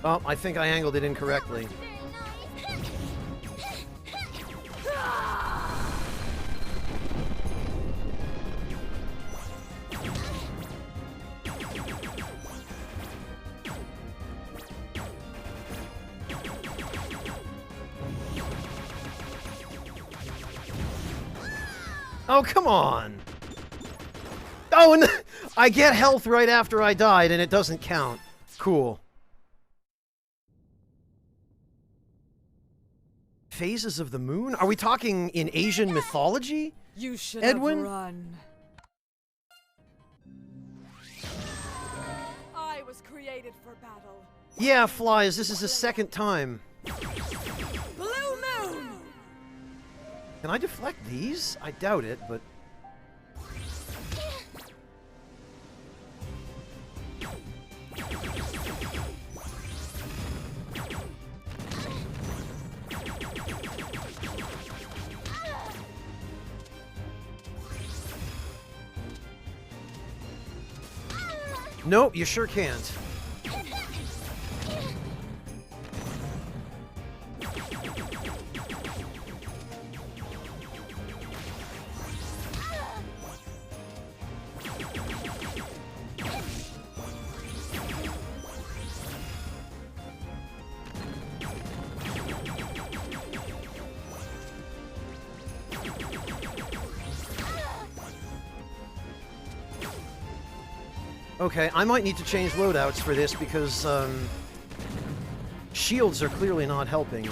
Oh, I think I angled it incorrectly. Oh, come on! Oh, and I get health right after I died, and it doesn't count. Cool. Phases of the moon? Are we talking in Asian mythology? You should Edwin? have run. I was created for battle. Yeah, Flies, this is the second time. Blue Moon! Can I deflect these? I doubt it, but... Nope, you sure can't. Okay, I might need to change loadouts for this because, shields are clearly not helping.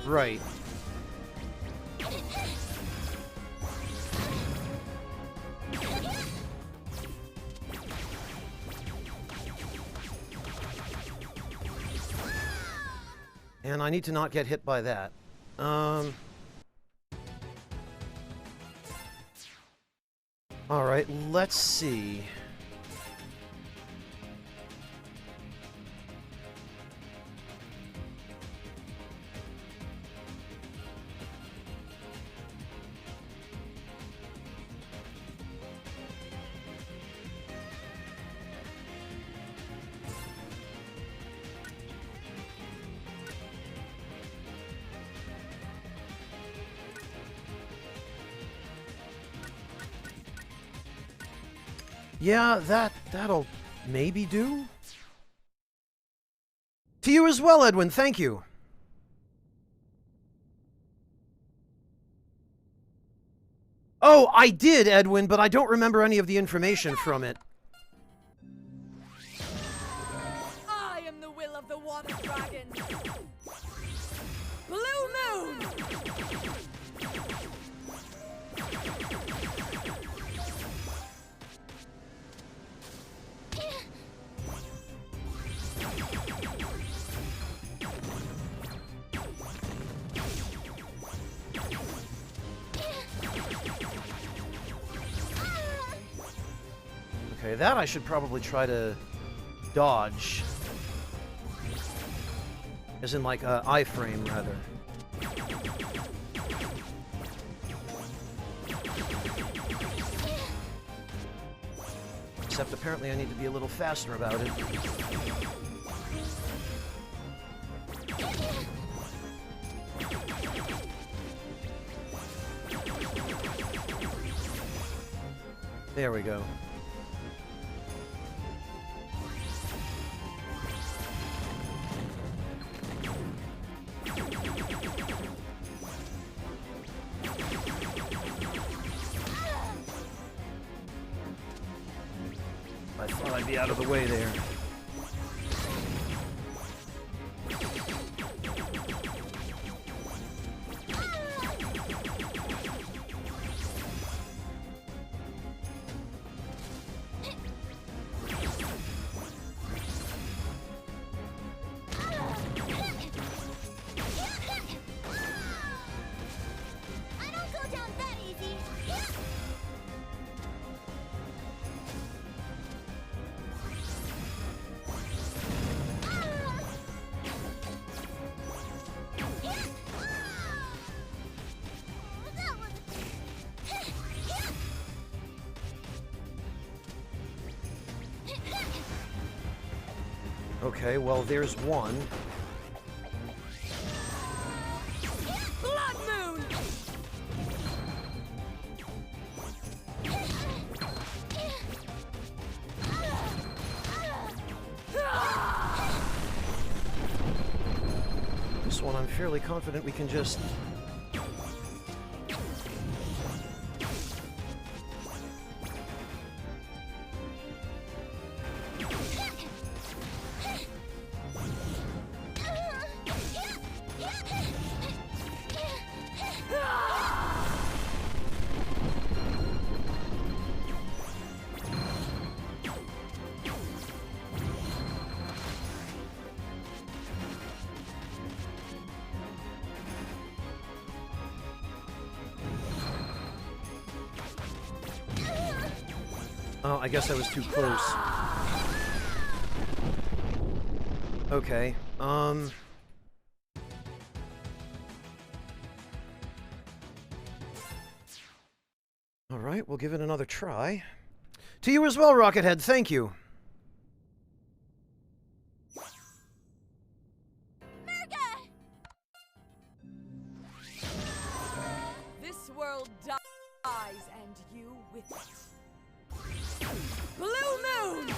Right. And I need to not get hit by that. Alright, let's see. Yeah, that'll maybe do. To you as well, Edwin, thank you. Oh, I did, Edwin, but I don't remember any of the information from it. I am the will of the water dragon. Blue Moon! Okay, that I should probably try to dodge. As in, like, iframe, rather. Except apparently I need to be a little faster about it. There we go. I thought I'd be out of the way there. I don't go down that easy. Okay, well, there's one. Blood Moon! This one I'm fairly confident we can just... Oh, I guess I was too close. Okay, Alright, we'll give it another try. To you as well, Rockethead, thank you. This world dies, and you with it. Blue Moon!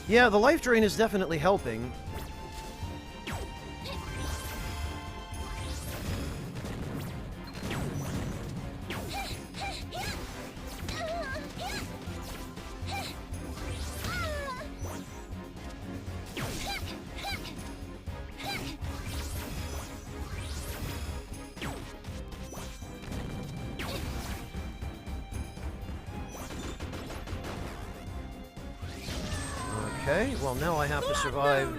Yeah, the life drain is definitely helping. Okay, well now I have to survive.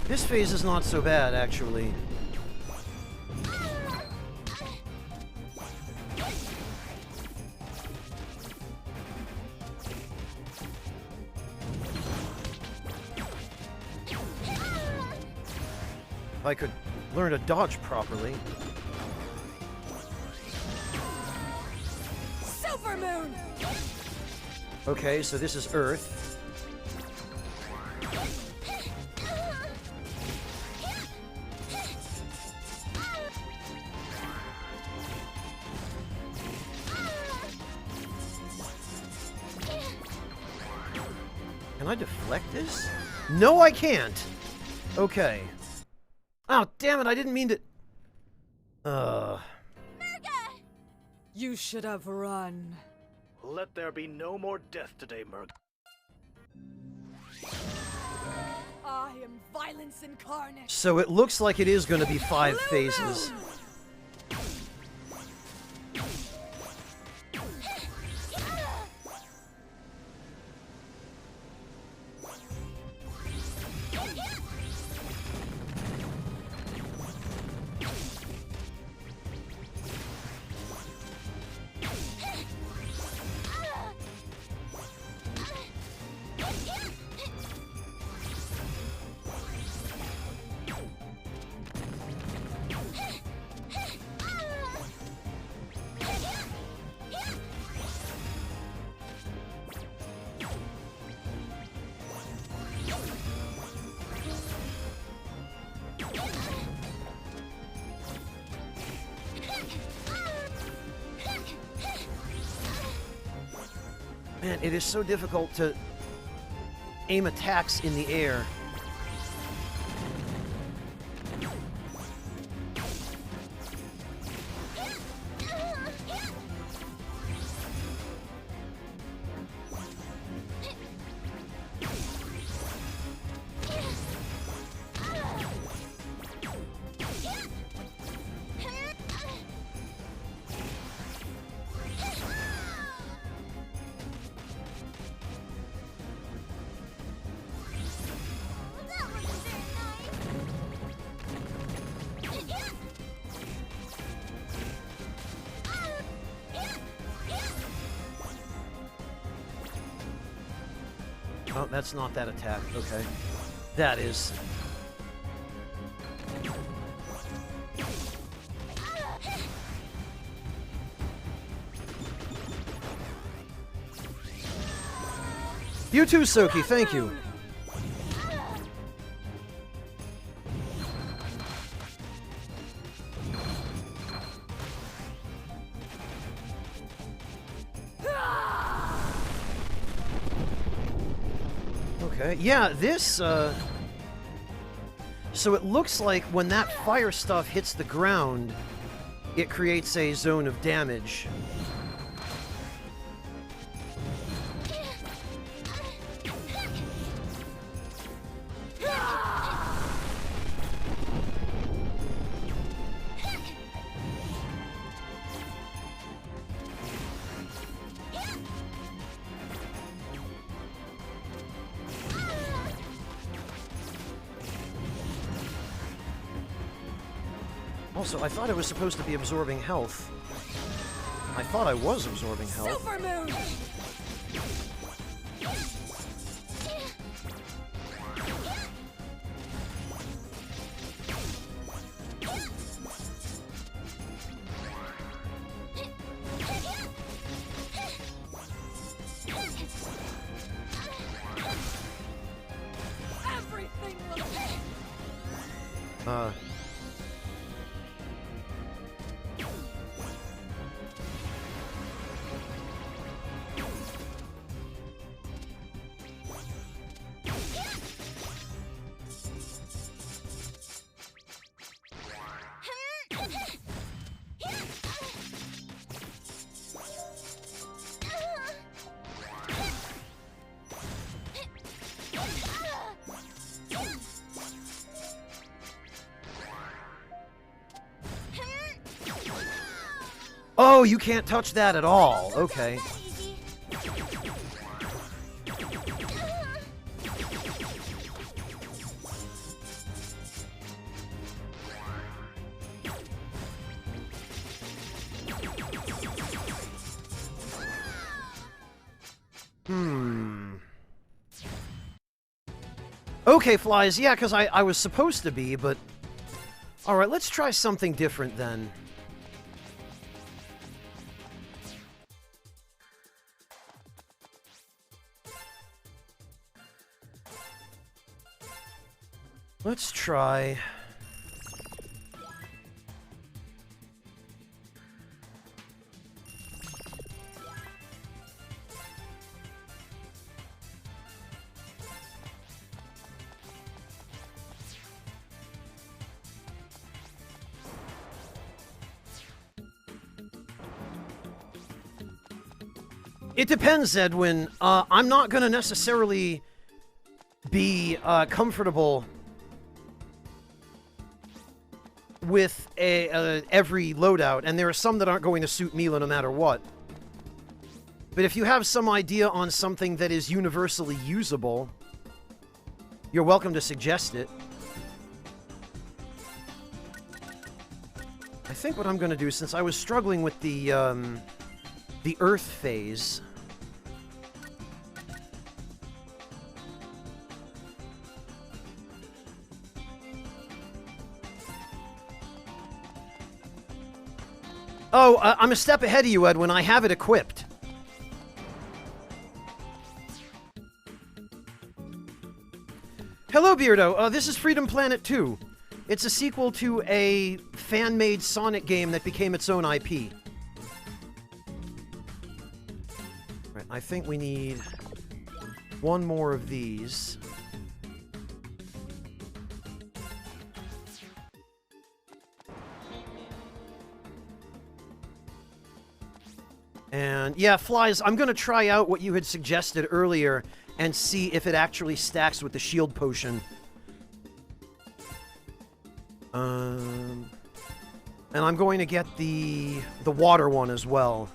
This phase is not so bad, actually. If I could learn to dodge properly. Silvermoon! Okay, so this is Earth. Can I deflect this? No, I can't! Okay. Oh, damn it, I didn't mean to... You should have run. Let there be no more death today, Merg. I am violence incarnate. So it looks like it is going to be 5 phases. Man, it is so difficult to aim attacks in the air. Oh, that's not that attack. Okay. That is. You too, Soki. Thank you. Okay, yeah, this, so it looks like when that fire stuff hits the ground, it creates a zone of damage. Also, I thought I was supposed to be absorbing health. I thought I was absorbing health. Silvermoon! Everything will Oh, you can't touch that at all. Okay. Okay, Flies, yeah, because I was supposed to be, but... Alright, let's try something different then. Let's try... It depends, Edwin. I'm not going to necessarily be comfortable with every loadout, and there are some that aren't going to suit Mila no matter what. But if you have some idea on something that is universally usable, you're welcome to suggest it. I think what I'm going to do, since I was struggling with the Earth phase... Oh, I'm a step ahead of you, Edwin. I have it equipped. Hello, Beardo. This is Freedom Planet 2. It's a sequel to a fan-made Sonic game that became its own IP. Right, I think we need one more of these. And yeah, Flies, I'm going to try out what you had suggested earlier and see if it actually stacks with the shield potion. And I'm going to get the water one as well.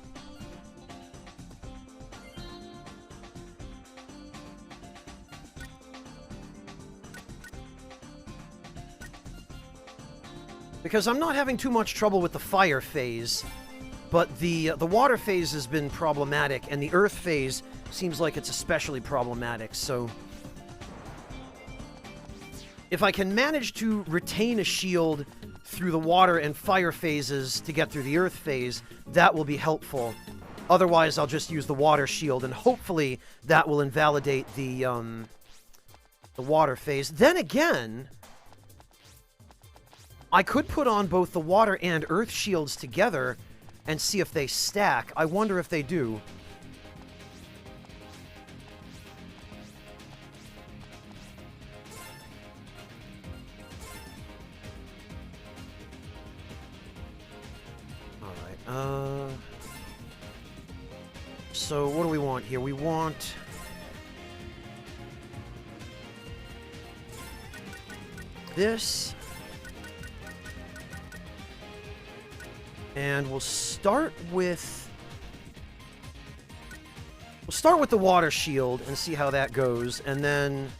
Because I'm not having too much trouble with the fire phase. But the water phase has been problematic, and the earth phase seems like it's especially problematic, so... If I can manage to retain a shield through the water and fire phases to get through the earth phase, that will be helpful. Otherwise, I'll just use the water shield, and hopefully that will invalidate the water phase. Then again... I could put on both the water and earth shields together and see if they stack. I wonder if they do. Alright, so what do we want here? We want... this... And we'll start with... We'll start with the water shield and see how that goes, and then...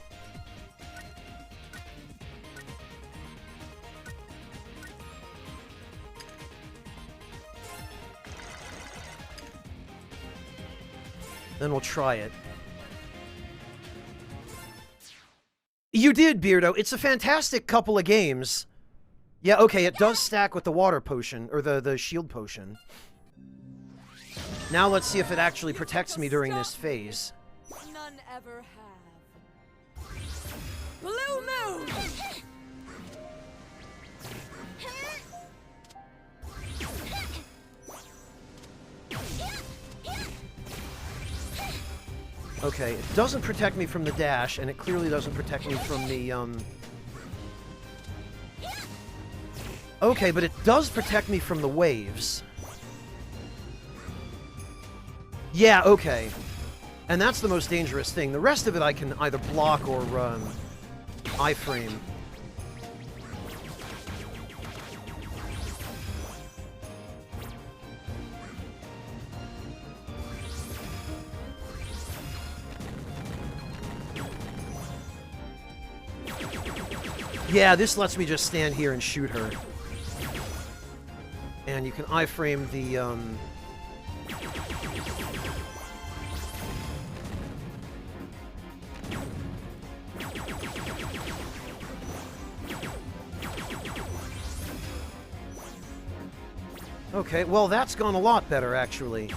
Then we'll try it. You did, Beardo. It's a fantastic couple of games. Yeah, okay, it does stack with the water potion, or the shield potion. Now let's see if it actually protects me during this phase. None ever have. Blue Moon! Okay, it doesn't protect me from the dash, and it clearly doesn't protect me from the, Okay, but it does protect me from the waves. Yeah, okay. And that's the most dangerous thing. The rest of it I can either block or iframe. Yeah, this lets me just stand here and shoot her. And you can iframe the, Okay, well, that's gone a lot better, actually.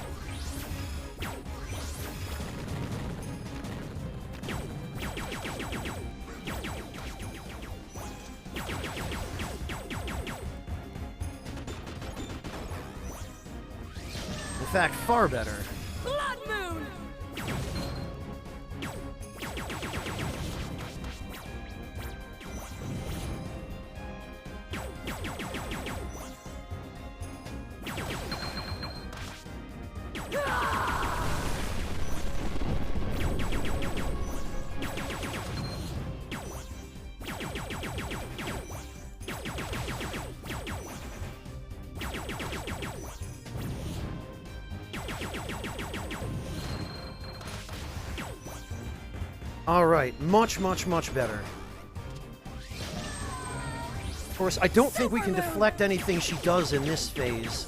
In fact, far better. Blood Moon! Alright, much, much, much better. Of course, I don't think we can deflect anything she does in this phase.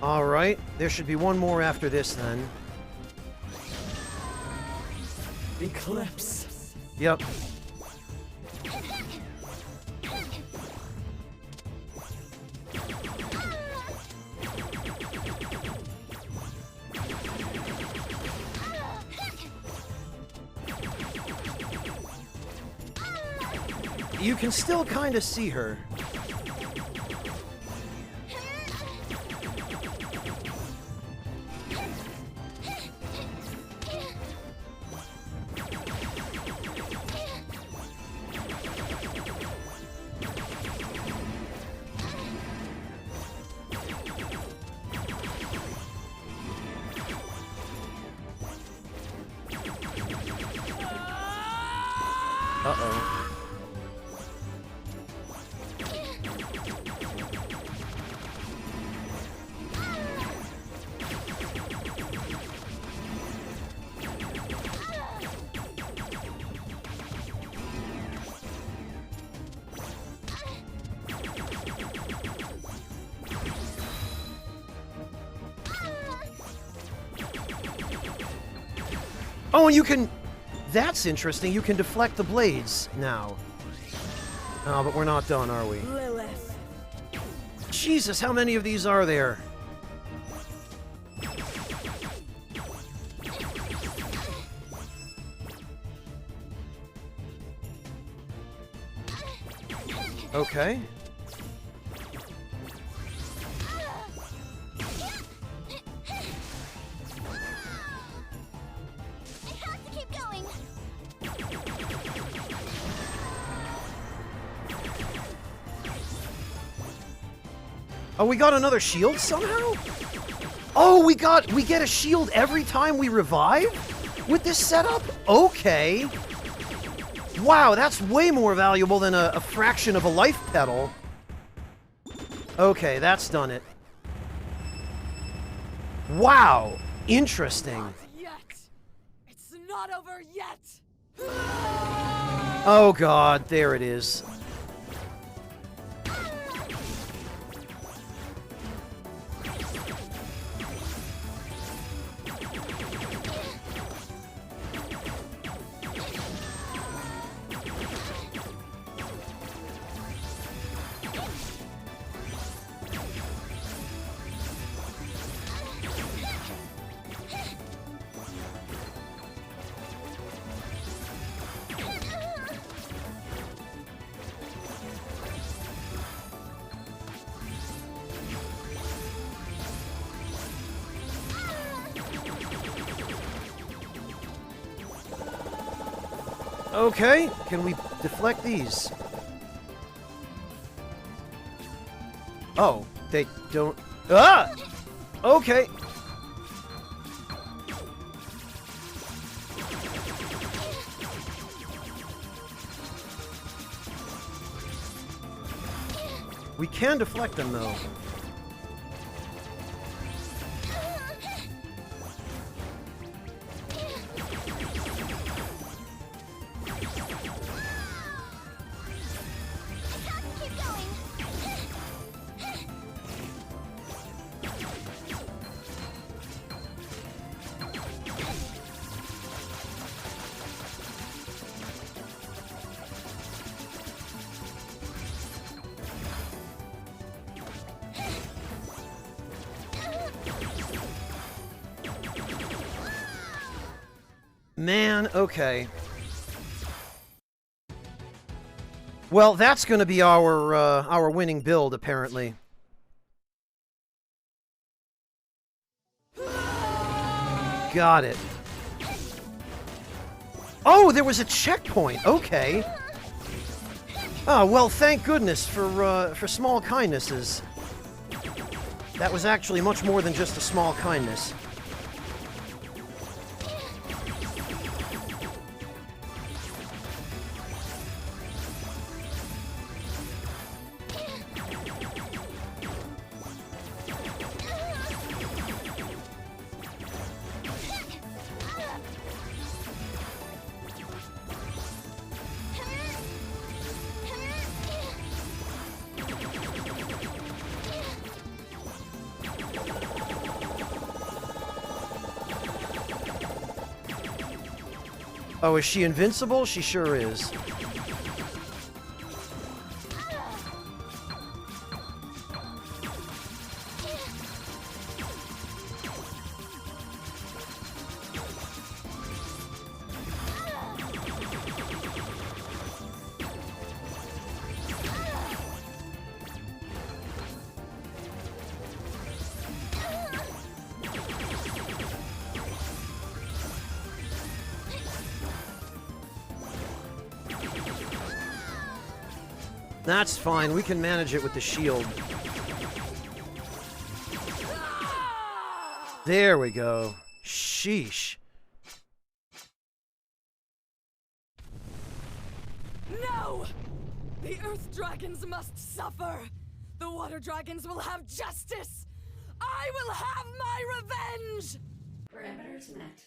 Alright, there should be one more after this then. Eclipse. Yep. You can still kind of see her. Uh-oh. Oh, and you can... That's interesting. You can deflect the blades now. Oh, but we're not done, are we? Lilith. Jesus, how many of these are there? Okay. Oh, we got another shield somehow? Oh, we get a shield every time we revive? With this setup? Okay. Wow, that's way more valuable than a fraction of a life petal. Okay, that's done it. Wow, interesting. Not yet. It's not over yet. Oh god, there it is. Okay, can we deflect these? Oh, they don't... Ah! Okay. We can deflect them, though. Man, okay. Well, that's going to be our winning build, apparently. Got it. Oh, there was a checkpoint. Okay. Oh, well, thank goodness for small kindnesses. That was actually much more than just a small kindness. Oh, is she invincible? She sure is. That's fine. We can manage it with the shield. There we go. Sheesh. No! The Earth Dragons must suffer! The Water Dragons will have justice! I will have my revenge! Parameters met.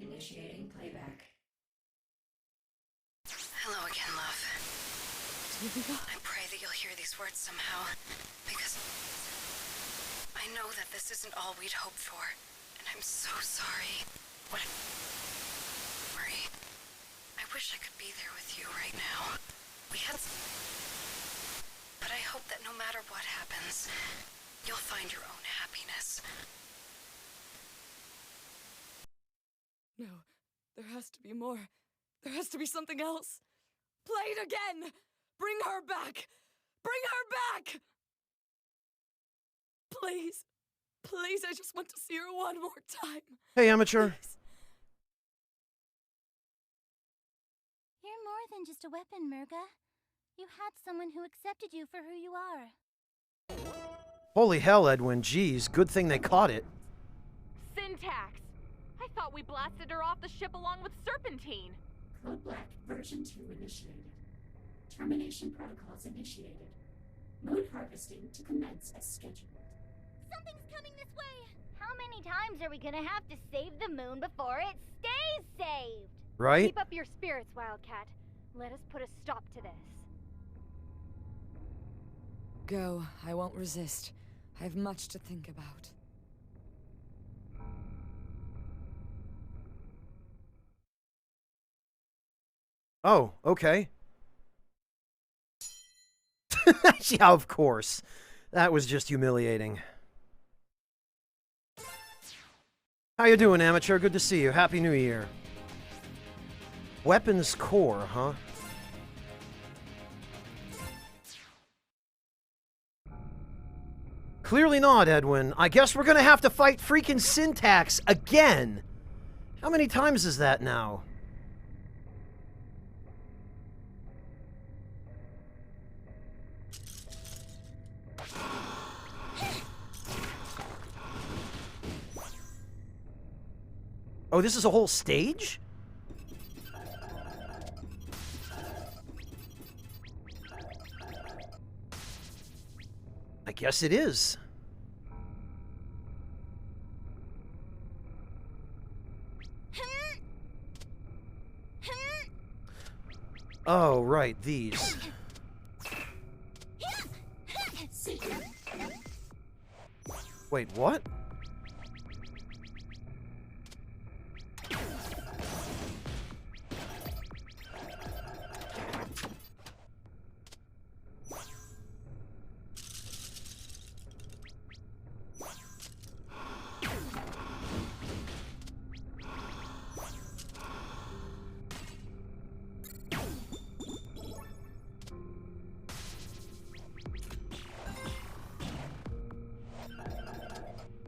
Initiating playback. Hello again, love. I pray that you'll hear these words somehow, because I know that this isn't all we'd hoped for, and I'm so sorry. Marie, I wish I could be there with you right now. We had but I hope that no matter what happens, you'll find your own happiness. No, there has to be more. There has to be something else. Play it again! Bring her back! Bring her back! Please. Please, I just want to see her one more time. Hey, amateur. Please. You're more than just a weapon, Murga. You had someone who accepted you for who you are. Holy hell, Edwin. Jeez, good thing they caught it. Syntax! I thought we blasted her off the ship along with Serpentine. Code Black version 2 initiated. Termination protocols initiated. Moon harvesting to commence as scheduled. Something's coming this way! How many times are we gonna have to save the moon before it stays saved? Right? Keep up your spirits, Wildcat. Let us put a stop to this. Go. I won't resist. I have much to think about. Oh, okay. Yeah, of course. That was just humiliating. How you doing, amateur? Good to see you. Happy New Year. Weapons core, huh? Clearly not, Edwin. I guess we're gonna have to fight freaking Syntax again. How many times is that now? Oh, this is a whole stage? I guess it is. Oh, right, these. Wait, what?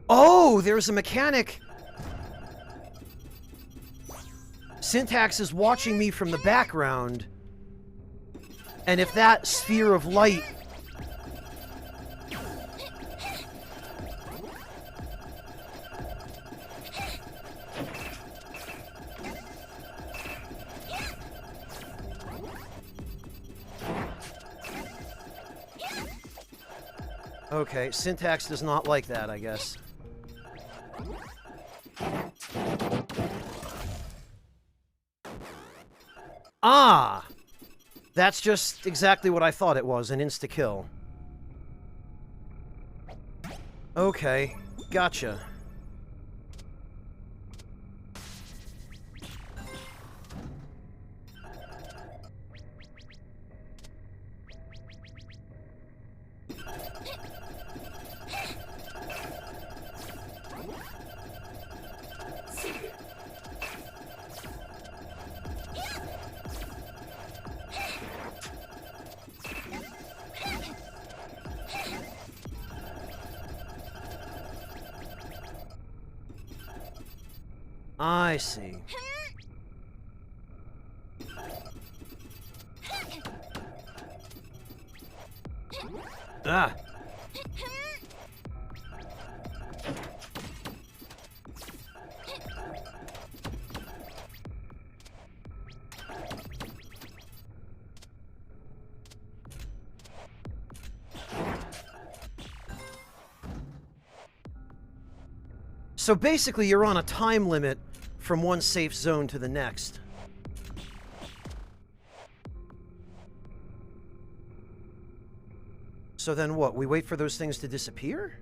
Oh, there's a mechanic. Syntax is watching me from the background. And if that sphere of light... Okay, Syntax does not like that, I guess. Ah! That's just exactly what I thought it was, an insta-kill. Okay, gotcha. I see. Ah! So basically, you're on a time limit from one safe zone to the next. So then what? We wait for those things to disappear?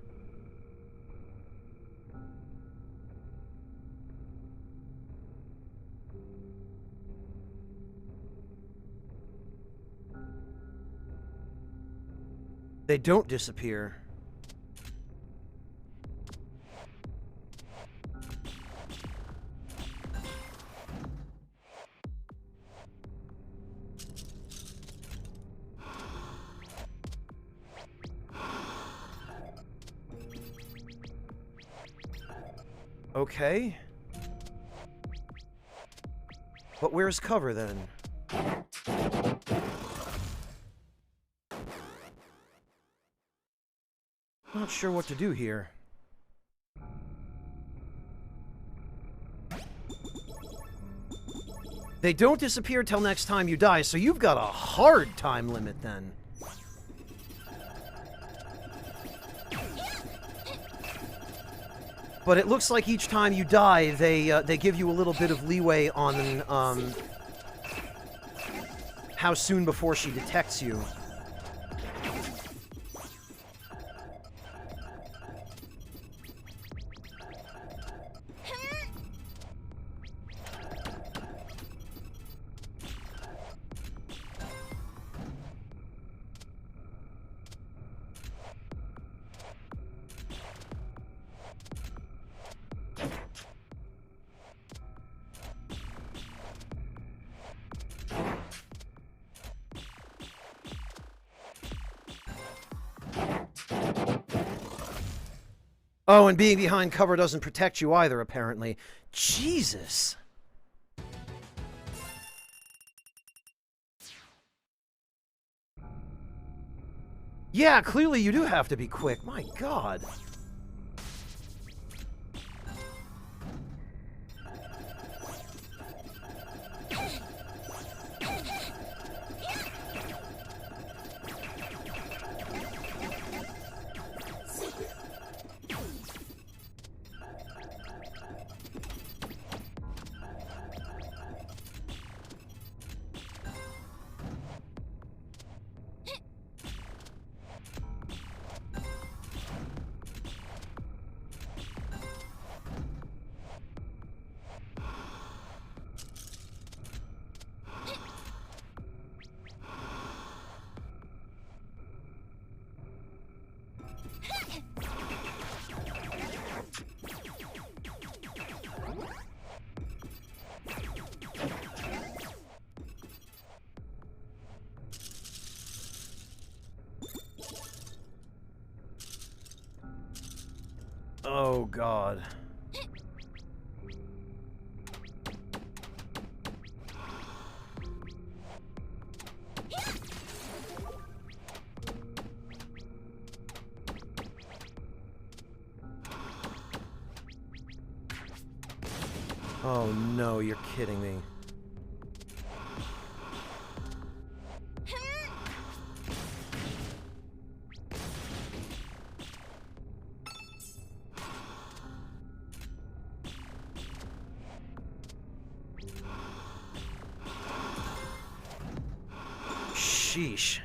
They don't disappear. Okay. But where's cover, then? Not sure what to do here. They don't disappear till next time you die, so you've got a hard time limit, then. But it looks like each time you die, they give you a little bit of leeway on how soon before she detects you. Oh, and being behind cover doesn't protect you either, apparently. Jesus! Yeah, clearly you do have to be quick. My God. Oh, God. Oh, no, you're kidding me. Sheesh.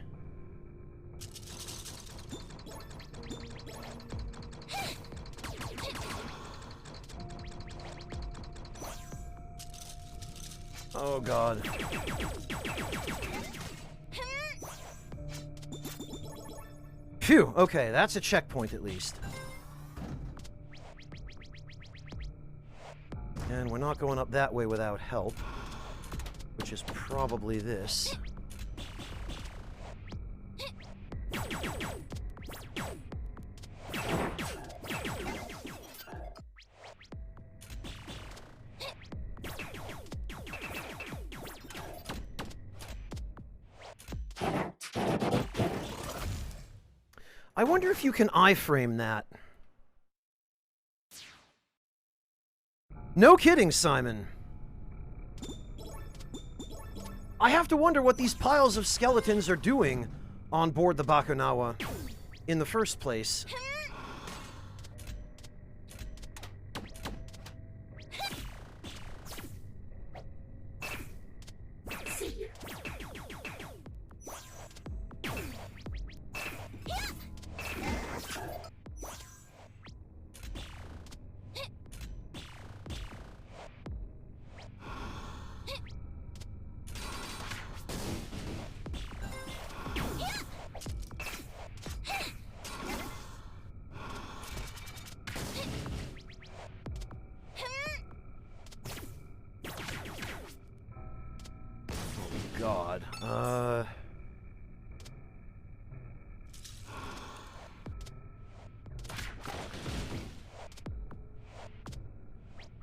Oh, God. Phew, okay, that's a checkpoint at least. And we're not going up that way without help, which is probably this. I wonder if you can iframe that. No kidding, Simon. I have to wonder what these piles of skeletons are doing on board the Bakunawa in the first place. God.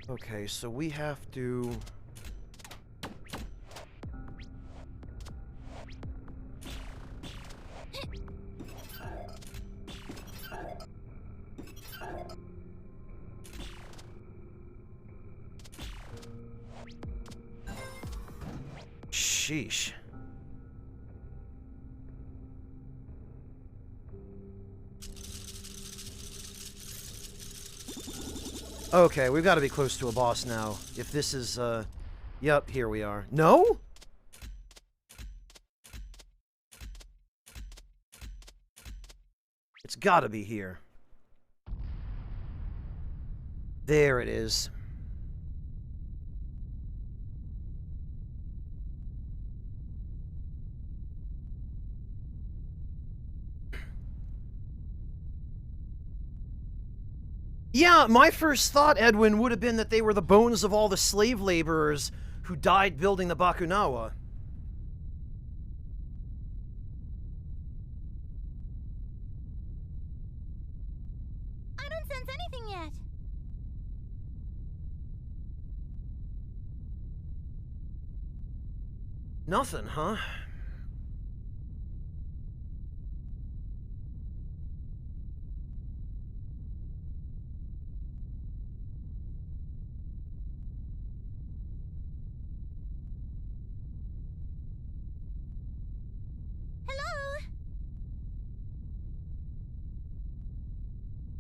Okay, so we have to... Sheesh. Okay, we've got to be close to a boss now. If this is, Yep, here we are. No? It's gotta be here. There it is. Yeah, my first thought, Edwin, would have been that they were the bones of all the slave laborers who died building the Bakunawa. I don't sense anything yet. Nothing, huh?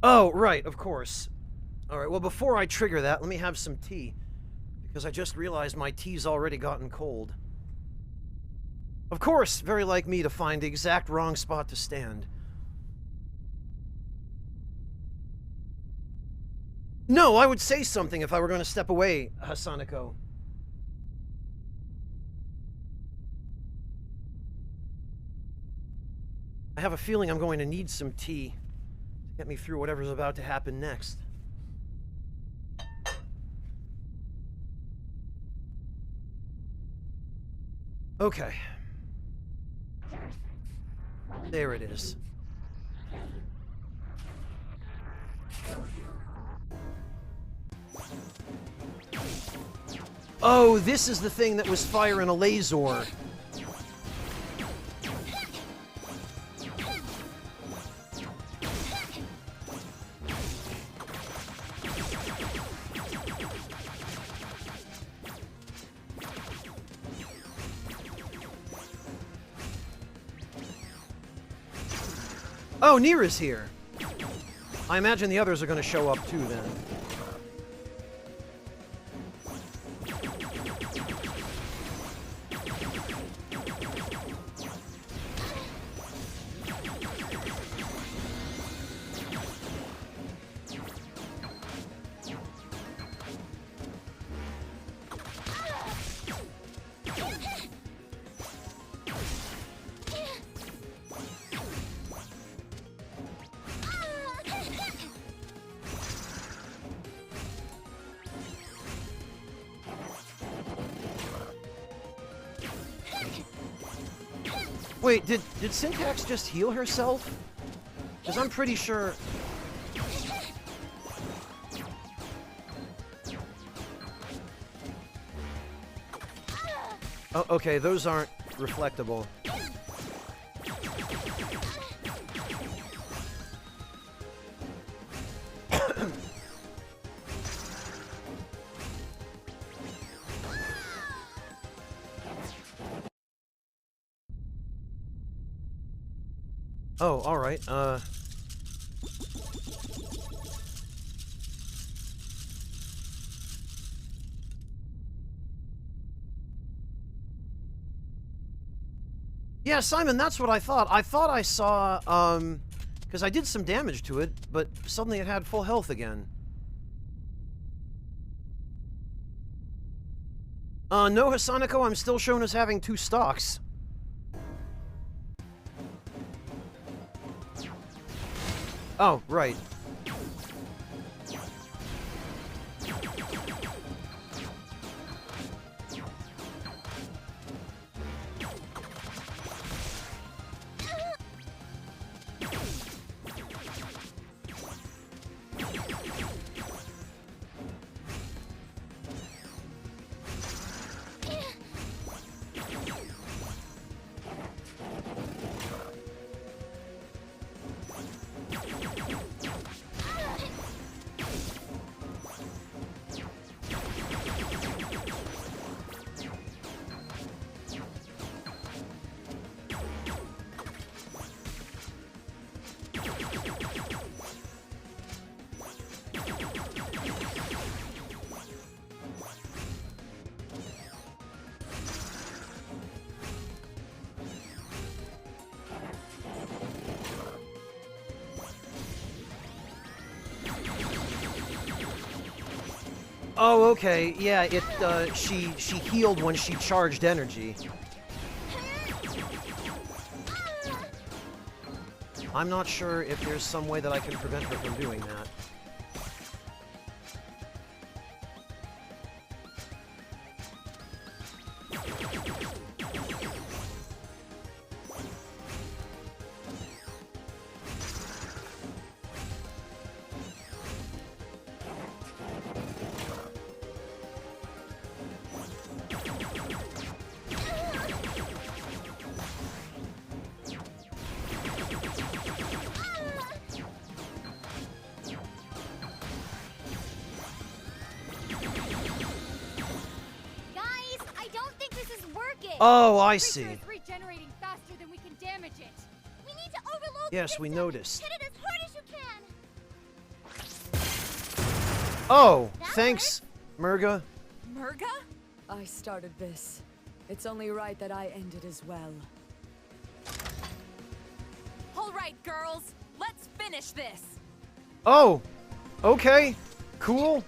Oh, right, of course. Alright, well, before I trigger that, let me have some tea. Because I just realized my tea's already gotten cold. Of course, very like me to find the exact wrong spot to stand. No, I would say something if I were going to step away, Hasaneko. I have a feeling I'm going to need some tea to get me through whatever's about to happen next. Okay. There it is. Oh, this is the thing that was firing a laser. Oh, Nira's here. I imagine the others are going to show up too then. Wait, did Syntax just heal herself? Because I'm pretty sure... Oh, okay, those aren't reflectable. Oh, alright, Yeah, Simon, that's what I thought. I thought I saw, because I did some damage to it, but suddenly it had full health again. No, Hasanako, I'm still shown as having 2 stocks. Oh, right. Oh, okay. Yeah, she healed when she charged energy. I'm not sure if there's some way that I can prevent her from doing that. Oh, I see. Regenerating faster than we can damage it. We need to overload the Yes, we system. noticed. Hit it as hard as you can. Oh, thanks, Murga. Murga? I started this. It's only right that I end it as well. All right, girls, let's finish this. Oh, okay. Cool.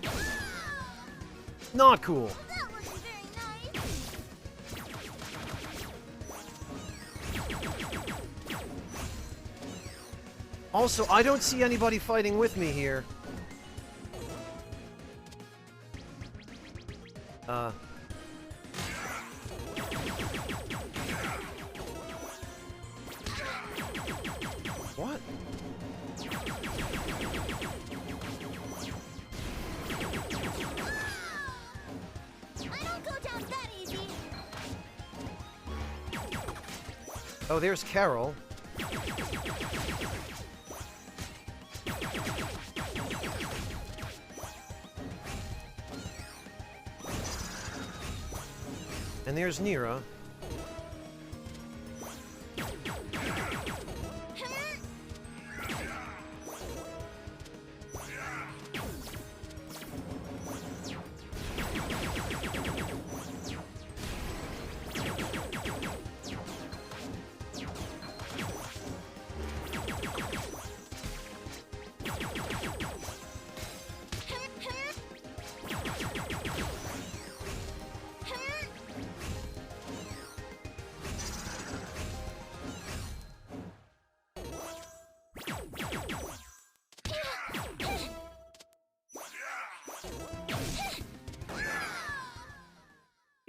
Not cool. That wasn't very nice. Also, I don't see anybody fighting with me here. What? I don't go Oh, there's Carol. And there's Nira.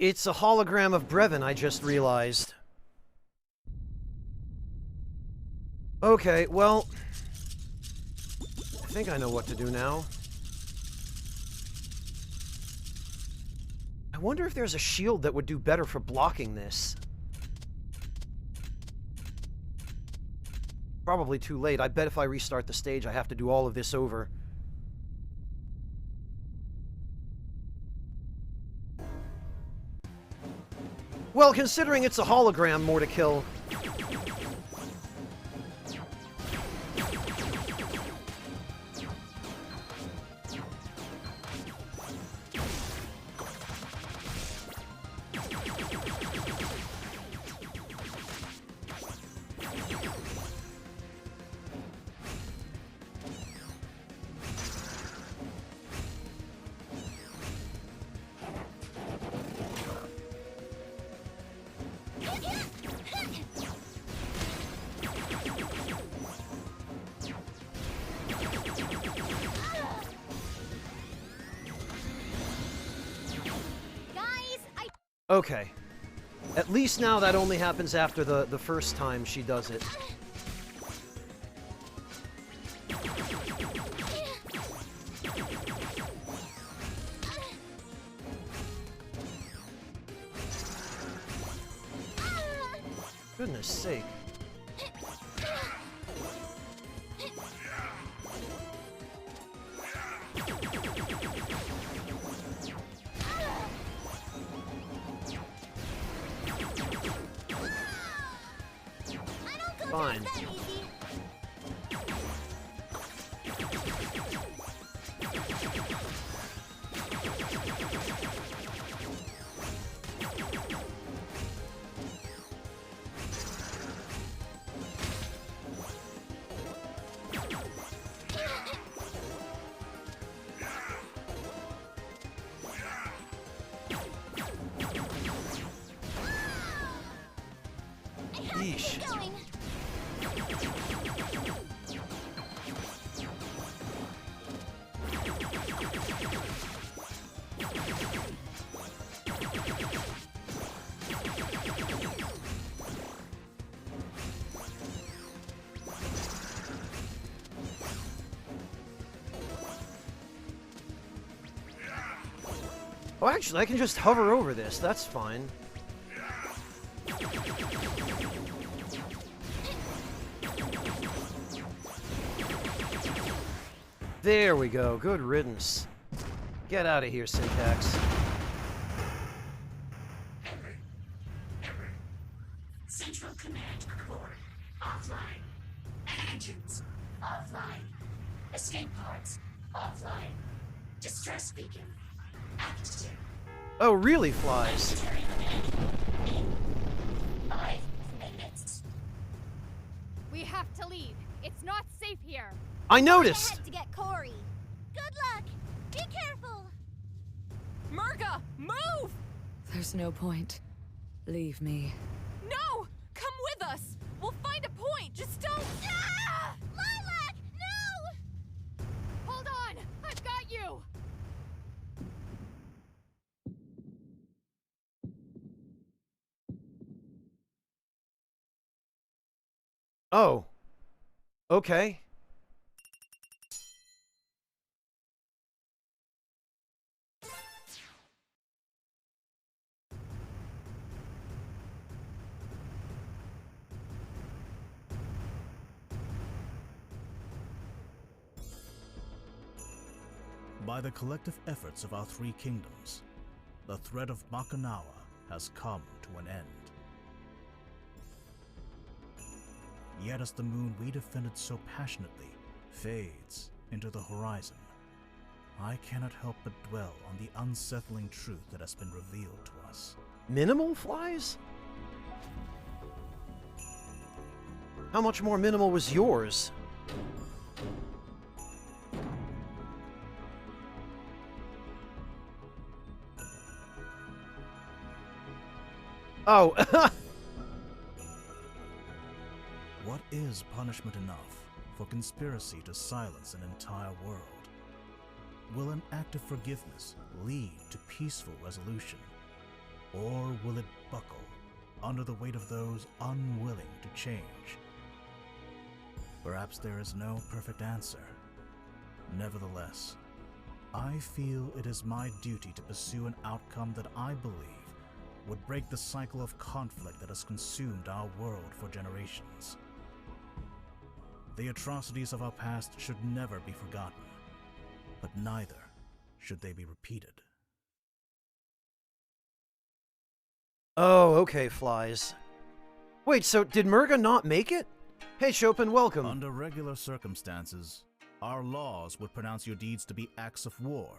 It's a hologram of Brevin, I just realized. Okay, well... I think I know what to do now. I wonder if there's a shield that would do better for blocking this. Probably too late. I bet if I restart the stage, I have to do all of this over. Well, considering it's a hologram, more to kill. Okay. At least now that only happens after the first time she does it. Goodness sake. Fine. Yeesh. Oh, actually, I can just hover over this. That's fine. There we go. Good riddance. Get out of here, Syntax. Central Command Core offline. Engines offline. Escape pods offline. Distress beacon active. Oh, really, Flies? 5 minutes. We have to leave. It's not safe here. I noticed! Ahead to get Corey. Good luck. Be careful. Murga, move! There's no point. Leave me. No! Come with us! We'll find a point! Just don't... Ah! Lilac, no! Hold on! I've got you! Oh. Okay. By the collective efforts of our three kingdoms, the threat of Bakunawa has come to an end. Yet as the moon we defended so passionately fades into the horizon, I cannot help but dwell on the unsettling truth that has been revealed to us. Minimal flies? How much more minimal was yours? Oh. What is punishment enough for conspiracy to silence an entire world? Will an act of forgiveness lead to peaceful resolution? Or will it buckle under the weight of those unwilling to change? Perhaps there is no perfect answer. Nevertheless, I feel it is my duty to pursue an outcome that I believe would break the cycle of conflict that has consumed our world for generations. The atrocities of our past should never be forgotten, but neither should they be repeated. Oh, okay, flies. Wait, so did Murga not make it? Hey, Chopin, welcome. Under regular circumstances, our laws would pronounce your deeds to be acts of war,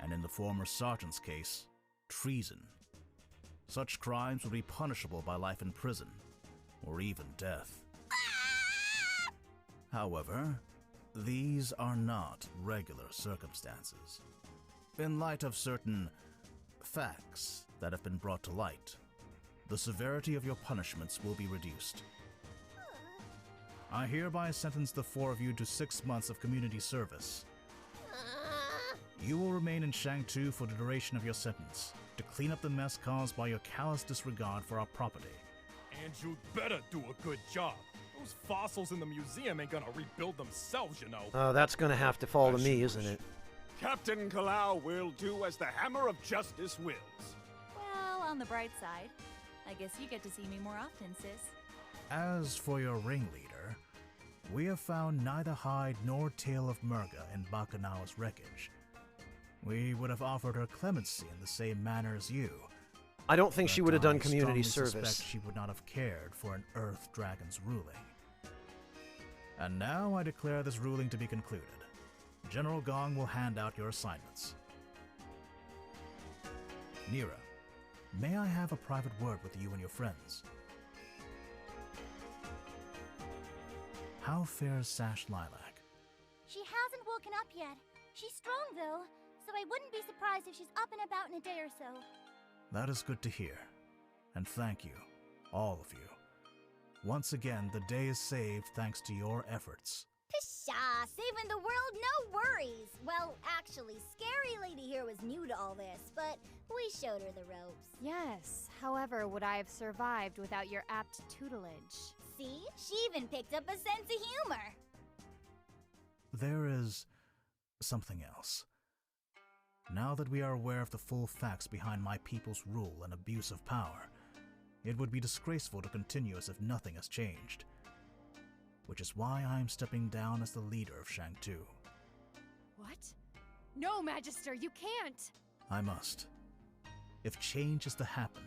and in the former sergeant's case, treason. Such crimes would be punishable by life in prison, or even death. However, these are not regular circumstances. In light of certain facts that have been brought to light, the severity of your punishments will be reduced. I hereby sentence the four of you to 6 months of community service. You will remain in Shangtu for the duration of your sentence, to clean up the mess caused by your callous disregard for our property. And you'd better do a good job. Those fossils in the museum ain't gonna rebuild themselves, you know. Oh, that's gonna have to fall to me, isn't it? Captain Kalau will do as the Hammer of Justice wills. Well, on the bright side, I guess you get to see me more often, sis. As for your ringleader, we have found neither hide nor tail of Murga in Bakunawa's wreckage. We would have offered her clemency in the same manner as you. I don't think she would have done community I service. suspect she would not have cared for an Earth Dragon's ruling. And now I declare this ruling to be concluded. General Gong will hand out your assignments. Nira, may I have a private word with you and your friends? How fares Sash Lilac? She hasn't woken up yet. She's strong, though, so I wouldn't be surprised if she's up and about in a day or so. That is good to hear. And thank you, all of you. Once again, the day is saved thanks to your efforts. Pshaw, saving the world, no worries. Well, actually, Scary Lady here was new to all this, but we showed her the ropes. Yes, however, would I have survived without your apt tutelage? See? She even picked up a sense of humor. There is something else. Now that we are aware of the full facts behind my people's rule and abuse of power, it would be disgraceful to continue as if nothing has changed. Which is why I am stepping down as the leader of Shangtu. What? No, Magister, you can't! I must. If change is to happen,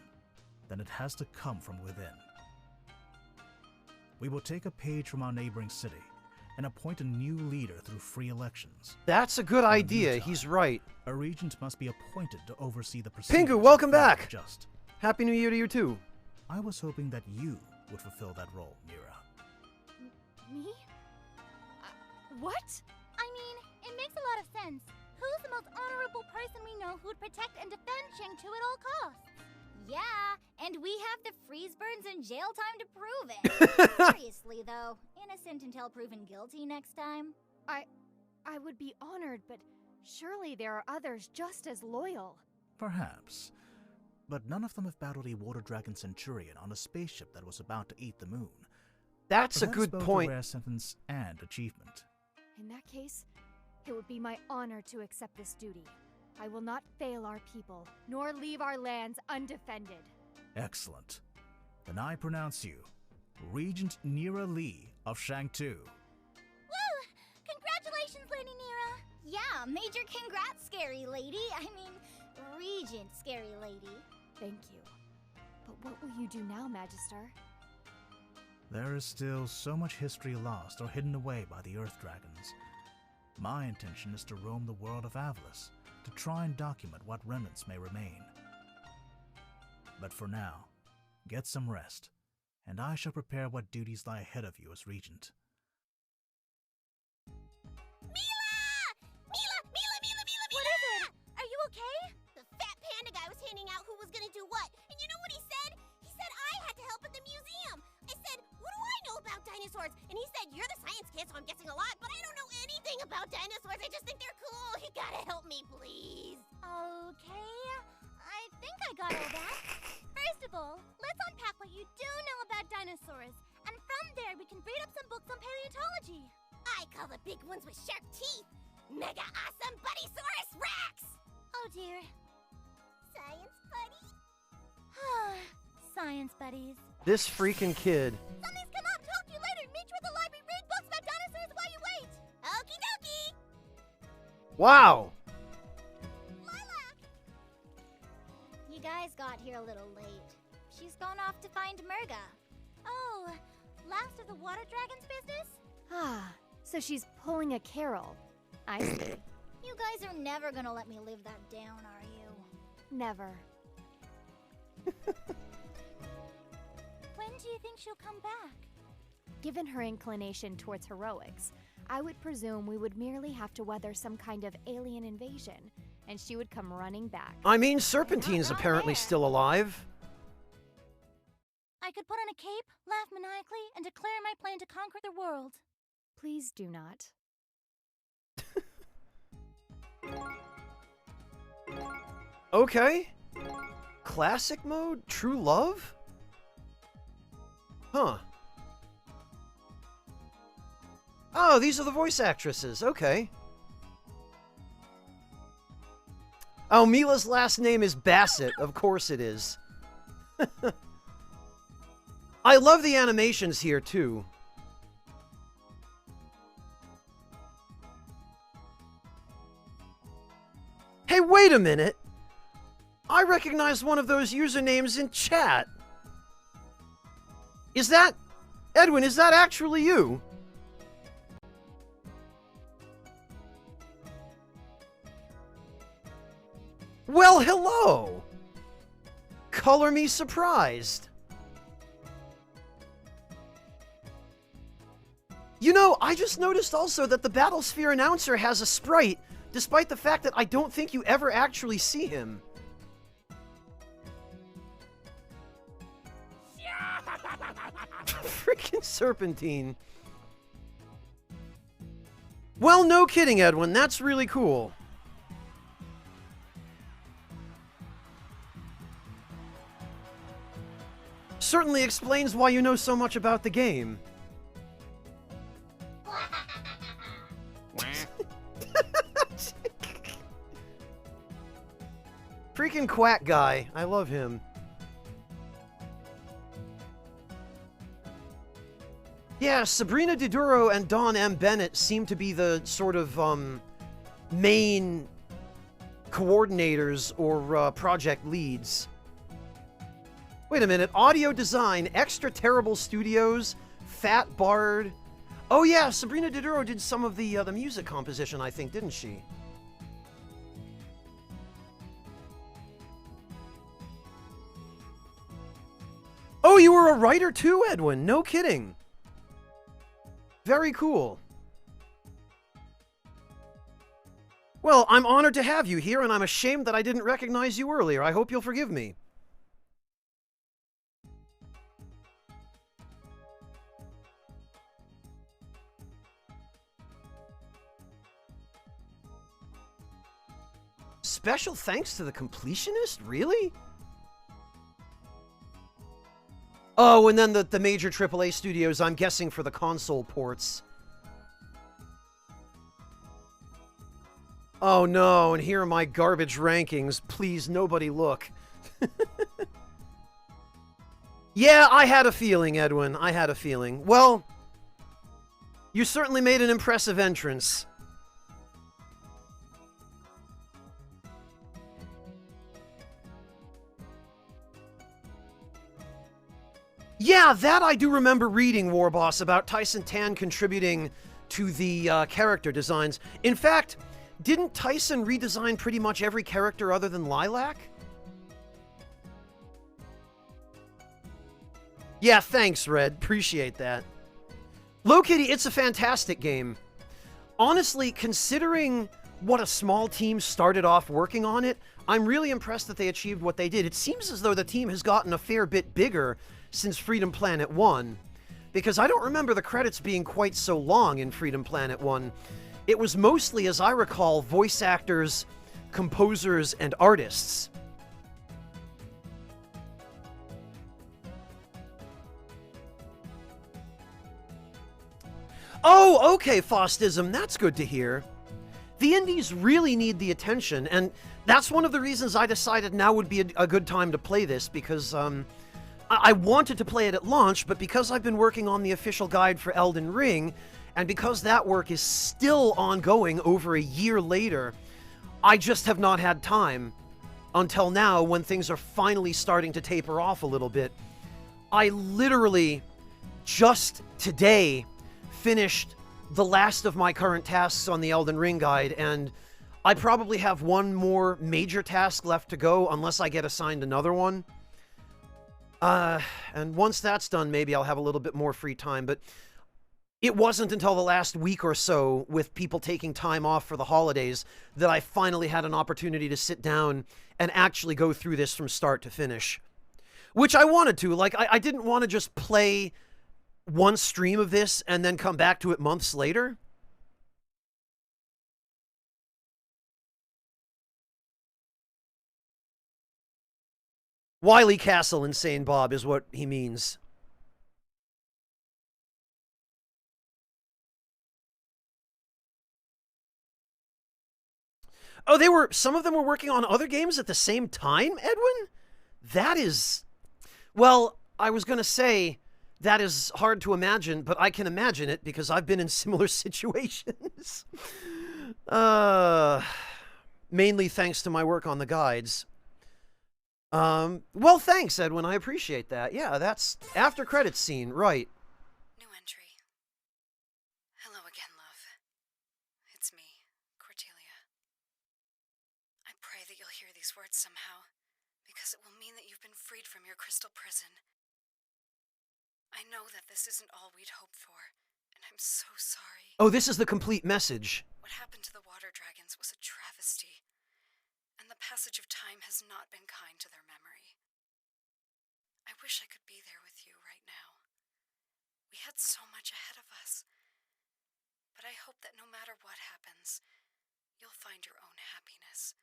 then it has to come from within. We will take a page from our neighboring city and appoint a new leader through free elections. That's a good idea, he's right. A regent must be appointed to oversee the proceedings. Pingu, welcome back! Just. Happy New Year to you too. I was hoping that you would fulfill that role, Nira. Me? What? I mean, it makes a lot of sense. Who's the most honorable person we know who'd protect and defend Shangtu at all costs? Yeah, and we have the freeze burns and jail time to prove it. Seriously, though, innocent until proven guilty next time. I would be honored, but surely there are others just as loyal. Perhaps. But none of them have battled a Water Dragon Centurion on a spaceship that was about to eat the moon. That's a good point. A rare sentence and achievement. In that case, it would be my honor to accept this duty. I will not fail our people, nor leave our lands undefended. Excellent. Then I pronounce you Regent Nira Lee of Shangtu. Woo! Congratulations, Lady Nira! Yeah, major congrats, Scary Lady. I mean, Regent Scary Lady. Thank you. But what will you do now, Magister? There is still so much history lost or hidden away by the Earth Dragons. My intention is to roam the world of Avalis, to try and document what remnants may remain. But for now, get some rest, and I shall prepare what duties lie ahead of you as Regent. What is it? Are you okay? The fat panda guy was handing out who was gonna do what, and you know what he said? He said I had to help at the museum. I said, what do I know about dinosaurs? And he said, you're the science kid, so I'm guessing a lot, but I don't know anything about dinosaurs. I just think they're cool. You gotta help me, please. Okay, I think I got all that. First of all, let's unpack what you do know about dinosaurs, and from there we can read up some books on paleontology. I call the big ones with sharp teeth Mega Awesome Buddysaurus Rex! Oh dear. Science buddy? Science buddies. This freaking kid. Something's come up! Talk to you later! Meet you at the library! Read books about dinosaurs while you wait! Okie dokie! Wow! Lilac! You guys got here a little late. She's gone off to find Murga. Oh, last of the water dragons business? Ah, so she's pulling a Carol. I see. You guys are never gonna let me live that down, are you? Never. When do you think she'll come back? Given her inclination towards heroics, I would presume we would merely have to weather some kind of alien invasion, and she would come running back. I mean, Serpentine's apparently still alive. I could put on a cape, laugh maniacally, and declare my plan to conquer the world. Please do not. Okay. Classic mode? True love? Huh. Oh, these are the voice actresses. Okay. Oh, Mila's last name is Bassett. Of course it is. I love the animations here, too. Hey, wait a minute! I recognize one of those usernames in chat. Is that... Edwin, is that actually you? Well, hello! Color me surprised. You know, I just noticed also that the Battlesphere announcer has a sprite, despite the fact that I don't think you ever actually see him. Freaking Serpentine. Well, no kidding, Edwin. That's really cool. Certainly explains why you know so much about the game. Freaking quack guy. I love him. Yeah, Sabrina Diduro and Dawn M. Bennett seem to be the sort of, main coordinators or, project leads. Wait a minute. Audio design, Extra Terrible Studios, Fat Bard. Oh yeah, Sabrina Diduro did some of the music composition, I think, didn't she? Oh, you were a writer too, Edwin? No kidding. Very cool. Well, I'm honored to have you here, and I'm ashamed that I didn't recognize you earlier. I hope you'll forgive me. Special thanks to the completionist? Really? Oh, and then the major AAA studios, I'm guessing, for the console ports. Oh no, and here are my garbage rankings. Please, nobody look. Yeah, I had a feeling, Edwin. I had a feeling. Well, you certainly made an impressive entrance. Yeah, that I do remember reading, Warboss, about Tyson Tan contributing to the character designs. In fact, didn't Tyson redesign pretty much every character other than Lilac? Yeah, thanks, Red. Appreciate that. Low Kitty, it's a fantastic game. Honestly, considering what a small team started off working on it, I'm really impressed that they achieved what they did. It seems as though the team has gotten a fair bit bigger since Freedom Planet 1, because I don't remember the credits being quite so long in Freedom Planet 1. It was mostly, as I recall, voice actors, composers, and artists. Oh, okay, Fostism, that's good to hear. The indies really need the attention, and that's one of the reasons I decided now would be a good time to play this, because I wanted to play it at launch, but because I've been working on the official guide for Elden Ring, and because that work is still ongoing over a year later, I just have not had time until now when things are finally starting to taper off a little bit. I literally just today finished the last of my current tasks on the Elden Ring guide, and I probably have one more major task left to go unless I get assigned another one. And once that's done, maybe I'll have a little bit more free time, but it wasn't until the last week or so, with people taking time off for the holidays, that I finally had an opportunity to sit down and actually go through this from start to finish. Which I wanted to. Like, I didn't want to just play one stream of this and then come back to it months later. Wily Castle, Insane Bob, is what he means. Oh, some of them were working on other games at the same time, Edwin? That is, well, I was going to say, that is hard to imagine, but I can imagine it because I've been in similar situations. Mainly thanks to my work on the guides. Well, thanks, Edwin. I appreciate that. Yeah, that's after credits scene, right. New entry. Hello again, love. It's me, Cordelia. I pray that you'll hear these words somehow, because it will mean that you've been freed from your crystal prison. I know that this isn't all we'd hoped for, and I'm so sorry. Oh, this is the complete message. What happened to the water dragons was a travesty, and the passage of time has not been kind to their memory. I wish I could be there with you right now. We had so much ahead of us, but I hope that no matter what happens, you'll find your own happiness.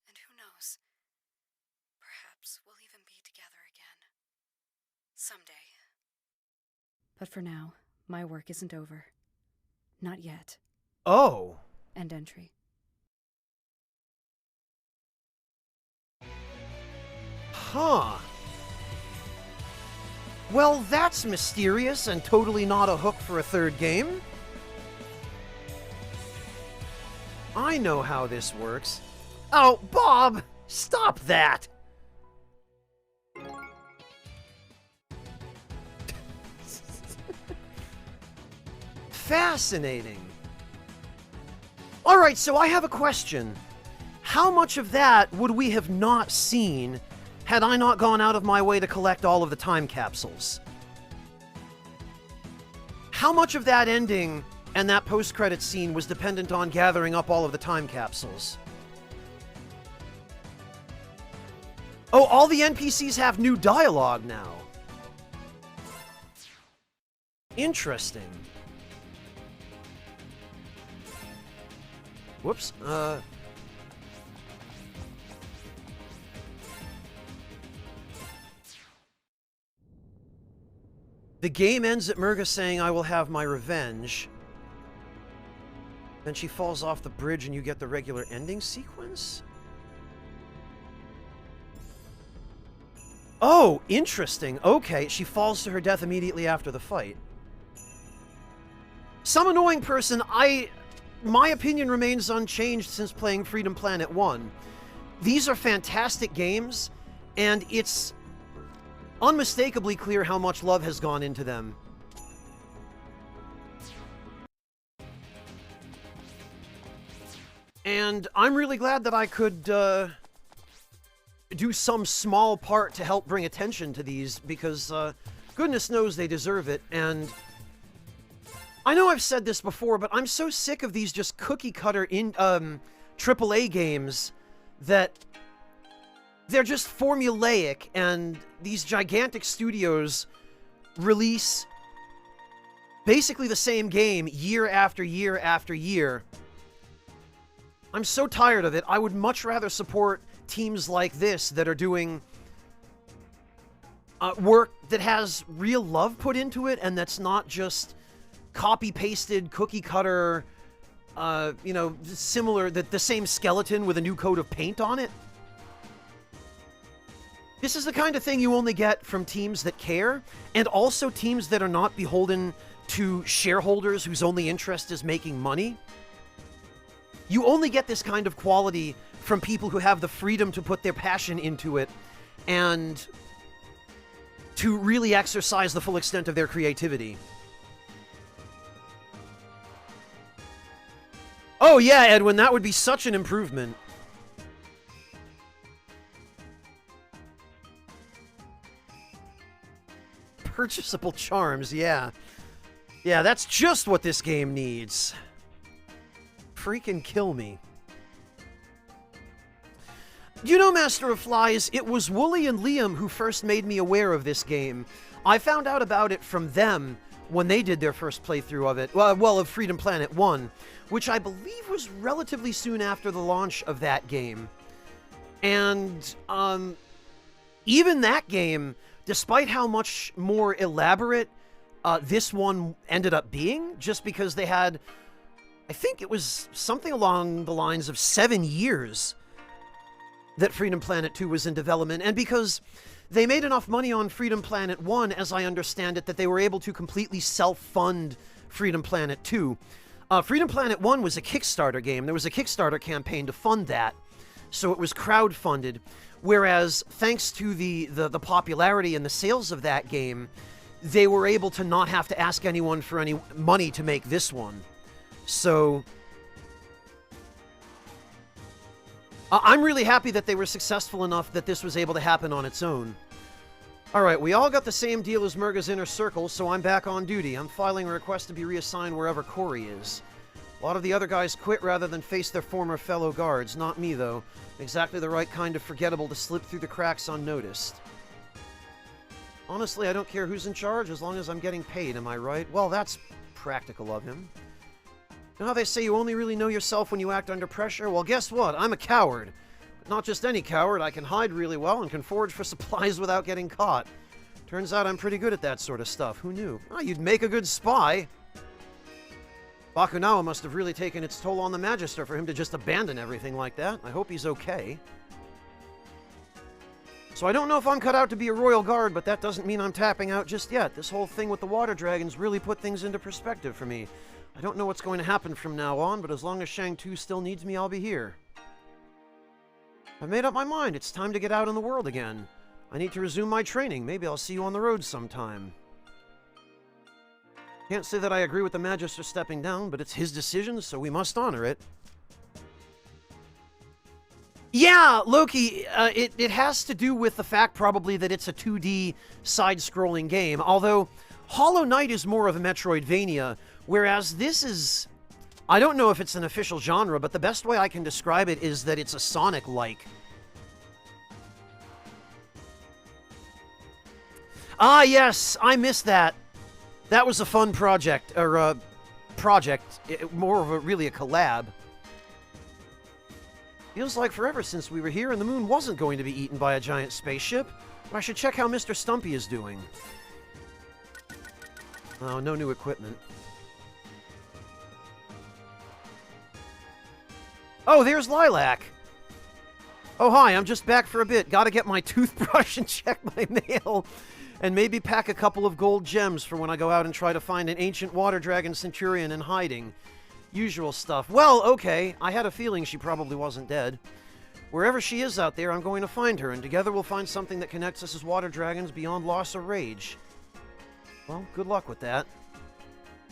And who knows, perhaps we'll even be together again. Someday. But for now, my work isn't over. Not yet. Oh. End entry. Huh. Well, that's mysterious and totally not a hook for a third game. I know how this works. Oh, Bob! Stop that! Fascinating. Alright, so I have a question. How much of that would we have not seen had I not gone out of my way to collect all of the time capsules? How much of that ending and that post-credits scene was dependent on gathering up all of the time capsules? Oh, all the NPCs have new dialogue now. Interesting. Whoops, The game ends at Murga saying, "I will have my revenge." Then she falls off the bridge and you get the regular ending sequence? Oh, interesting. Okay, she falls to her death immediately after the fight. Some annoying person, my opinion remains unchanged since playing Freedom Planet 1. These are fantastic games, and it's unmistakably clear how much love has gone into them. And I'm really glad that I could do some small part to help bring attention to these, because goodness knows they deserve it. And I know I've said this before, but I'm so sick of these just cookie-cutter in AAA games that they're just formulaic, and these gigantic studios release basically the same game year after year after year. I'm so tired of it. I would much rather support teams like this that are doing work that has real love put into it, and that's not just copy-pasted, cookie-cutter, you know, similar, the same skeleton with a new coat of paint on it. This is the kind of thing you only get from teams that care, and also teams that are not beholden to shareholders whose only interest is making money. You only get this kind of quality from people who have the freedom to put their passion into it and to really exercise the full extent of their creativity. Oh yeah, Edwin, that would be such an improvement. Purchasable charms, yeah. Yeah, that's just what this game needs. Freaking kill me. You know, Master of Flies, it was Wooly and Liam who first made me aware of this game. I found out about it from them when they did their first playthrough of it, well, of Freedom Planet 1, which I believe was relatively soon after the launch of that game. And, even that game, despite how much more elaborate this one ended up being, just because they had, I think it was something along the lines of 7 years that Freedom Planet 2 was in development, and because they made enough money on Freedom Planet 1, as I understand it, that they were able to completely self-fund Freedom Planet 2. Freedom Planet 1 was a Kickstarter game. There was a Kickstarter campaign to fund that, so it was crowd-funded, whereas thanks to the popularity and the sales of that game, they were able to not have to ask anyone for any money to make this one. So I'm really happy that they were successful enough that this was able to happen on its own. Alright, we all got the same deal as Murga's Inner Circle, so I'm back on duty. I'm filing a request to be reassigned wherever Corey is. A lot of the other guys quit rather than face their former fellow guards. Not me, though. Exactly the right kind of forgettable to slip through the cracks unnoticed. Honestly, I don't care who's in charge as long as I'm getting paid, am I right? Well, that's practical of him. You know how they say you only really know yourself when you act under pressure? Well, guess what? I'm a coward. But not just any coward. I can hide really well and can forage for supplies without getting caught. Turns out I'm pretty good at that sort of stuff. Who knew? Oh, you'd make a good spy. Bakunawa must have really taken its toll on the Magister for him to just abandon everything like that. I hope he's okay. So I don't know if I'm cut out to be a royal guard, but that doesn't mean I'm tapping out just yet. This whole thing with the water dragons really put things into perspective for me. I don't know what's going to happen from now on, but as long as Shang 2 still needs me, I'll be here. I've made up my mind. It's time to get out in the world again. I need to resume my training. Maybe I'll see you on the road sometime. Can't say that I agree with the Magister stepping down, but it's his decision, so we must honor it. Yeah, Loki, it has to do with the fact probably that it's a 2D side-scrolling game, although Hollow Knight is more of a Metroidvania, whereas this is... I don't know if it's an official genre, but the best way I can describe it is that it's a Sonic-like. Ah, yes, I missed that. That was a fun project, or more of a really a collab. Feels like forever since we were here and the moon wasn't going to be eaten by a giant spaceship. But I should check how Mr. Stumpy is doing. Oh, no new equipment. Oh, there's Lilac! Oh, hi, I'm just back for a bit. Gotta get my toothbrush and check my mail. And maybe pack a couple of gold gems for when I go out and try to find an ancient water dragon centurion in hiding. Usual stuff. Well, okay. I had a feeling she probably wasn't dead. Wherever she is out there, I'm going to find her, and together we'll find something that connects us as water dragons beyond loss or rage. Well, good luck with that.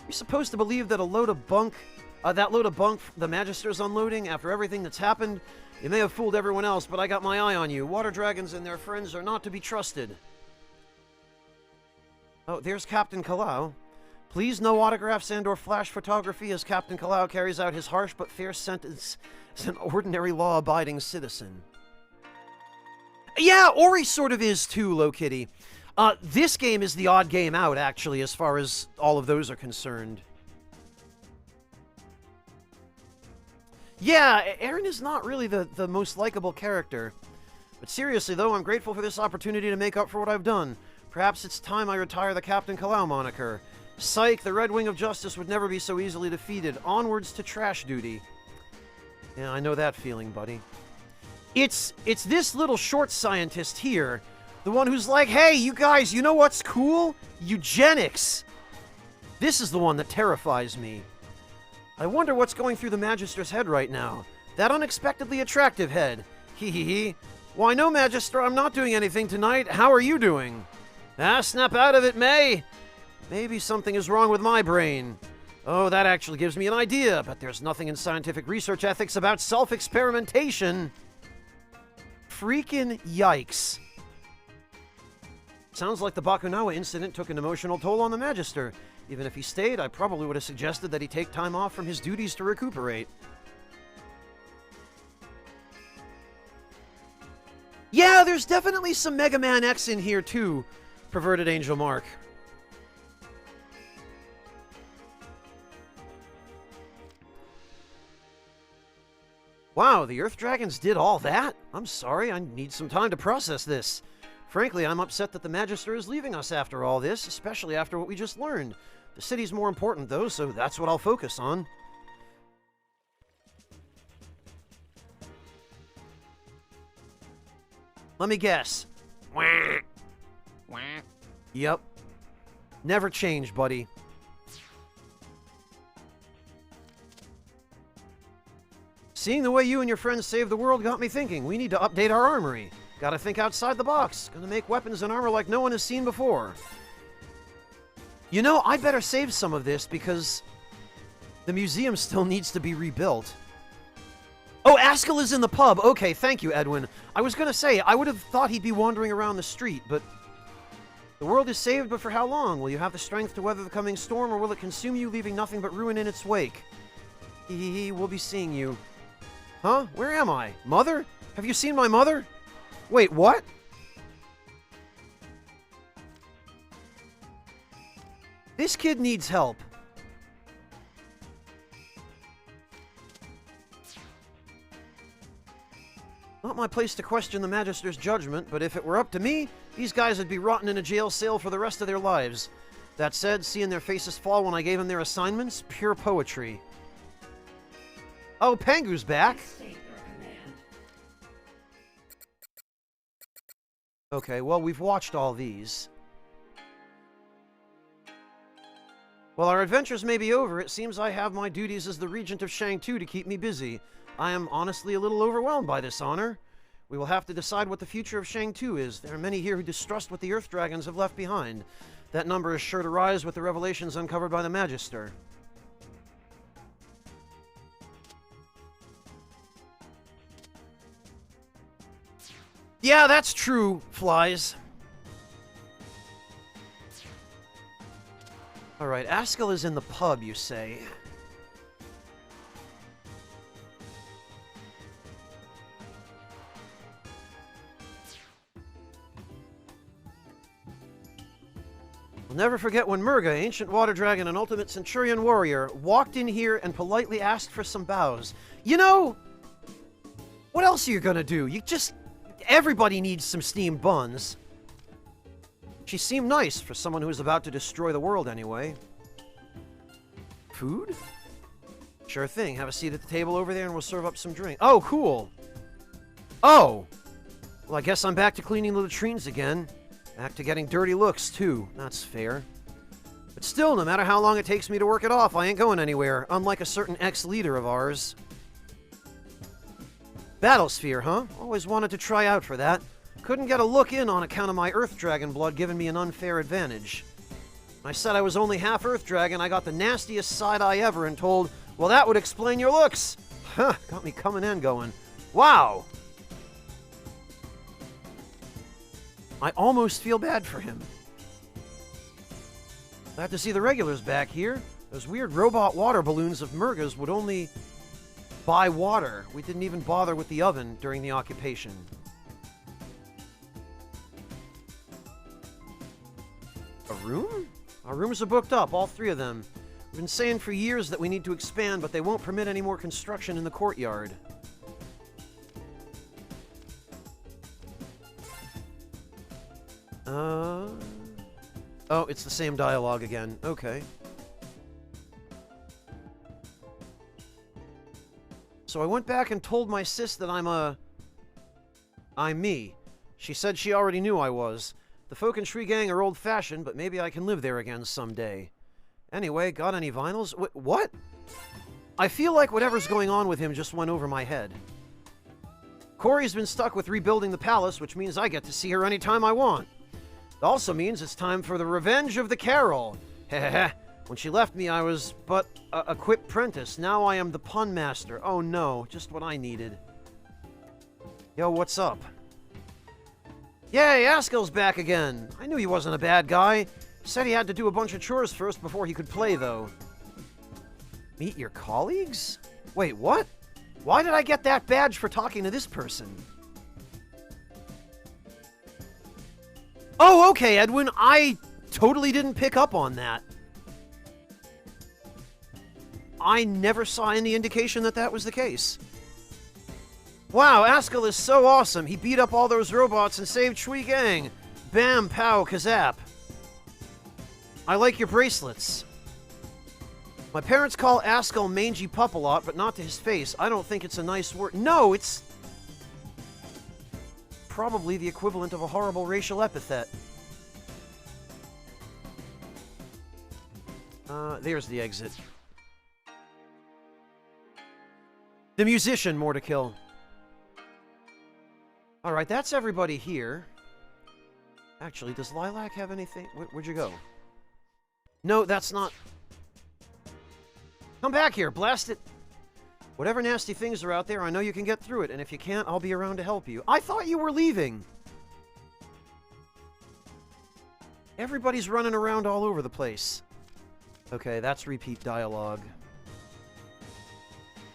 You're supposed to believe that that load of bunk the Magister's unloading after everything that's happened? You may have fooled everyone else, but I got my eye on you. Water dragons and their friends are not to be trusted. Oh, there's Captain Kalau. Please, no autographs and or flash photography as Captain Kalau carries out his harsh but fair sentence as an ordinary law-abiding citizen. Yeah, Ori sort of is too, Low-Kitty. This game is the odd game out, actually, as far as all of those are concerned. Yeah, Aaron is not really the most likable character. But seriously, though, I'm grateful for this opportunity to make up for what I've done. Perhaps it's time I retire the Captain Kalau moniker. Psych, the Red Wing of Justice would never be so easily defeated. Onwards to trash duty. Yeah, I know that feeling, buddy. It's this little short scientist here, the one who's like, hey, you guys, you know what's cool? Eugenics! This is the one that terrifies me. I wonder what's going through the Magister's head right now. That unexpectedly attractive head. Hee hee hee. Why, no, Magister, I'm not doing anything tonight. How are you doing? Ah, snap out of it, May. Maybe something is wrong with my brain. Oh, that actually gives me an idea, but there's nothing in scientific research ethics about self-experimentation. Freaking yikes. Sounds like the Bakunawa incident took an emotional toll on the Magister. Even if he stayed, I probably would have suggested that he take time off from his duties to recuperate. Yeah, there's definitely some Mega Man X in here too, Perverted Angel Mark. Wow, the Earth Dragons did all that? I'm sorry, I need some time to process this. Frankly, I'm upset that the Magister is leaving us after all this, especially after what we just learned. The city's more important, though, so that's what I'll focus on. Let me guess. Wah. Wah. Yep. Never change, buddy. Seeing the way you and your friends saved the world got me thinking. We need to update our armory. Gotta think outside the box. Gonna make weapons and armor like no one has seen before. You know, I'd better save some of this because the museum still needs to be rebuilt. Oh, Askell is in the pub. Okay, thank you, Edwin. I was gonna say, I would have thought he'd be wandering around the street, but the world is saved, but for how long? Will you have the strength to weather the coming storm, or will it consume you, leaving nothing but ruin in its wake? Hee, we'll be seeing you. Huh? Where am I? Mother? Have you seen my mother? Wait, what? This kid needs help. Not my place to question the Magister's judgment, but if it were up to me, these guys would be rotting in a jail cell for the rest of their lives. That said, seeing their faces fall when I gave them their assignments, pure poetry. Oh, Pangu's back. Okay, well, we've watched all these. While our adventures may be over, it seems I have my duties as the Regent of Shang-Tu to keep me busy. I am honestly a little overwhelmed by this honor. We will have to decide what the future of Shang-Tu is. There are many here who distrust what the Earth Dragons have left behind. That number is sure to rise with the revelations uncovered by the Magister. Yeah, that's true, Flies. Alright, Askell is in the pub, you say. I'll never forget when Murga, ancient water dragon and ultimate centurion warrior, walked in here and politely asked for some bows. You know, what else are you gonna do? Everybody needs some steamed buns. She seemed nice for someone who was about to destroy the world anyway. Food? Sure thing. Have a seat at the table over there and we'll serve up some drink. Oh, cool. Oh. Well, I guess I'm back to cleaning the latrines again. Back to getting dirty looks, too. That's fair. But still, no matter how long it takes me to work it off, I ain't going anywhere, unlike a certain ex-leader of ours. Battlesphere, huh? Always wanted to try out for that. Couldn't get a look in on account of my Earth Dragon blood giving me an unfair advantage. I said I was only half Earth Dragon, I got the nastiest side-eye ever and told, well, that would explain your looks. Huh, got me coming and going. Wow! I almost feel bad for him. Glad to see the regulars back here. Those weird robot water balloons of Murga's would only buy water. We didn't even bother with the oven during the occupation. A room? Our rooms are booked up, all 3 of them. We've been saying for years that we need to expand, but they won't permit any more construction in the courtyard. Oh, it's the same dialogue again. Okay. So I went back and told my sis that I'm me. She said she already knew I was. The folk in Shree Gang are old-fashioned, but maybe I can live there again someday. Anyway, got any vinyls? What? I feel like whatever's going on with him just went over my head. Corey's been stuck with rebuilding the palace, which means I get to see her anytime I want. It also means it's time for the revenge of the Carol. Heh. When she left me, I was but a quip prentice. Now I am the pun master. Oh no, just what I needed. Yo, what's up? Yay, Askell's back again. I knew he wasn't a bad guy. Said he had to do a bunch of chores first before he could play, though. Meet your colleagues? Wait, what? Why did I get that badge for talking to this person? Oh, okay, Edwin. I totally didn't pick up on that. I never saw any indication that that was the case. Wow, Askell is so awesome. He beat up all those robots and saved Shree Gang. Bam, pow, kazap. I like your bracelets. My parents call Askell Mangy Pup a lot, but not to his face. I don't think it's a nice word. No, it's probably the equivalent of a horrible racial epithet. There's the exit. The musician, more to kill. Alright, that's everybody here. Actually, does Lilac have anything? Where'd you go? No, that's not... Come back here, blast it! Whatever nasty things are out there, I know you can get through it, and if you can't, I'll be around to help you. I thought you were leaving! Everybody's running around all over the place. Okay, that's repeat dialogue.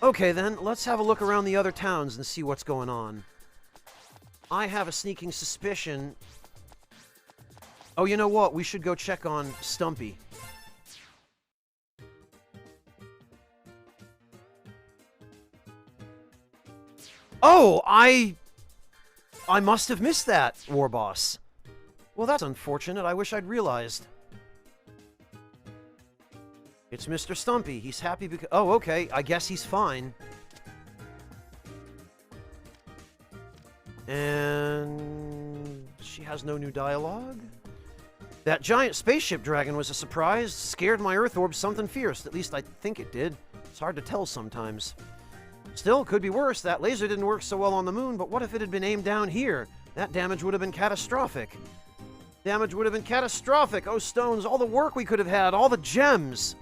Okay then, let's have a look around the other towns and see what's going on. I have a sneaking suspicion... Oh, you know what? We should go check on Stumpy. Oh, I must have missed that, Warboss. Well, that's unfortunate. I wish I'd realized. It's Mr. Stumpy. He's happy because... Oh, okay. I guess he's fine. And... she has no new dialogue? That giant spaceship dragon was a surprise. Scared my Earth Orb something fierce. At least I think it did. It's hard to tell sometimes. Still, could be worse. That laser didn't work so well on the moon, but what if it had been aimed down here? That damage would have been catastrophic. Damage would have been catastrophic. Oh, Stones, all the work we could have had, all the gems.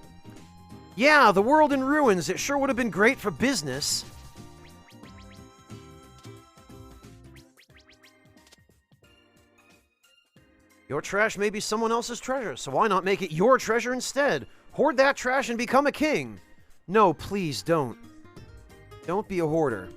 Yeah, the world in ruins. It sure would have been great for business. Your trash may be someone else's treasure, so why not make it your treasure instead? Hoard that trash and become a king. No, please don't. Don't be a hoarder.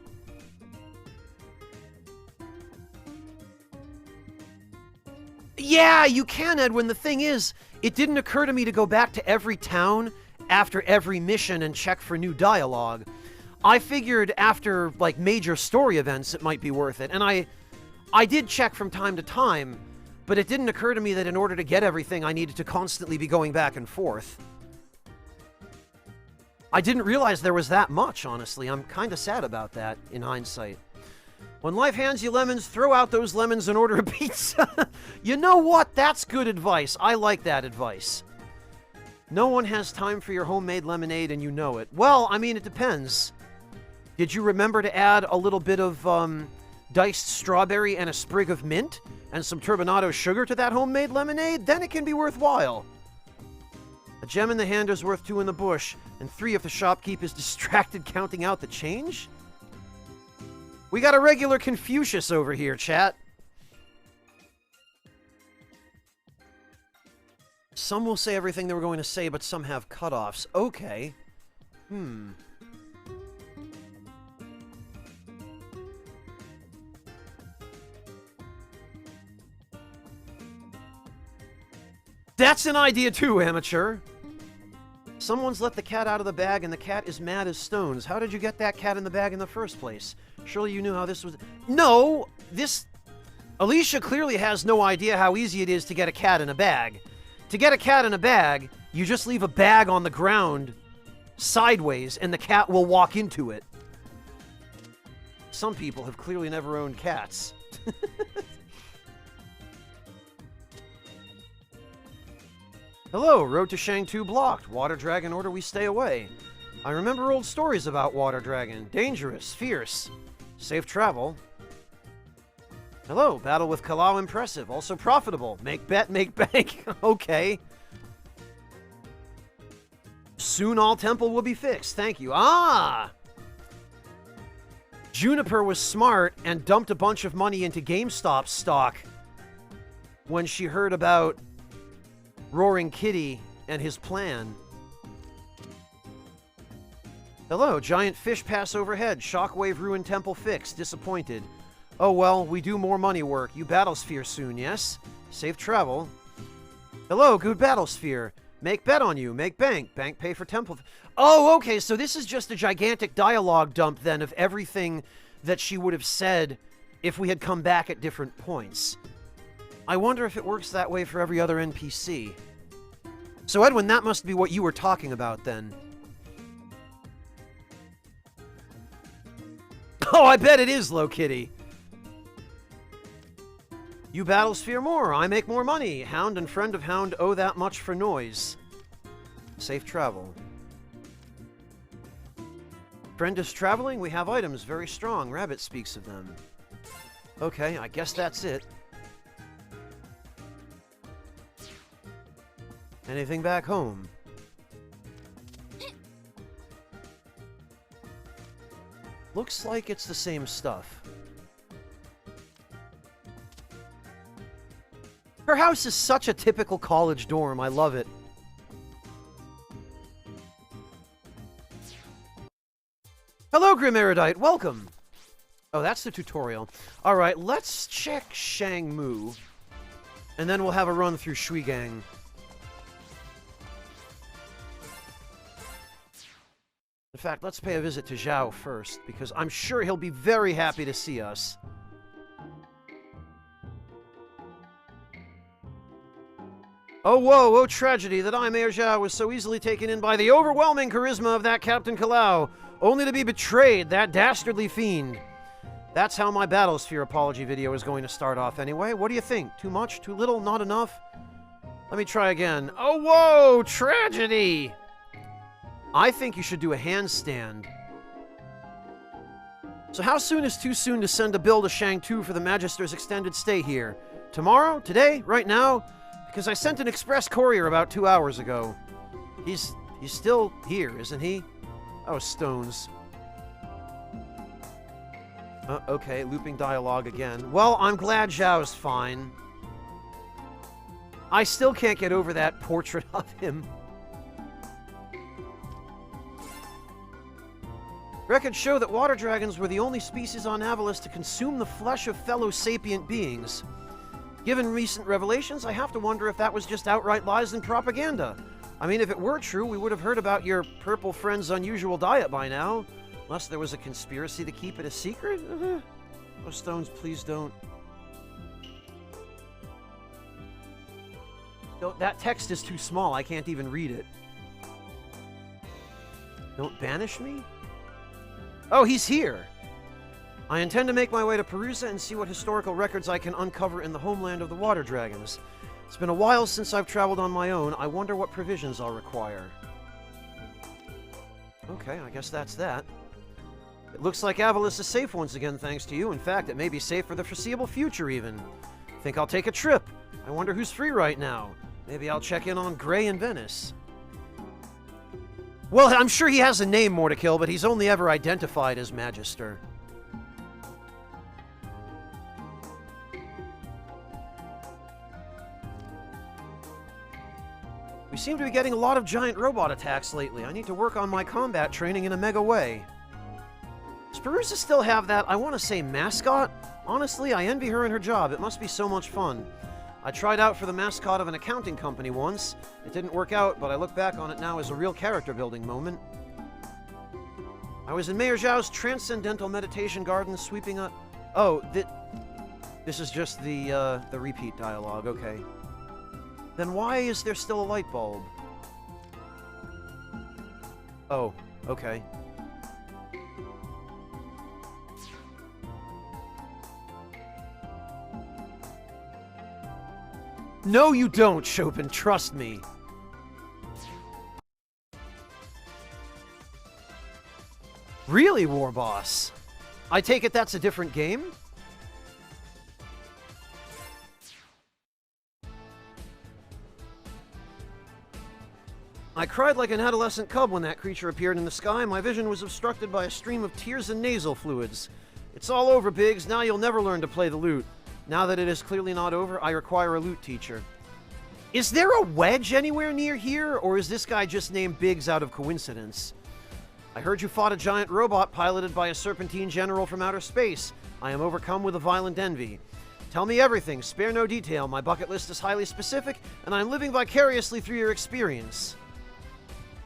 Yeah, you can, Edwin. The thing is, it didn't occur to me to go back to every town after every mission and check for new dialogue. I figured after, like, major story events it might be worth it. And I did check from time to time, but it didn't occur to me that in order to get everything, I needed to constantly be going back and forth. I didn't realize there was that much, honestly. I'm kind of sad about that, in hindsight. When life hands you lemons, throw out those lemons and order a pizza. You know what? That's good advice. I like that advice. No one has time for your homemade lemonade, and you know it. Well, I mean, it depends. Did you remember to add a little bit of diced strawberry and a sprig of mint and some turbinado sugar to that homemade lemonade? Then it can be worthwhile. A gem in the hand is worth 2 in the bush, and 3 if the shopkeep is distracted counting out the change? We got a regular Confucius over here, chat. Some will say everything they were going to say, but some have cutoffs. Okay. That's an idea too, amateur. Someone's let the cat out of the bag and the cat is mad as stones. How did you get that cat in the bag in the first place? Surely you knew how this was... No! Alicia clearly has no idea how easy it is to get a cat in a bag. To get a cat in a bag, you just leave a bag on the ground sideways and the cat will walk into it. Some people have clearly never owned cats. Hello, road to Shang-Tu blocked. Water Dragon order we stay away. I remember old stories about Water Dragon. Dangerous, fierce. Safe travel. Hello, battle with Kalau impressive. Also profitable. Make bet, make bank. Okay. Soon all temple will be fixed. Thank you. Ah! Juniper was smart and dumped a bunch of money into GameStop stock when she heard about Roaring Kitty and his plan. Hello, giant fish pass overhead. Shockwave ruined temple fixed. Disappointed. Oh well, we do more money work. You Battlesphere soon, yes? Safe travel. Hello, good Battlesphere. Make bet on you. Make bank. Bank pay for temple. Oh, okay, so this is just a gigantic dialogue dump then of everything that she would have said if we had come back at different points. I wonder if it works that way for every other NPC. So, Edwin, that must be what you were talking about, then. Oh, I bet it is, Low Kitty. You Battlesphere more, I make more money. Hound and friend of Hound owe that much for noise. Safe travel. Friend is traveling, we have items very strong. Rabbit speaks of them. Okay, I guess that's it. Anything back home? Looks like it's the same stuff. Her house is such a typical college dorm. I love it. Hello, Grim Erudite. Welcome. Oh, that's the tutorial. All right, let's check Shangmu, and then we'll have a run through Shuigang. In fact, let's pay a visit to Zhao first, because I'm sure he'll be very happy to see us. Oh, whoa, oh, tragedy that I, Mayor Zhao, was so easily taken in by the overwhelming charisma of that Captain Kalau, only to be betrayed, that dastardly fiend. That's how my Battlesphere apology video is going to start off anyway. What do you think? Too much? Too little? Not enough? Let me try again. Oh, whoa, tragedy! I think you should do a handstand. So how soon is too soon to send a bill to Shang-Tu for the Magister's extended stay here? Tomorrow? Today? Right now? Because I sent an express courier about 2 hours ago. He's still here, isn't he? Oh, stones. Okay, looping dialogue again. Well, I'm glad Zhao's fine. I still can't get over that portrait of him. Records show that water dragons were the only species on Avalis to consume the flesh of fellow sapient beings. Given recent revelations, I have to wonder if that was just outright lies and propaganda. I mean, if it were true, we would have heard about your purple friend's unusual diet by now. Unless there was a conspiracy to keep it a secret? Oh, Stones, please don't. No, that text is too small. I can't even read it. Don't banish me? Oh, he's here! I intend to make my way to Perusa and see what historical records I can uncover in the homeland of the Water Dragons. It's been a while since I've traveled on my own. I wonder what provisions I'll require. Okay, I guess that's that. It looks like Avalis is safe once again thanks to you. In fact, it may be safe for the foreseeable future even. Think I'll take a trip. I wonder who's free right now. Maybe I'll check in on Gray in Venice. Well, I'm sure he has a name, Mortikill, but he's only ever identified as Magister. We seem to be getting a lot of giant robot attacks lately. I need to work on my combat training in a mega way. Does Perusa still have that, I want to say, mascot? Honestly, I envy her and her job. It must be so much fun. I tried out for the mascot of an accounting company once. It didn't work out, but I look back on it now as a real character-building moment. I was in Mayor Zhao's Transcendental Meditation Garden sweeping up... Oh, this is just the repeat dialogue, okay. Then why is there still a light bulb? Oh, okay. No, you don't, Chopin, trust me. Really, Warboss? I take it that's a different game? I cried like an adolescent cub when that creature appeared in the sky. My vision was obstructed by a stream of tears and nasal fluids. It's all over, Biggs. Now you'll never learn to play the lute. Now that it is clearly not over, I require a lute teacher. Is there a wedge anywhere near here, or is this guy just named Biggs out of coincidence? I heard you fought a giant robot piloted by a serpentine general from outer space. I am overcome with a violent envy. Tell me everything, spare no detail. My bucket list is highly specific, and I am living vicariously through your experience.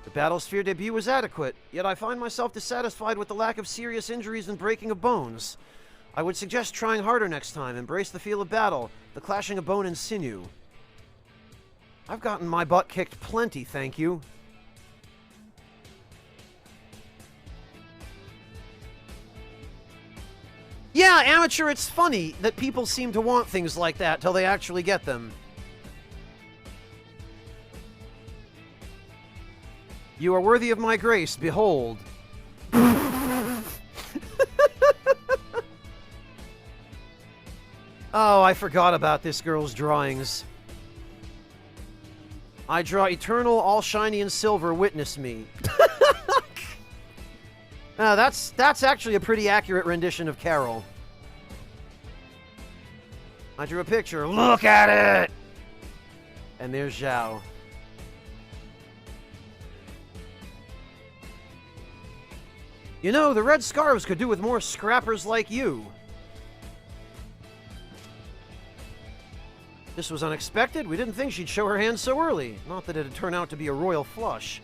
The Battlesphere debut was adequate, yet I find myself dissatisfied with the lack of serious injuries and breaking of bones. I would suggest trying harder next time. Embrace the feel of battle, the clashing of bone and sinew. I've gotten my butt kicked plenty, thank you. Yeah, Amateur, it's funny that people seem to want things like that till they actually get them. You are worthy of my grace, behold. Oh, I forgot about this girl's drawings. I draw eternal, all shiny and silver, witness me. That's actually a pretty accurate rendition of Carol. I drew a picture. Look at it! And there's Zhao. You know, the red scarves could do with more scrappers like you. This was unexpected. We didn't think she'd show her hand so early. Not that it'd turn out to be a royal flush.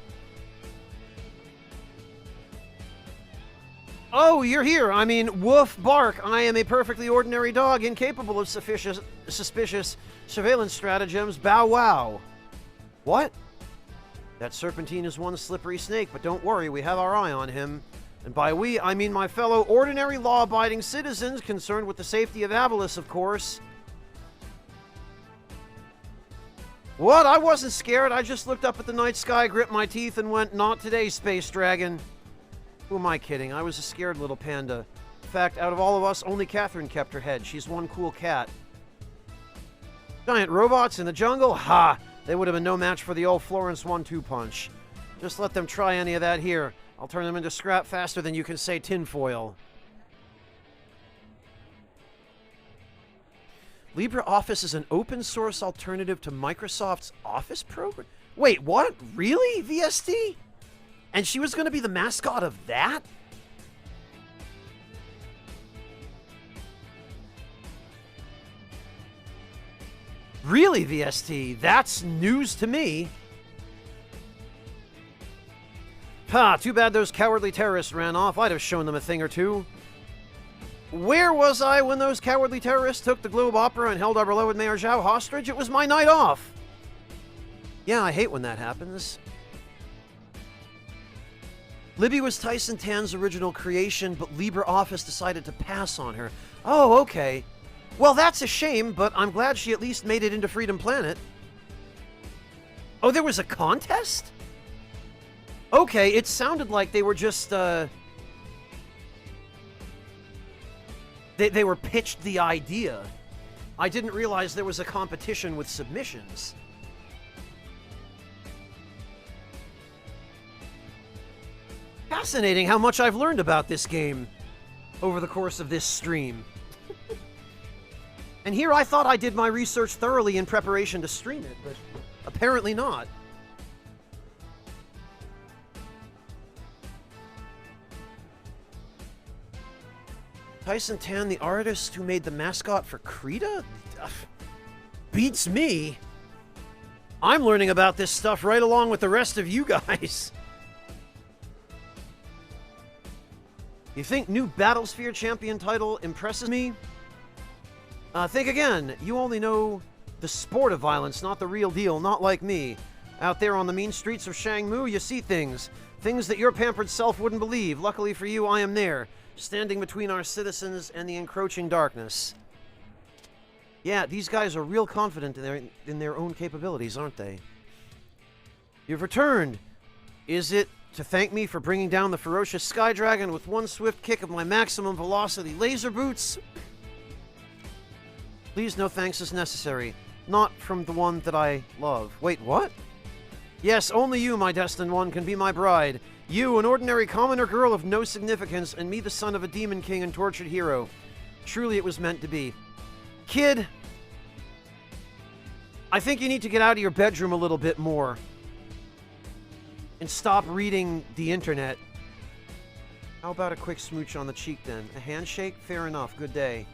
Oh, you're here. I mean, woof, bark. I am a perfectly ordinary dog, incapable of suspicious surveillance stratagems. Bow wow. What? That serpentine is one slippery snake, but don't worry, we have our eye on him. And by we, I mean my fellow ordinary law-abiding citizens concerned with the safety of Avalis, of course. What? I wasn't scared. I just looked up at the night sky, gripped my teeth, and went, not today, Space Dragon. Who am I kidding? I was a scared little panda. In fact, out of all of us, only Catherine kept her head. She's one cool cat. Giant robots in the jungle? Ha! They would have been no match for the old Florence 1-2 punch. Just let them try any of that here. I'll turn them into scrap faster than you can say tinfoil. LibreOffice is an open-source alternative to Microsoft's Office program? Wait, what? Really, VST? And she was going to be the mascot of that? Really, VST? That's news to me. Ha, too bad those cowardly terrorists ran off. I'd have shown them a thing or two. Where was I when those cowardly terrorists took the Globe Opera and held our beloved Mayor Zhao hostage? It was my night off. Yeah, I hate when that happens. Libby was Tyson Tan's original creation, but LibreOffice decided to pass on her. Oh, okay. Well, that's a shame, but I'm glad she at least made it into Freedom Planet. Oh, there was a contest? Okay, it sounded like they were just, They were pitched the idea. I didn't realize there was a competition with submissions. Fascinating how much I've learned about this game over the course of this stream. And here I thought I did my research thoroughly in preparation to stream it, but apparently not. Tyson Tan, the artist who made the mascot for Krita? Beats me. I'm learning about this stuff right along with the rest of you guys. You think new Battlesphere champion title impresses me? Think again. You only know the sport of violence, not the real deal, not like me. Out there on the mean streets of Shangmu, you see things. Things that your pampered self wouldn't believe. Luckily for you, I am there, standing between our citizens and the encroaching darkness. Yeah, these guys are real confident in their own capabilities, aren't they? You've returned. Is it to thank me for bringing down the ferocious Sky Dragon with one swift kick of my maximum velocity laser boots? Please, no thanks is necessary. Not from the one that I love. Wait, what? Yes, only you, my destined one, can be my bride. You, an ordinary commoner girl of no significance, and me, the son of a demon king and tortured hero. Truly it was meant to be. Kid, I think you need to get out of your bedroom a little bit more. And stop reading the internet. How about a quick smooch on the cheek, then? A handshake? Fair enough. Good day.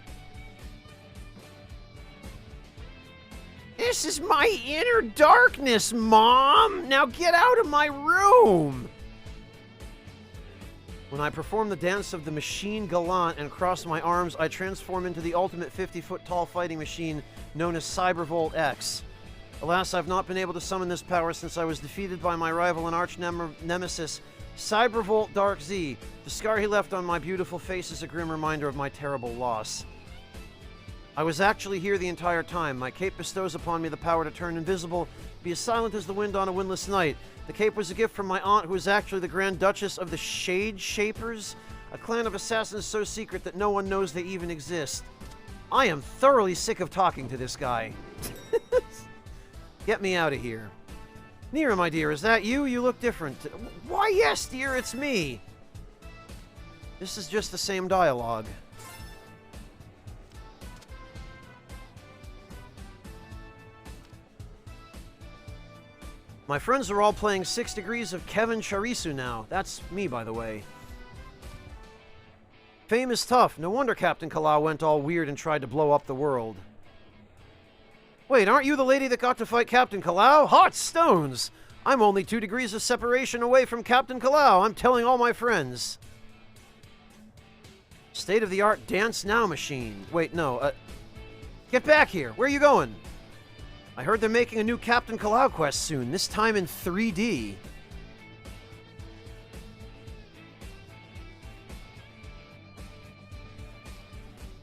This is my inner darkness, Mom! Now get out of my room! When I perform the dance of the machine gallant and cross my arms, I transform into the ultimate 50-foot-tall fighting machine known as Cybervolt X. Alas, I've not been able to summon this power since I was defeated by my rival and arch-nemesis, Cybervolt Dark Z. The scar he left on my beautiful face is a grim reminder of my terrible loss. I was actually here the entire time. My cape bestows upon me the power to turn invisible, be as silent as the wind on a windless night. The cape was a gift from my aunt, who is actually the Grand Duchess of the Shade Shapers, a clan of assassins so secret that no one knows they even exist. I am thoroughly sick of talking to this guy. Get me out of here. Nira, my dear, is that you? You look different. Why, yes, dear, it's me. This is just the same dialogue. My friends are all playing 6 Degrees of Kevin Charisu now. That's me, by the way. Fame is tough. No wonder Captain Kalau went all weird and tried to blow up the world. Wait, aren't you the lady that got to fight Captain Kalau? Hot stones! I'm only 2 degrees of separation away from Captain Kalau. I'm telling all my friends. State-of-the-art dance now machine. Wait, no. Get back here. Where are you going? I heard they're making a new Captain Kalau quest soon, this time in 3D.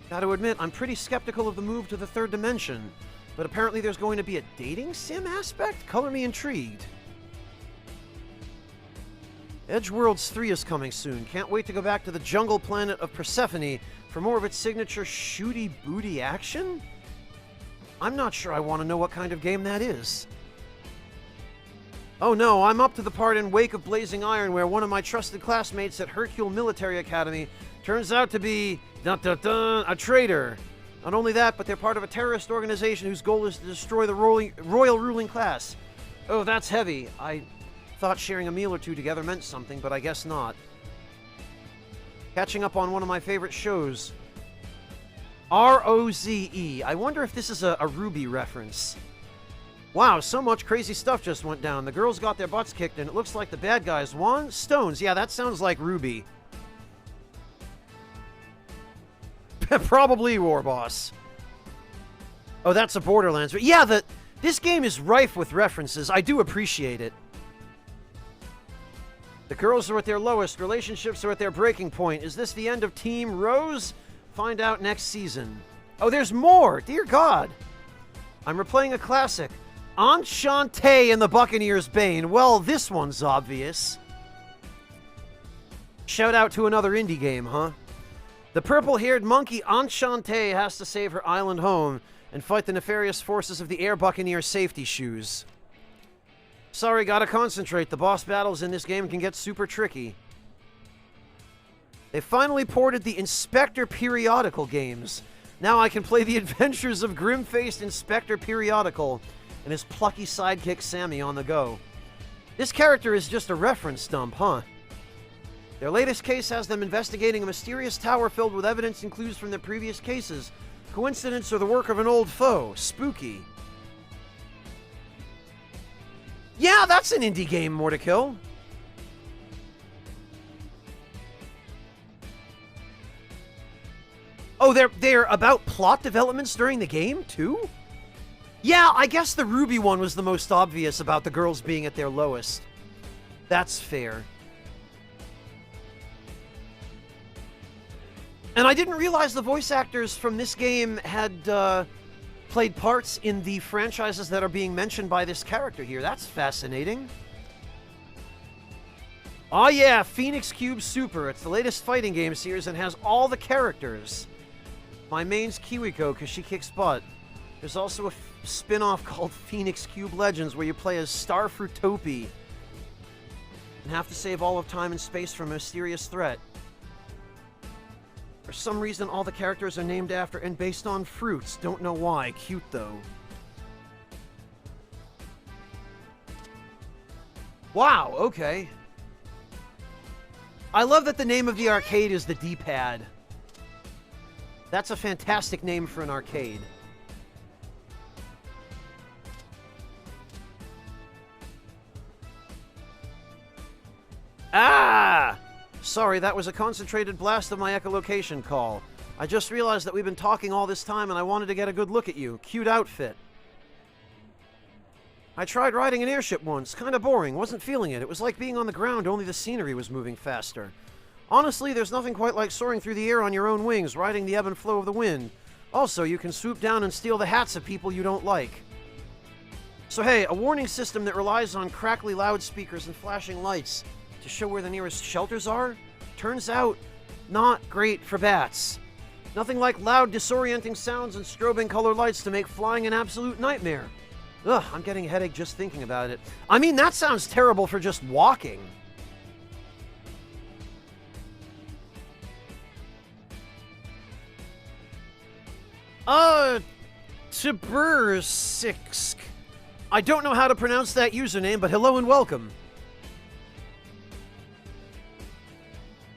Gotta admit, I'm pretty skeptical of the move to the third dimension. But apparently there's going to be a dating sim aspect? Color me intrigued. Edgeworlds 3 is coming soon. Can't wait to go back to the jungle planet of Persephone for more of its signature shooty booty action? I'm not sure I want to know what kind of game that is. Oh no, I'm up to the part in Wake of Blazing Iron where one of my trusted classmates at Hercule Military Academy turns out to be a traitor. Not only that, but they're part of a terrorist organization whose goal is to destroy the royal ruling class. Oh, that's heavy. I thought sharing a meal or two together meant something, but I guess not. Catching up on one of my favorite shows. ROZE. I wonder if this is a Ruby reference. Wow, so much crazy stuff just went down. The girls got their butts kicked, and it looks like the bad guys won. Stones. Yeah, that sounds like Ruby. Probably War Boss. Oh, that's a Borderlands. But yeah, this game is rife with references. I do appreciate it. The girls are at their lowest. Relationships are at their breaking point. Is this the end of Team Rose? Find out next season. Oh, there's more! Dear God! I'm replaying a classic. Enchante and the Buccaneers Bane. Well, this one's obvious. Shout out to another indie game, huh? The purple-haired monkey Enchante has to save her island home and fight the nefarious forces of the Air Buccaneer safety shoes. Sorry, gotta concentrate. The boss battles in this game can get super tricky. They finally ported the Inspector Periodical games. Now I can play the adventures of grim-faced Inspector Periodical and his plucky sidekick Sammy on the go. This character is just a reference dump, huh? Their latest case has them investigating a mysterious tower filled with evidence and clues from their previous cases. Coincidence or the work of an old foe? Spooky. Yeah, that's an indie game, more to kill. Oh, they're about plot developments during the game, too? Yeah, I guess the Ruby one was the most obvious about the girls being at their lowest. That's fair. And I didn't realize the voice actors from this game had played parts in the franchises that are being mentioned by this character here. That's fascinating. Oh yeah, Phoenix Cube Super. It's the latest fighting game series and has all the characters. My main's Kiwiko, because she kicks butt. There's also a spin-off called Phoenix Cube Legends, where you play as Star Fruitopia and have to save all of time and space from a mysterious threat. For some reason, all the characters are named after and based on fruits. Don't know why. Cute, though. Wow, okay. I love that the name of the arcade is the D-pad. That's a fantastic name for an arcade. Ah! Sorry, that was a concentrated blast of my echolocation call. I just realized that we've been talking all this time and I wanted to get a good look at you. Cute outfit. I tried riding an airship once. Kinda boring. Wasn't feeling it. It was like being on the ground, only the scenery was moving faster. Honestly, there's nothing quite like soaring through the air on your own wings, riding the ebb and flow of the wind. Also, you can swoop down and steal the hats of people you don't like. So hey, a warning system that relies on crackly loudspeakers and flashing lights to show where the nearest shelters are? Turns out, not great for bats. Nothing like loud, disorienting sounds and strobing colored lights to make flying an absolute nightmare. Ugh, I'm getting a headache just thinking about it. I mean, that sounds terrible for just walking. Tibursiksk. I don't know how to pronounce that username, but hello and welcome.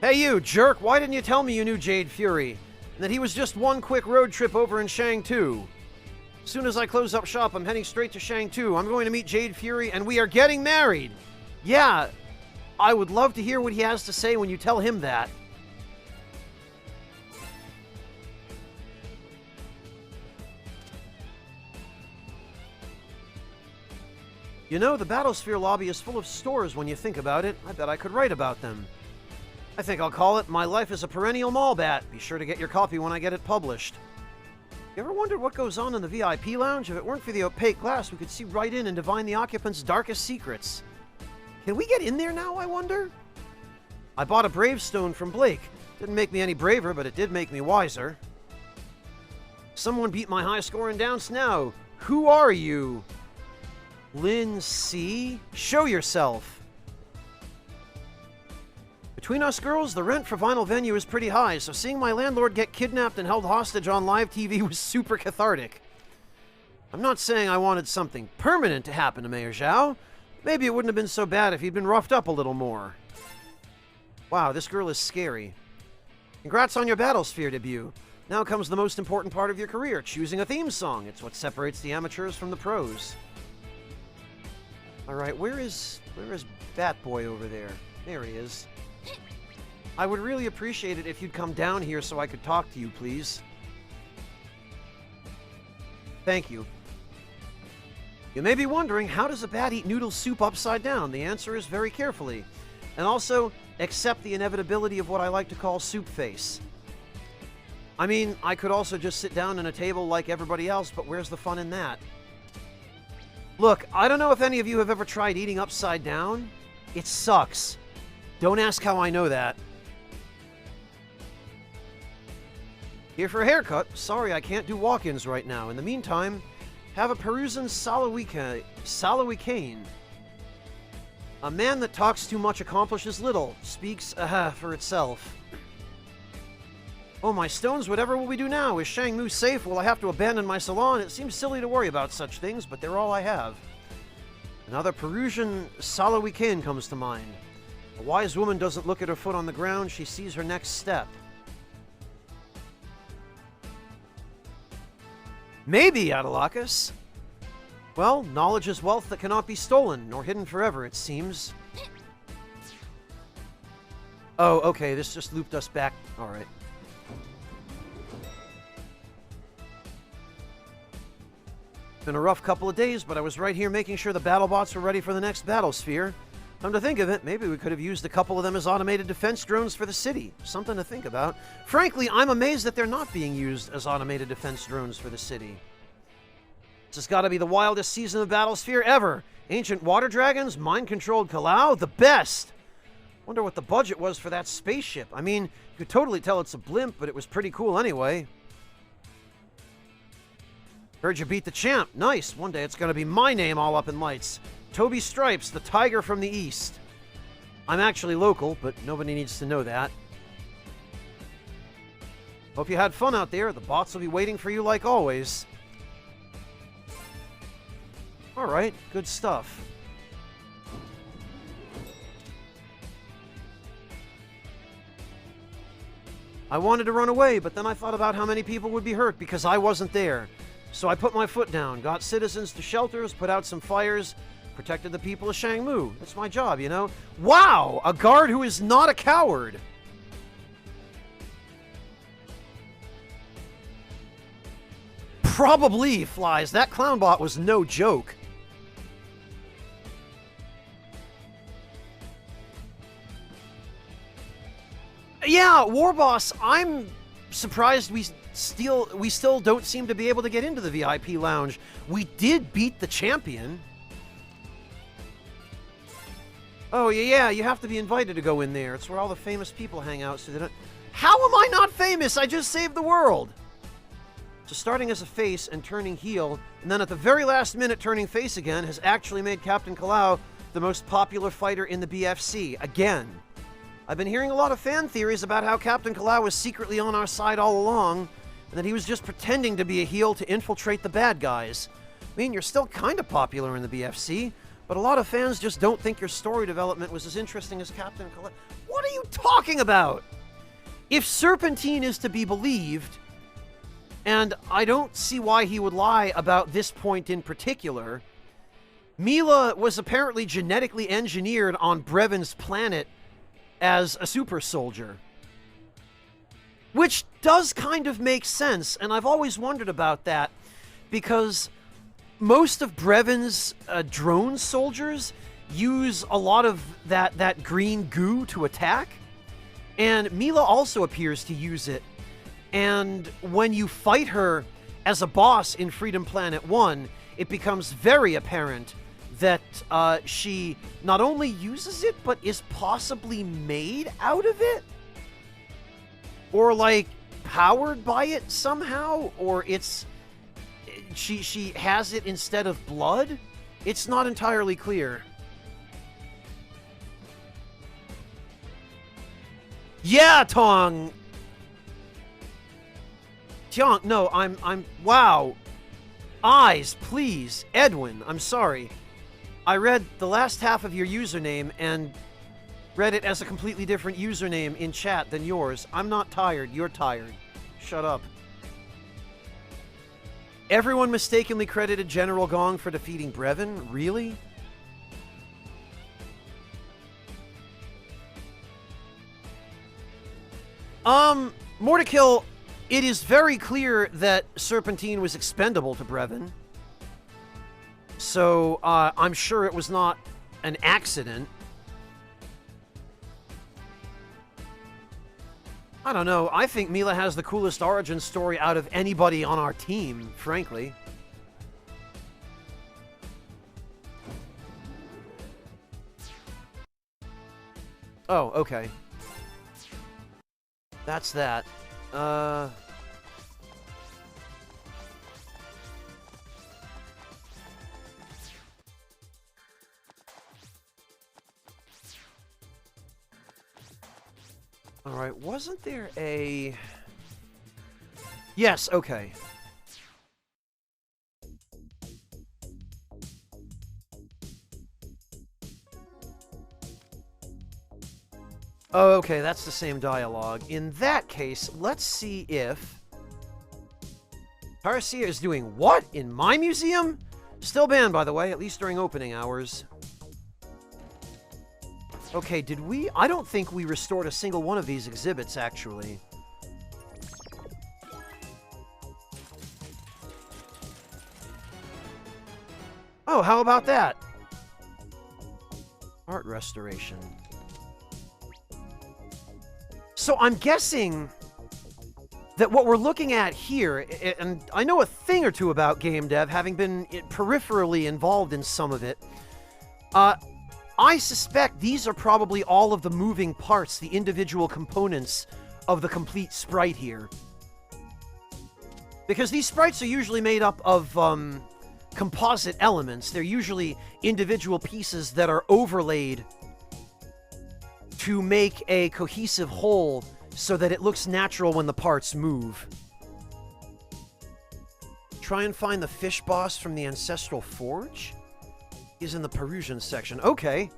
Hey you, jerk, why didn't you tell me you knew Jade Fury? And that he was just one quick road trip over in Shang-Tu. As soon as I close up shop, I'm heading straight to Shang-Tu. I'm going to meet Jade Fury, and we are getting married! Yeah, I would love to hear what he has to say when you tell him that. You know, the Battlesphere lobby is full of stores when you think about it. I bet I could write about them. I think I'll call it My Life as a Perennial Mall Bat. Be sure to get your copy when I get it published. You ever wondered what goes on in the VIP lounge? If it weren't for the opaque glass, we could see right in and divine the occupants' darkest secrets. Can we get in there now, I wonder? I bought a Bravestone from Blake. Didn't make me any braver, but it did make me wiser. Someone beat my high score in Down Snow. Who are you? Lynn C? Show yourself. Between us girls, the rent for Vinyl Venue is pretty high, so seeing my landlord get kidnapped and held hostage on live TV was super cathartic. I'm not saying I wanted something permanent to happen to Mayor Zhao. Maybe it wouldn't have been so bad if he'd been roughed up a little more. Wow, this girl is scary. Congrats on your Battlesphere debut. Now comes the most important part of your career, choosing a theme song. It's what separates the amateurs from the pros. Alright, where is Batboy over there? There he is. I would really appreciate it if you'd come down here so I could talk to you, please. Thank you. You may be wondering, how does a bat eat noodle soup upside down? The answer is very carefully. And also, accept the inevitability of what I like to call soup face. I mean, I could also just sit down at a table like everybody else, but where's the fun in that? Look, I don't know if any of you have ever tried eating upside down. It sucks. Don't ask how I know that. Here for a haircut. Sorry, I can't do walk-ins right now. In the meantime, have a Perusian Salawikane. A man that talks too much accomplishes little. Speaks, for itself. Oh, my stones, whatever will we do now? Is Shangmu safe? Will I have to abandon my salon? It seems silly to worry about such things, but they're all I have. Another Perusian Salawikane comes to mind. A wise woman doesn't look at her foot on the ground, she sees her next step. Maybe, Adalakis. Well, knowledge is wealth that cannot be stolen, nor hidden forever, it seems. Oh, okay, this just looped us back. Alright. Been a rough couple of days, but I was right here making sure the BattleBots were ready for the next Battlesphere. Come to think of it, maybe we could have used a couple of them as automated defense drones for the city. Something to think about. Frankly, I'm amazed that they're not being used as automated defense drones for the city. This has got to be the wildest season of Battlesphere ever. Ancient water dragons, mind-controlled Kalau, the best! Wonder what the budget was for that spaceship. I mean, you could totally tell it's a blimp, but it was pretty cool anyway. Heard you beat the champ. Nice. One day it's going to be my name all up in lights. Toby Stripes, the Tiger from the East. I'm actually local, but nobody needs to know that. Hope you had fun out there. The bots will be waiting for you like always. Alright, good stuff. I wanted to run away, but then I thought about how many people would be hurt because I wasn't there. So I put my foot down, got citizens to shelters, put out some fires, protected the people of Shangmu. That's my job, you know? Wow! A guard who is not a coward! Probably, Flies. That clownbot was no joke. Yeah, Warboss, I'm surprised we still don't seem to be able to get into the VIP lounge. We did beat the champion. Oh, yeah, you have to be invited to go in there. It's where all the famous people hang out, so they don't... How am I not famous? I just saved the world! So starting as a face and turning heel, and then at the very last minute turning face again, has actually made Captain Kalau the most popular fighter in the BFC. Again. I've been hearing a lot of fan theories about how Captain Kalau was secretly on our side all along, and that he was just pretending to be a heel to infiltrate the bad guys. I mean, you're still kind of popular in the BFC, but a lot of fans just don't think your story development was as interesting as Captain Kalau. What are you talking about? If Serpentine is to be believed, and I don't see why he would lie about this point in particular, Mila was apparently genetically engineered on Brevin's planet as a super soldier. Which does kind of make sense, and I've always wondered about that, because most of Brevin's drone soldiers use a lot of that green goo to attack, and Mila also appears to use it. And when you fight her as a boss in Freedom Planet 1, it becomes very apparent that she not only uses it, but is possibly made out of it? Or, like, powered by it somehow? Or it's... She has it instead of blood? It's not entirely clear. Yeah, Tong! Tiong, no, I'm... Wow. Eyes, please. Edwin, I'm sorry. I read the last half of your username and read it as a completely different username in chat than yours. I'm not tired. You're tired. Shut up. Everyone mistakenly credited General Gong for defeating Brevin? Really? Mortikill, it is very clear that Serpentine was expendable to Brevin. So, I'm sure it was not an accident. I don't know. I think Mila has the coolest origin story out of anybody on our team, frankly. Oh, okay. That's that. Alright, wasn't there a... Yes, okay. Oh, okay, that's the same dialogue. In that case, let's see if... Tarsier is doing what? In my museum? Still banned, by the way, at least during opening hours. Okay, did we... I don't think we restored a single one of these exhibits, actually. Oh, how about that? Art restoration. So I'm guessing that what we're looking at here, and I know a thing or two about game dev, having been peripherally involved in some of it, I suspect these are probably all of the moving parts, the individual components of the complete sprite here. Because these sprites are usually made up of composite elements. They're usually individual pieces that are overlaid to make a cohesive whole so that it looks natural when the parts move. Try and find the fish boss from the Ancestral Forge? He's in the Perusian section. Okay.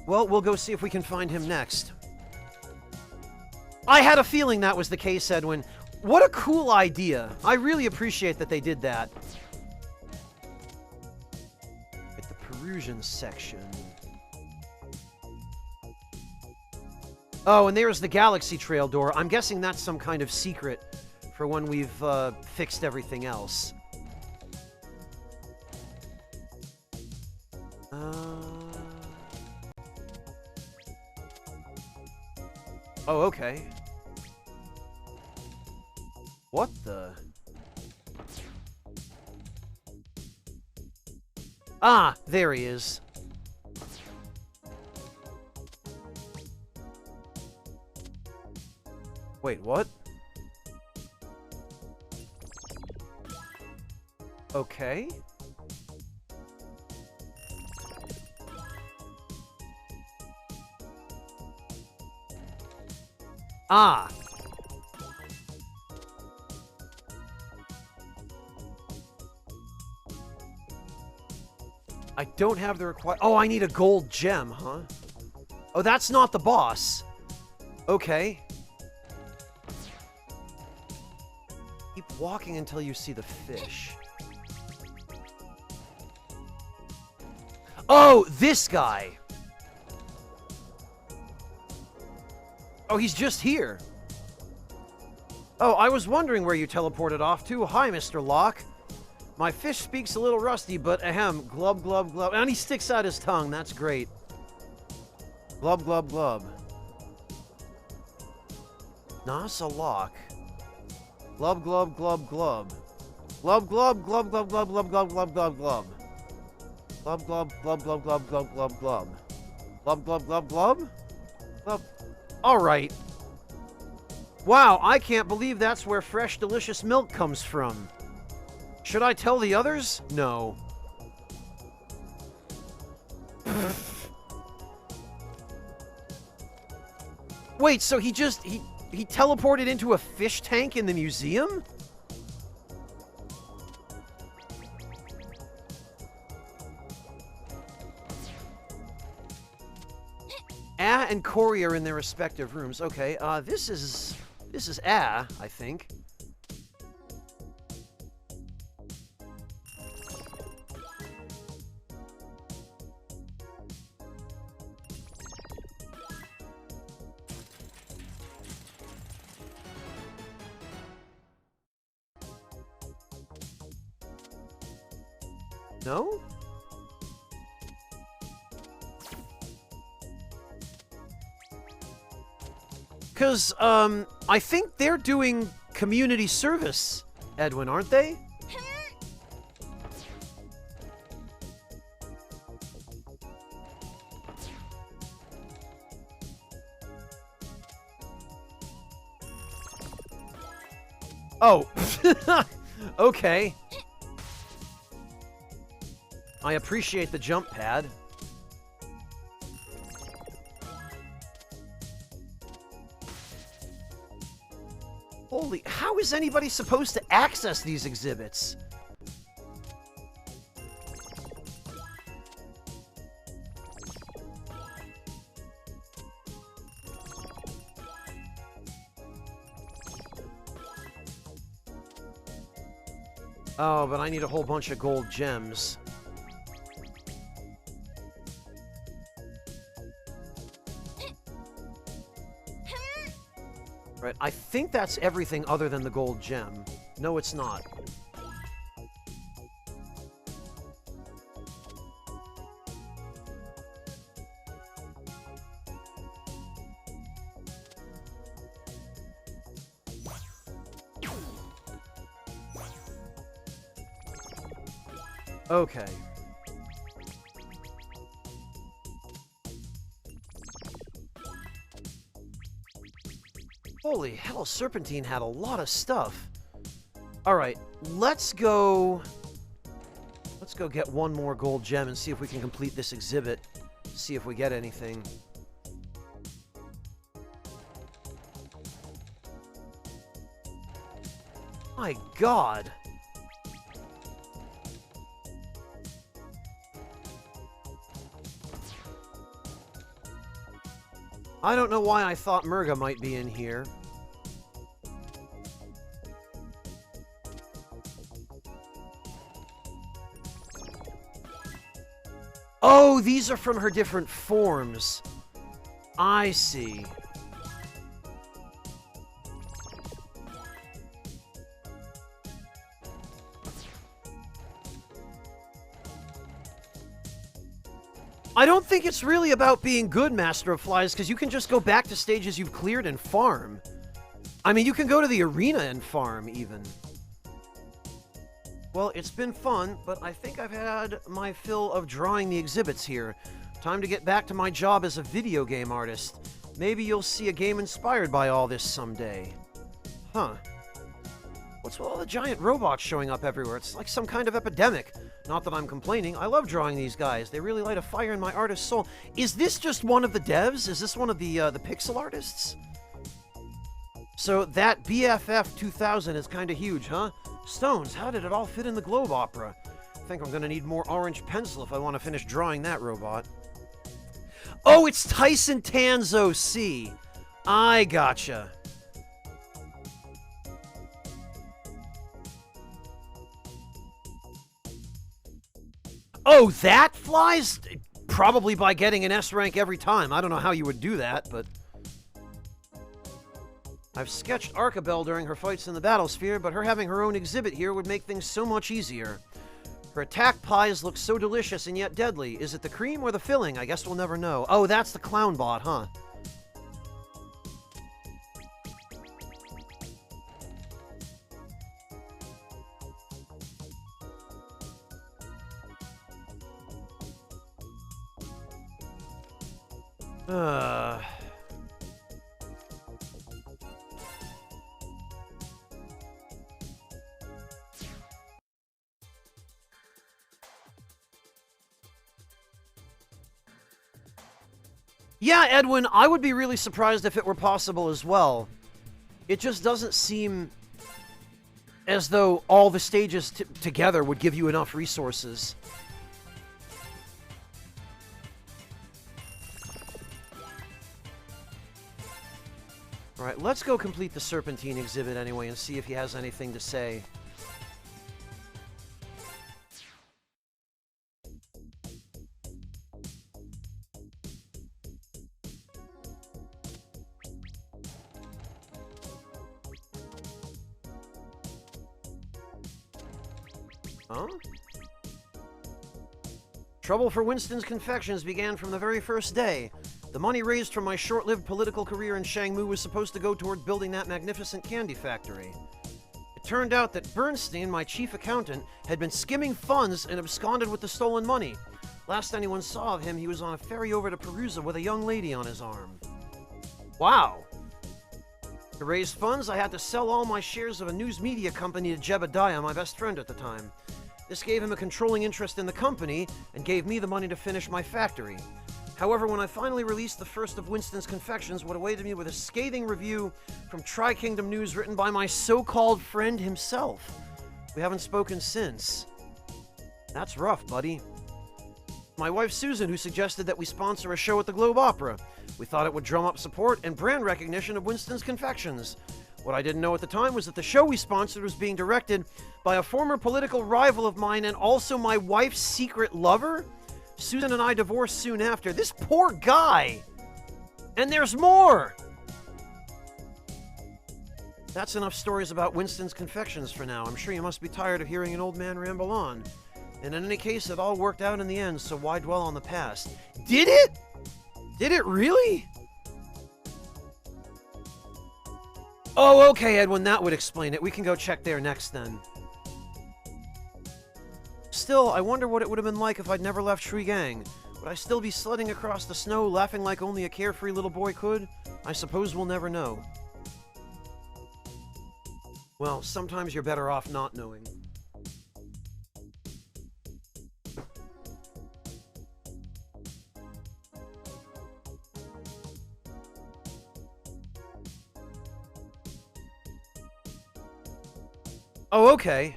Well, we'll go see if we can find him next. I had a feeling that was the case, Edwin. What a cool idea. I really appreciate that they did that. At the Perusian section. Oh, and there's the Galaxy Trail door. I'm guessing that's some kind of secret for when we've fixed everything else. Oh, okay. What the... Ah, there he is. Wait, what? Okay. Ah. I don't have the required... Oh, I need a gold gem, huh? Oh, that's not the boss. Okay. Keep walking until you see the fish. Oh, this guy. Oh, he's just here. Oh, I was wondering where you teleported off to. Hi, Mr. Locke. My fish speaks a little rusty, but ahem, glub, glub, glub. And he sticks out his tongue. That's great. Glub, glub, glub. Nasa Locke. Glub, glub, glub, glub. Glub, glub, glub, glub, glub, glub, glub, glub, glub, glub. Glub, glub, glub, glub, glub, glub, glub, glub. Glub, glub, glub, glub? Glub. Alright. Wow, I can't believe that's where fresh, delicious milk comes from. Should I tell the others? No. Wait, so he teleported into a fish tank in the museum? Ah and Corey are in their respective rooms. Okay, this is Ah, I think. No? Because, I think they're doing community service, Edwin, aren't they? Oh. Okay. I appreciate the jump pad. is anybody supposed to access these exhibits? Oh, but I need a whole bunch of gold gems. Right, I think that's everything other than the gold gem. No, it's not. Okay. Holy hell, Serpentine had a lot of stuff. Alright, let's go get one more gold gem and see if we can complete this exhibit. See if we get anything. My God. I don't know why I thought Murga might be in here. Oh, these are from her different forms. I see. I don't think it's really about being good, Master of Flies, because you can just go back to stages you've cleared and farm. I mean, you can go to the arena and farm, even. Well, it's been fun, but I think I've had my fill of drawing the exhibits here. Time to get back to my job as a video game artist. Maybe you'll see a game inspired by all this someday. Huh. What's with all the giant robots showing up everywhere? It's like some kind of epidemic. Not that I'm complaining. I love drawing these guys. They really light a fire in my artist's soul. Is this just one of the devs? Is this one of the pixel artists? So that BFF 2000 is kind of huge, huh? Stones, how did it all fit in the Globe Opera? I think I'm going to need more orange pencil if I want to finish drawing that robot. Oh, it's Tyson Tanzo C. I gotcha. Oh, that flies? Probably by getting an S rank every time. I don't know how you would do that, but... I've sketched Archibel during her fights in the Battlesphere, but her having her own exhibit here would make things so much easier. Her attack pies look so delicious and yet deadly. Is it the cream or the filling? I guess we'll never know. Oh, that's the clown bot, huh? Yeah, Edwin, I would be really surprised if it were possible as well. It just doesn't seem as though all the stages together would give you enough resources. Alright, let's go complete the Serpentine exhibit anyway and see if he has anything to say. Huh? Trouble for Winston's Confections began from the very first day. The money raised from my short-lived political career in Shangmu was supposed to go toward building that magnificent candy factory. It turned out that Bernstein, my chief accountant, had been skimming funds and absconded with the stolen money. Last anyone saw of him, he was on a ferry over to Perusa with a young lady on his arm. Wow. To raise funds, I had to sell all my shares of a news media company to Jebediah, my best friend at the time. This gave him a controlling interest in the company and gave me the money to finish my factory. However, when I finally released the first of Winston's Confections, what awaited me was a scathing review from Tri-Kingdom News written by my so-called friend himself. We haven't spoken since. That's rough, buddy. My wife Susan, who suggested that we sponsor a show at the Globe Opera. We thought it would drum up support and brand recognition of Winston's Confections. What I didn't know at the time was that the show we sponsored was being directed by a former political rival of mine and also my wife's secret lover. Susan and I divorced soon after. This poor guy! And there's more! That's enough stories about Winston's Confections for now. I'm sure you must be tired of hearing an old man ramble on. And in any case, it all worked out in the end, so why dwell on the past? Did it? Did it really? Oh, okay, Edwin, that would explain it. We can go check there next, then. Still, I wonder what it would have been like if I'd never left Shuigang. Would I still be sledding across the snow, laughing like only a carefree little boy could? I suppose we'll never know. Well, sometimes you're better off not knowing. Oh, okay.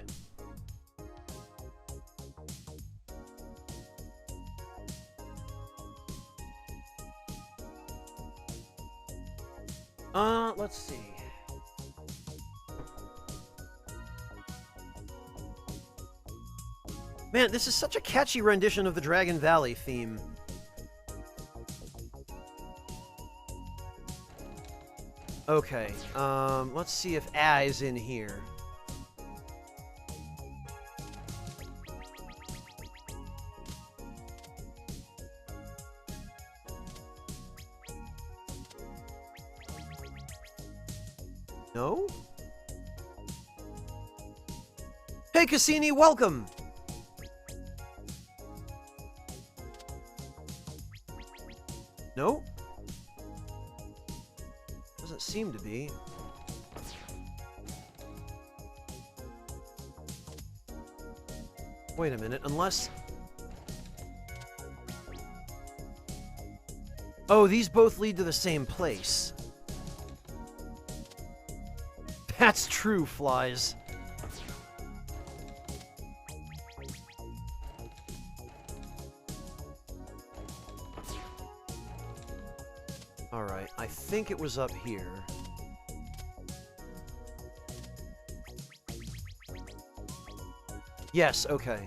Let's see. Man, this is such a catchy rendition of the Dragon Valley theme. Okay, let's see if A is in here. No? Hey, Cassini, welcome! No? Doesn't seem to be. Wait a minute, unless... Oh, these both lead to the same place. That's true, Flies. Alright, I think it was up here. Yes, okay.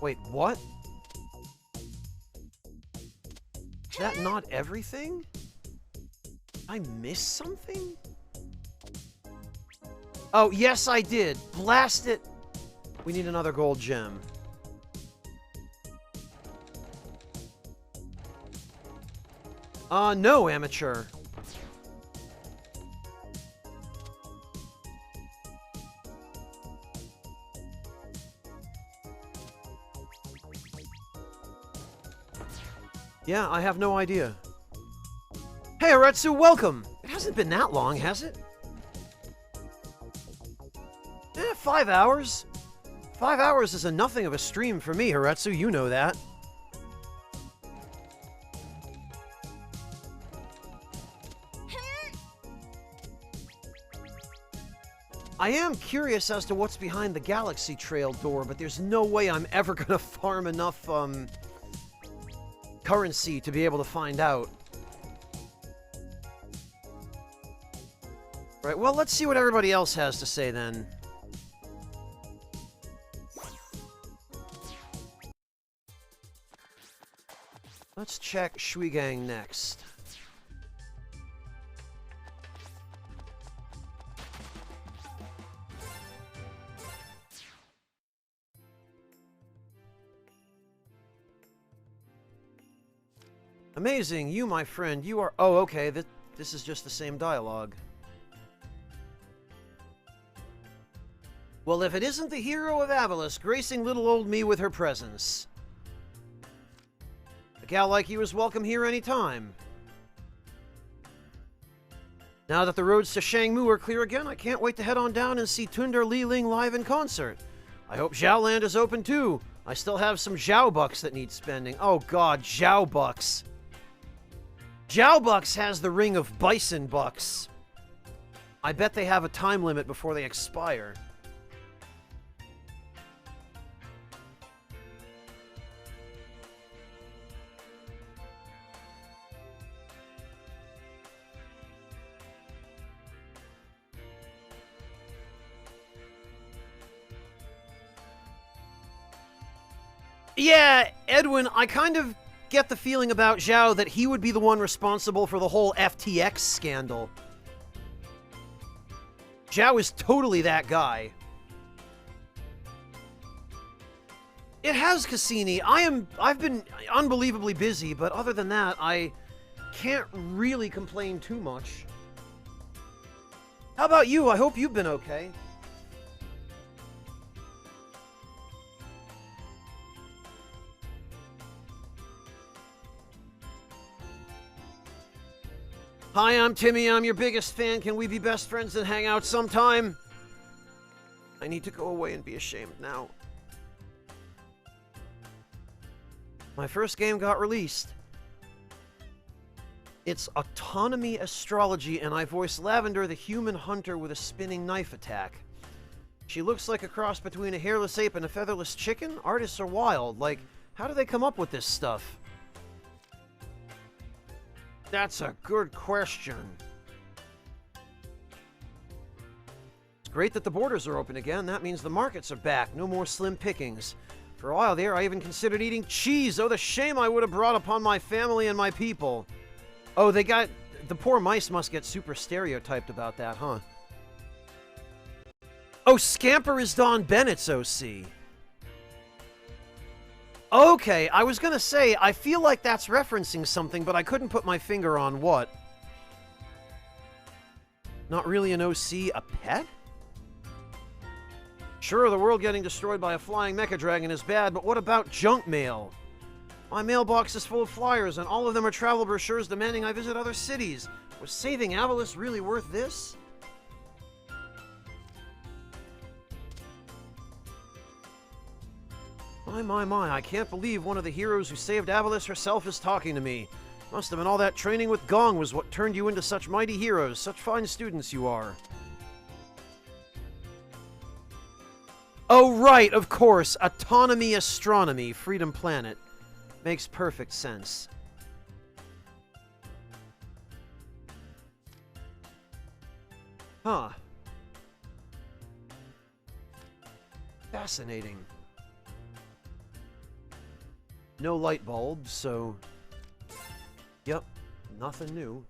Wait, what? Is that not everything? I missed something? Oh, yes, I did. Blast it. We need another gold gem. No, amateur. Yeah, I have no idea. Hey, Aretsu, welcome! It hasn't been that long, has it? 5 hours. 5 hours is nothing of a stream for me, Haretsu, you know that. I am curious as to what's behind the Galaxy Trail door, but there's no way I'm ever gonna farm enough, currency to be able to find out. Right, well, let's see what everybody else has to say, then. Let's check Shuigang next. Amazing, you, my friend, you are... Oh, okay, this is just the same dialogue. Well, if it isn't the hero of Avalis, gracing little old me with her presence. A gal like you is welcome here any time. Now that the roads to Shangmu are clear again, I can't wait to head on down and see Tundar Li Ling live in concert. I hope Xiaoland is open too. I still have some Zhao bucks that need spending. Oh god, Zhao bucks. Zhao bucks has the ring of bison bucks. I bet they have a time limit before they expire. Yeah, Edwin, I kind of get the feeling about Zhao that he would be the one responsible for the whole FTX scandal. Zhao is totally that guy. It has, Cassini. I've been unbelievably busy, but other than that, I can't really complain too much. How about you? I hope you've been okay. Hi, I'm Timmy. I'm your biggest fan. Can we be best friends and hang out sometime? I need to go away and be ashamed now. My first game got released. It's Autonomy Astrology, and I voice Lavender, the human hunter with a spinning knife attack. She looks like a cross between a hairless ape and a featherless chicken? Artists are wild. Like, how do they come up with this stuff? That's a good question. It's great that the borders are open again. That means the markets are back. No more slim pickings. For a while there, I even considered eating cheese. Oh, the shame I would have brought upon my family and my people. Oh, they got... The poor mice must get super stereotyped about that, huh? Oh, Scamper is Don Bennett's OC. Okay, I was gonna say, I feel like that's referencing something, but I couldn't put my finger on what. Not really an OC, a pet? Sure, the world getting destroyed by a flying mecha dragon is bad, but what about junk mail? My mailbox is full of flyers, and all of them are travel brochures demanding I visit other cities. Was saving Avalis really worth this? My, I can't believe one of the heroes who saved Avalis herself is talking to me. Must have been all that training with Gong was what turned you into such mighty heroes. Such fine students you are. Oh, right, of course. Autonomy Astronomy, Freedom Planet. Makes perfect sense. Huh. Fascinating. No light bulbs, so... Yep, nothing new.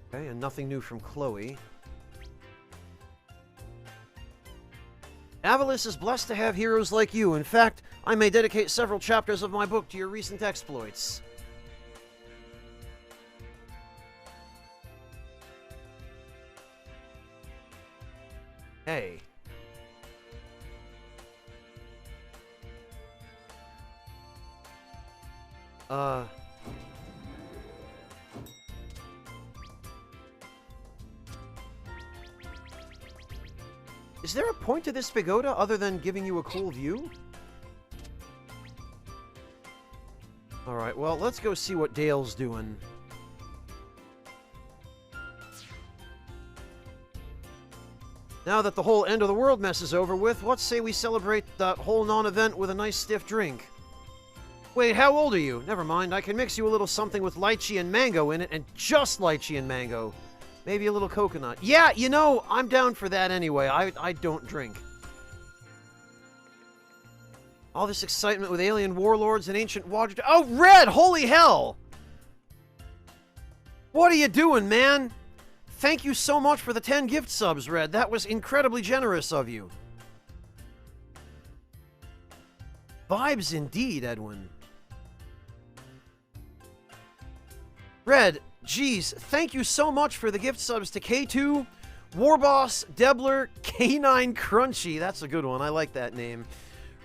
Okay, and nothing new from Chloe. Avalis is blessed to have heroes like you. In fact, I may dedicate several chapters of my book to your recent exploits. Hey. Is there a point to this pagoda other than giving you a cool view? Alright, well, let's go see what Dale's doing. Now that the whole end of the world mess is over with, let's say we celebrate that whole non-event with a nice stiff drink. Wait, how old are you? Never mind, I can mix you a little something with lychee and mango in it, and just lychee and mango. Maybe a little coconut. Yeah, you know, I'm down for that anyway. I don't drink. All this excitement with alien warlords and ancient water... Oh, Red! Holy hell! What are you doing, man? Thank you so much for the 10 gift subs, Red. That was incredibly generous of you. Vibes indeed, Edwin. Red, geez, thank you so much for the gift subs to K2, Warboss, Debler, K9 Crunchy. That's a good one. I like that name.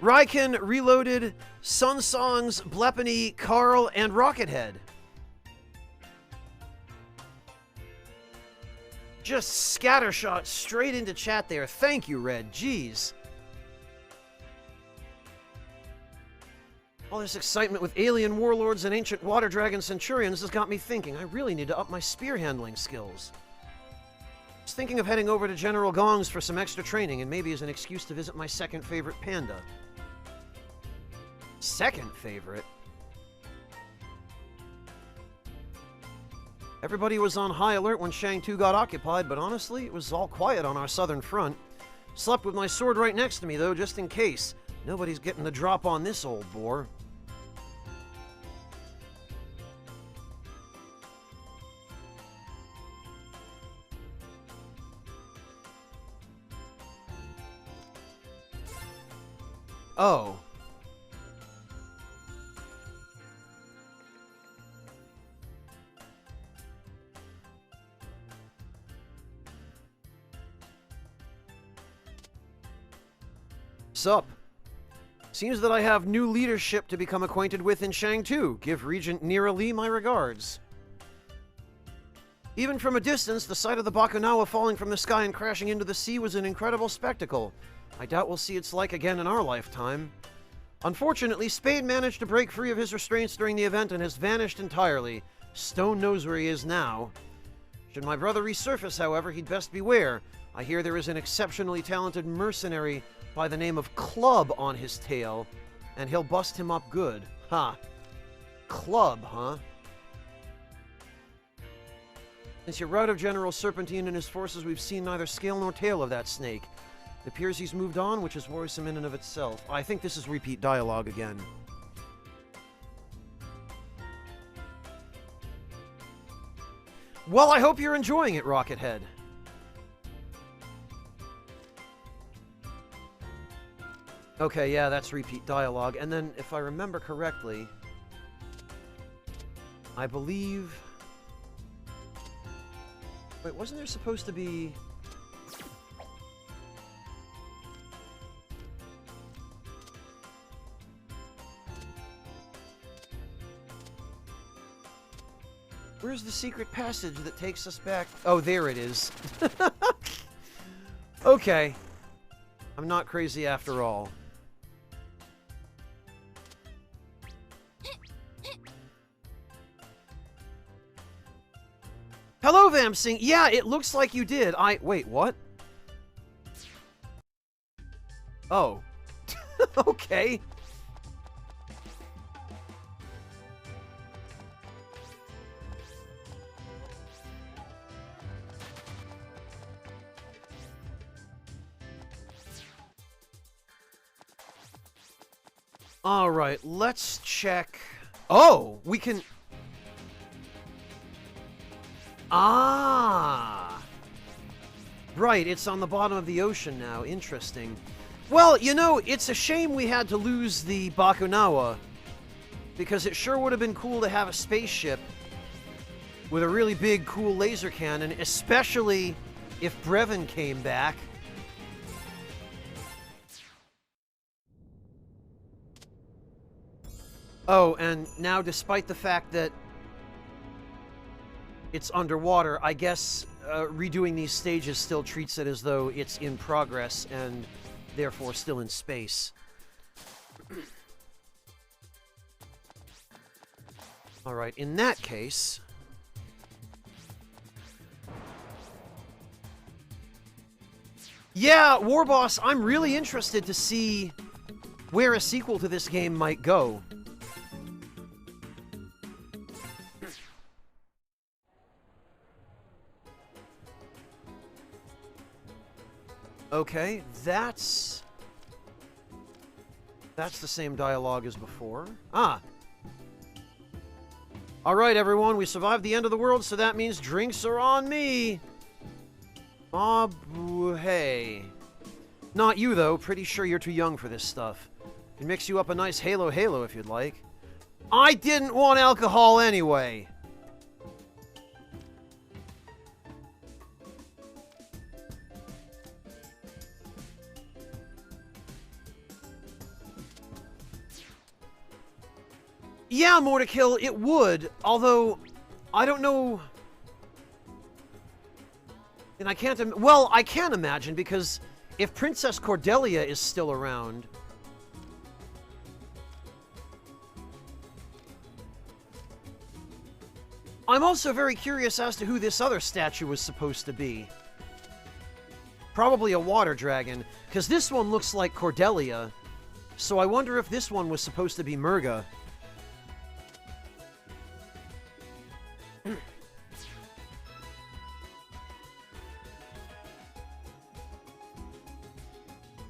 Ryken, Reloaded, Sunsongs, Blepany, Carl, and Rockethead. Just scattershot straight into chat there. Thank you, Red. Jeez. All this excitement with alien warlords and ancient water dragon centurions has got me thinking I really need to up my spear handling skills. I was thinking of heading over to General Gong's for some extra training and maybe as an excuse to visit my second favorite panda. Second favorite? Everybody was on high alert when Shang 2 got occupied, but honestly, it was all quiet on our southern front. Slept with my sword right next to me, though, just in case. Nobody's getting the drop on this old boar. Oh. Sup? Seems that I have new leadership to become acquainted with in Shang 2. Give Regent Nira Lee my regards. Even from a distance, the sight of the Bakunawa falling from the sky and crashing into the sea was an incredible spectacle. I doubt we'll see its like again in our lifetime. Unfortunately, Spade managed to break free of his restraints during the event and has vanished entirely. Stone knows where he is now. Should my brother resurface, however, he'd best beware. I hear there is an exceptionally talented mercenary by the name of Club on his tail, and he'll bust him up good. Ha. Club, huh? Since you're out of General Serpentine and his forces, we've seen neither scale nor tail of that snake. It appears he's moved on, which is worrisome in and of itself. I think this is repeat dialogue again. Well, I hope you're enjoying it, Rockethead. Okay, yeah, that's repeat dialogue. And then, if I remember correctly, I believe... Wait, wasn't there supposed to be... Where's the secret passage that takes us back? Oh, there it is. Okay. I'm not crazy after all. Hello, Vamsing. Yeah, it looks like you did. Wait, what? Oh. Okay. Alright, let's check... Oh! We can... Ah! Right, it's on the bottom of the ocean now. Interesting. Well, you know, it's a shame we had to lose the Bakunawa, because it sure would have been cool to have a spaceship with a really big, cool laser cannon, especially if Brevin came back. Oh, and now despite the fact that it's underwater, I guess redoing these stages still treats it as though it's in progress and therefore still in space. Alright, in that case... Yeah, Warboss, I'm really interested to see where a sequel to this game might go. Okay, that's the same dialogue as before. Ah! Alright, everyone, we survived the end of the world, so that means drinks are on me! Hey. Not you, though. Pretty sure you're too young for this stuff. Can mix you up a nice Halo if you'd like. I didn't want alcohol anyway! Yeah, More to Kill, it would, although, I don't know... And I can't, well, I can imagine, because if Princess Cordelia is still around... I'm also very curious as to who this other statue was supposed to be. Probably a water dragon, because this one looks like Cordelia. So I wonder if this one was supposed to be Murga.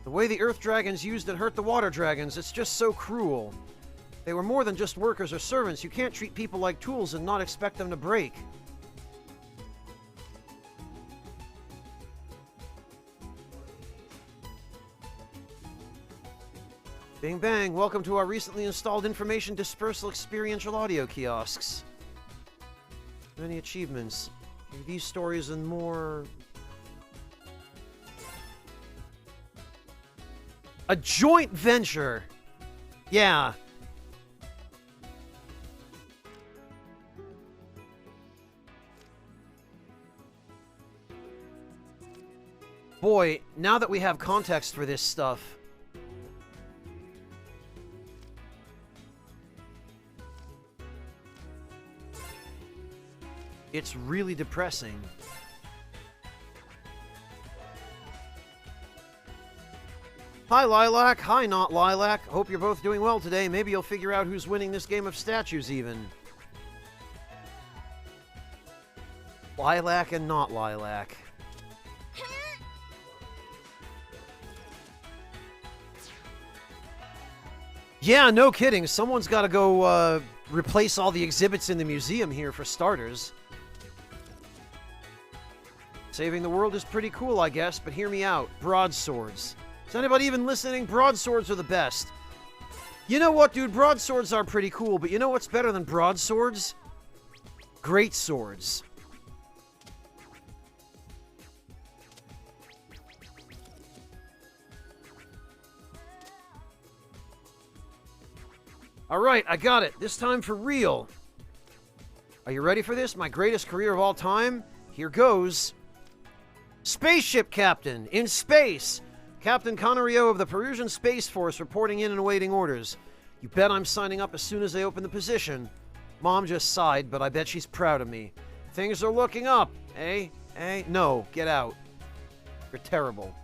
The way the Earth Dragons used it hurt the Water Dragons. It's just so cruel. They were more than just workers or servants. You can't treat people like tools and not expect them to break. Bing bang, welcome to our recently installed information dispersal experiential audio kiosks. Many achievements. These stories and more... A joint venture! Yeah. Boy, now that we have context for this stuff... It's really depressing. Hi, Lilac. Hi, not Lilac. Hope you're both doing well today. Maybe you'll figure out who's winning this game of statues, even. Lilac and not Lilac. Yeah, no kidding. Someone's got to go, replace all the exhibits in the museum here, for starters. Saving the world is pretty cool, I guess, but hear me out. Broadswords. Is anybody even listening? Broadswords are the best. You know what, dude? Broadswords are pretty cool, but you know what's better than broadswords? Great swords. Alright, I got it. This time for real. Are you ready for this? My greatest career of all time? Here goes. Spaceship Captain, in space. Captain Connerio of the Perusian Space Force reporting in and awaiting orders. You bet I'm signing up as soon as they open the position. Mom just sighed, but I bet she's proud of me. Things are looking up, eh? Eh? No, get out. You're terrible.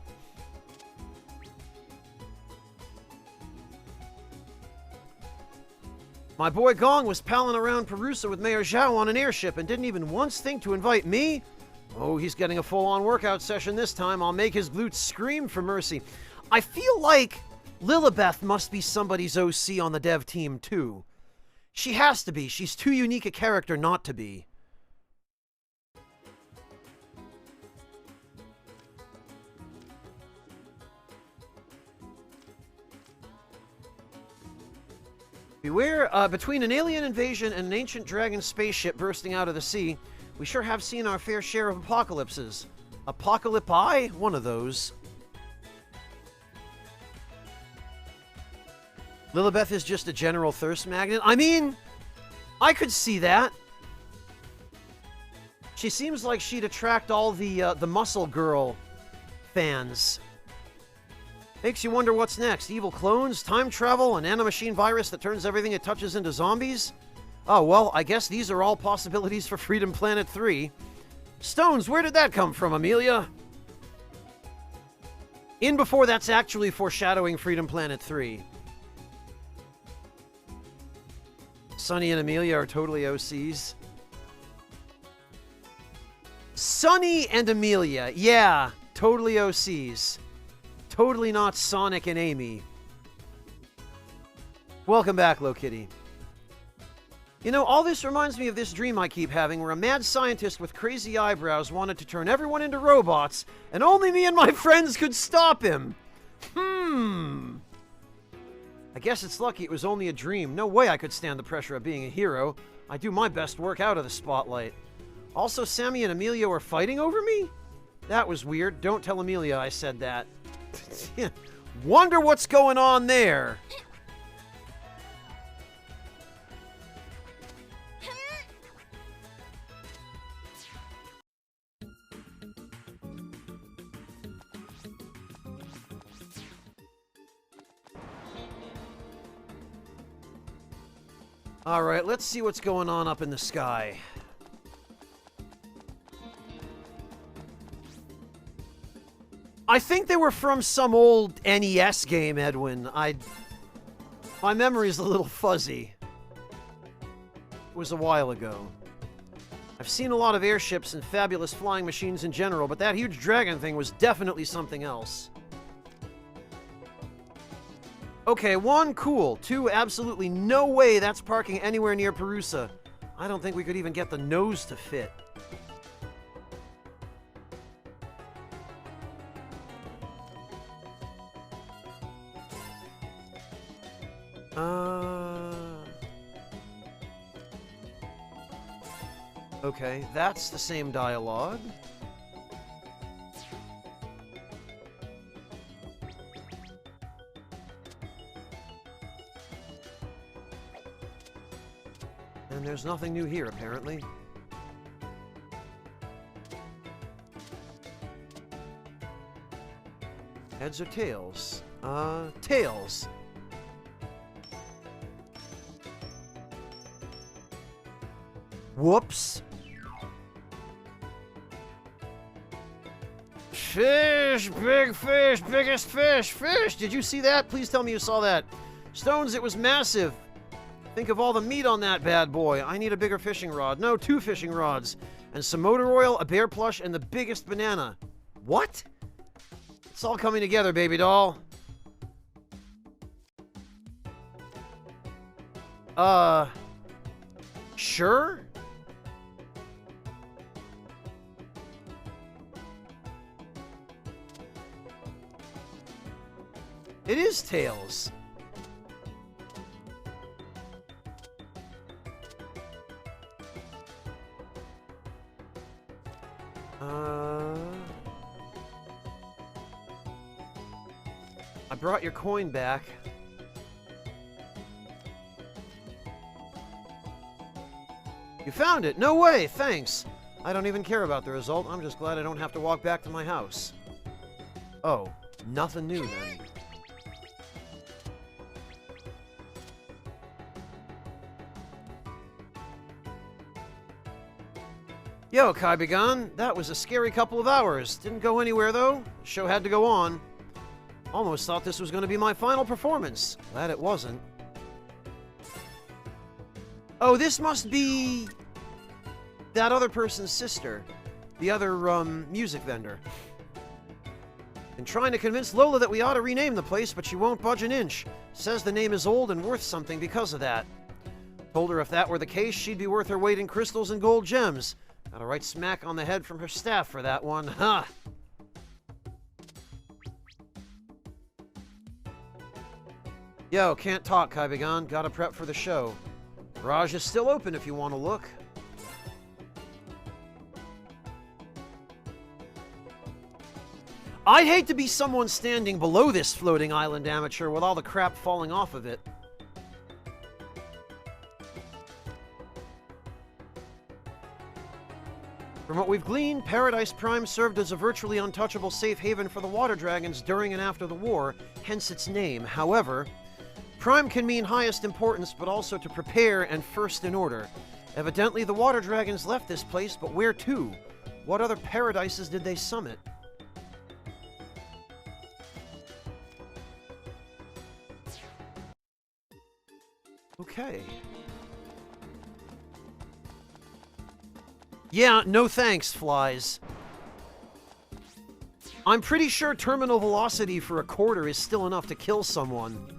My boy Gong was palling around Perusa with Mayor Zhao on an airship and didn't even once think to invite me. Oh, he's getting a full-on workout session this time. I'll make his glutes scream for mercy. I feel like Lilibeth must be somebody's OC on the dev team, too. She has to be. She's too unique a character not to be. Beware, between an alien invasion and an ancient dragon spaceship bursting out of the sea, we sure have seen our fair share of apocalypses. Apocalypse? One of those. Lilibeth is just a general thirst magnet? I mean, I could see that. She seems like she'd attract all the Muscle Girl fans. Makes you wonder what's next. Evil clones, time travel, an nanomachine virus that turns everything it touches into zombies? Oh, well, I guess these are all possibilities for Freedom Planet 3. Stones, where did that come from, Amelia? In before that's actually foreshadowing Freedom Planet 3. Sunny and Amelia are totally OCs. Sunny and Amelia, yeah, totally OCs. Totally not Sonic and Amy. Welcome back, Lokitty. You know, all this reminds me of this dream I keep having where a mad scientist with crazy eyebrows wanted to turn everyone into robots, and only me and my friends could stop him. I guess it's lucky it was only a dream. No way I could stand the pressure of being a hero. I do my best work out of the spotlight. Also, Sammy and Amelia were fighting over me? That was weird. Don't tell Amelia I said that. Wonder what's going on there. Alright, let's see what's going on up in the sky. I think they were from some old NES game, Edwin. My memory's a little fuzzy. It was a while ago. I've seen a lot of airships and fabulous flying machines in general, but that huge dragon thing was definitely something else. Okay, 1, cool. 2, absolutely no way that's parking anywhere near Perusa. I don't think we could even get the nose to fit. Okay, that's the same dialogue. And there's nothing new here, apparently. Heads or tails? Tails. Whoops. Fish! Big fish! Biggest fish! Fish! Did you see that? Please tell me you saw that. Stones, it was massive. Think of all the meat on that bad boy. I need a bigger fishing rod. No, 2 fishing rods. And some motor oil, a bear plush, and the biggest banana. What? It's all coming together, baby doll. Sure? It is tails. I brought your coin back. You found it? No way, thanks. I don't even care about the result. I'm just glad I don't have to walk back to my house. Oh, nothing new then. Yo, Kaibigan, that was a scary couple of hours. Didn't go anywhere, though. The show had to go on. Almost thought this was going to be my final performance. Glad it wasn't. Oh, this must be that other person's sister. The other, music vendor. Been trying to convince Lola that we ought to rename the place, but she won't budge an inch. Says the name is old and worth something because of that. Told her if that were the case, she'd be worth her weight in crystals and gold gems. Got a right smack on the head from her staff for that one, huh? Yo, can't talk, Kaibigan. Gotta prep for the show. Garage is still open if you want to look. I'd hate to be someone standing below this floating island, amateur, with all the crap falling off of it. From what we've gleaned, Paradise Prime served as a virtually untouchable safe haven for the water dragons during and after the war, hence its name. However, Prime can mean highest importance, but also to prepare and first in order. Evidently, the water dragons left this place, but where to? What other paradises did they summit? Okay. Yeah, no thanks, flies. I'm pretty sure terminal velocity for a quarter is still enough to kill someone.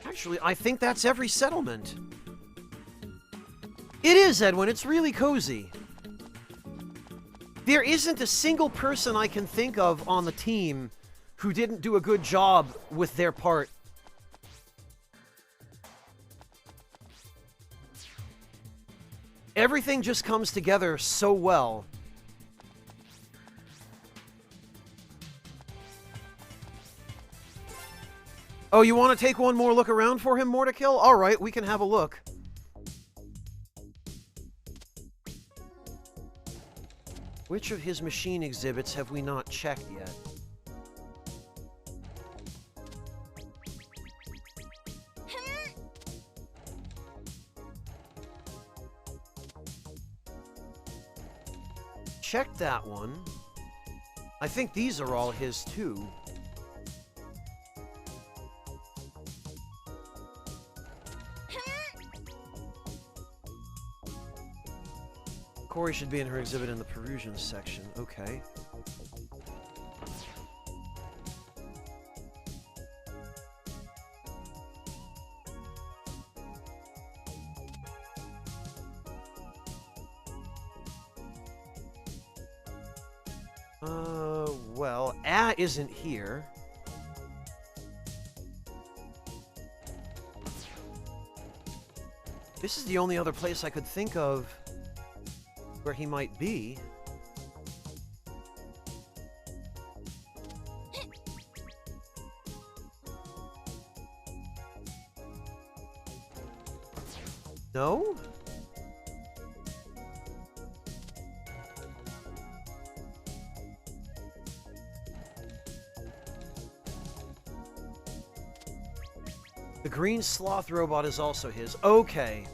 Actually, I think that's every settlement. It is, Edwin. It's really cozy. There isn't a single person I can think of on the team who didn't do a good job with their part. Everything just comes together so well. Oh, you want to take one more look around for him, Mortikill? All right, we can have a look. Which of his machine exhibits have we not checked yet? checked that one. I think these are all his, too. Corey should be in her exhibit in the Perusian section. Okay. Well, A isn't here. This is the only other place I could think of where he might be. No? The green sloth robot is also his. Okay.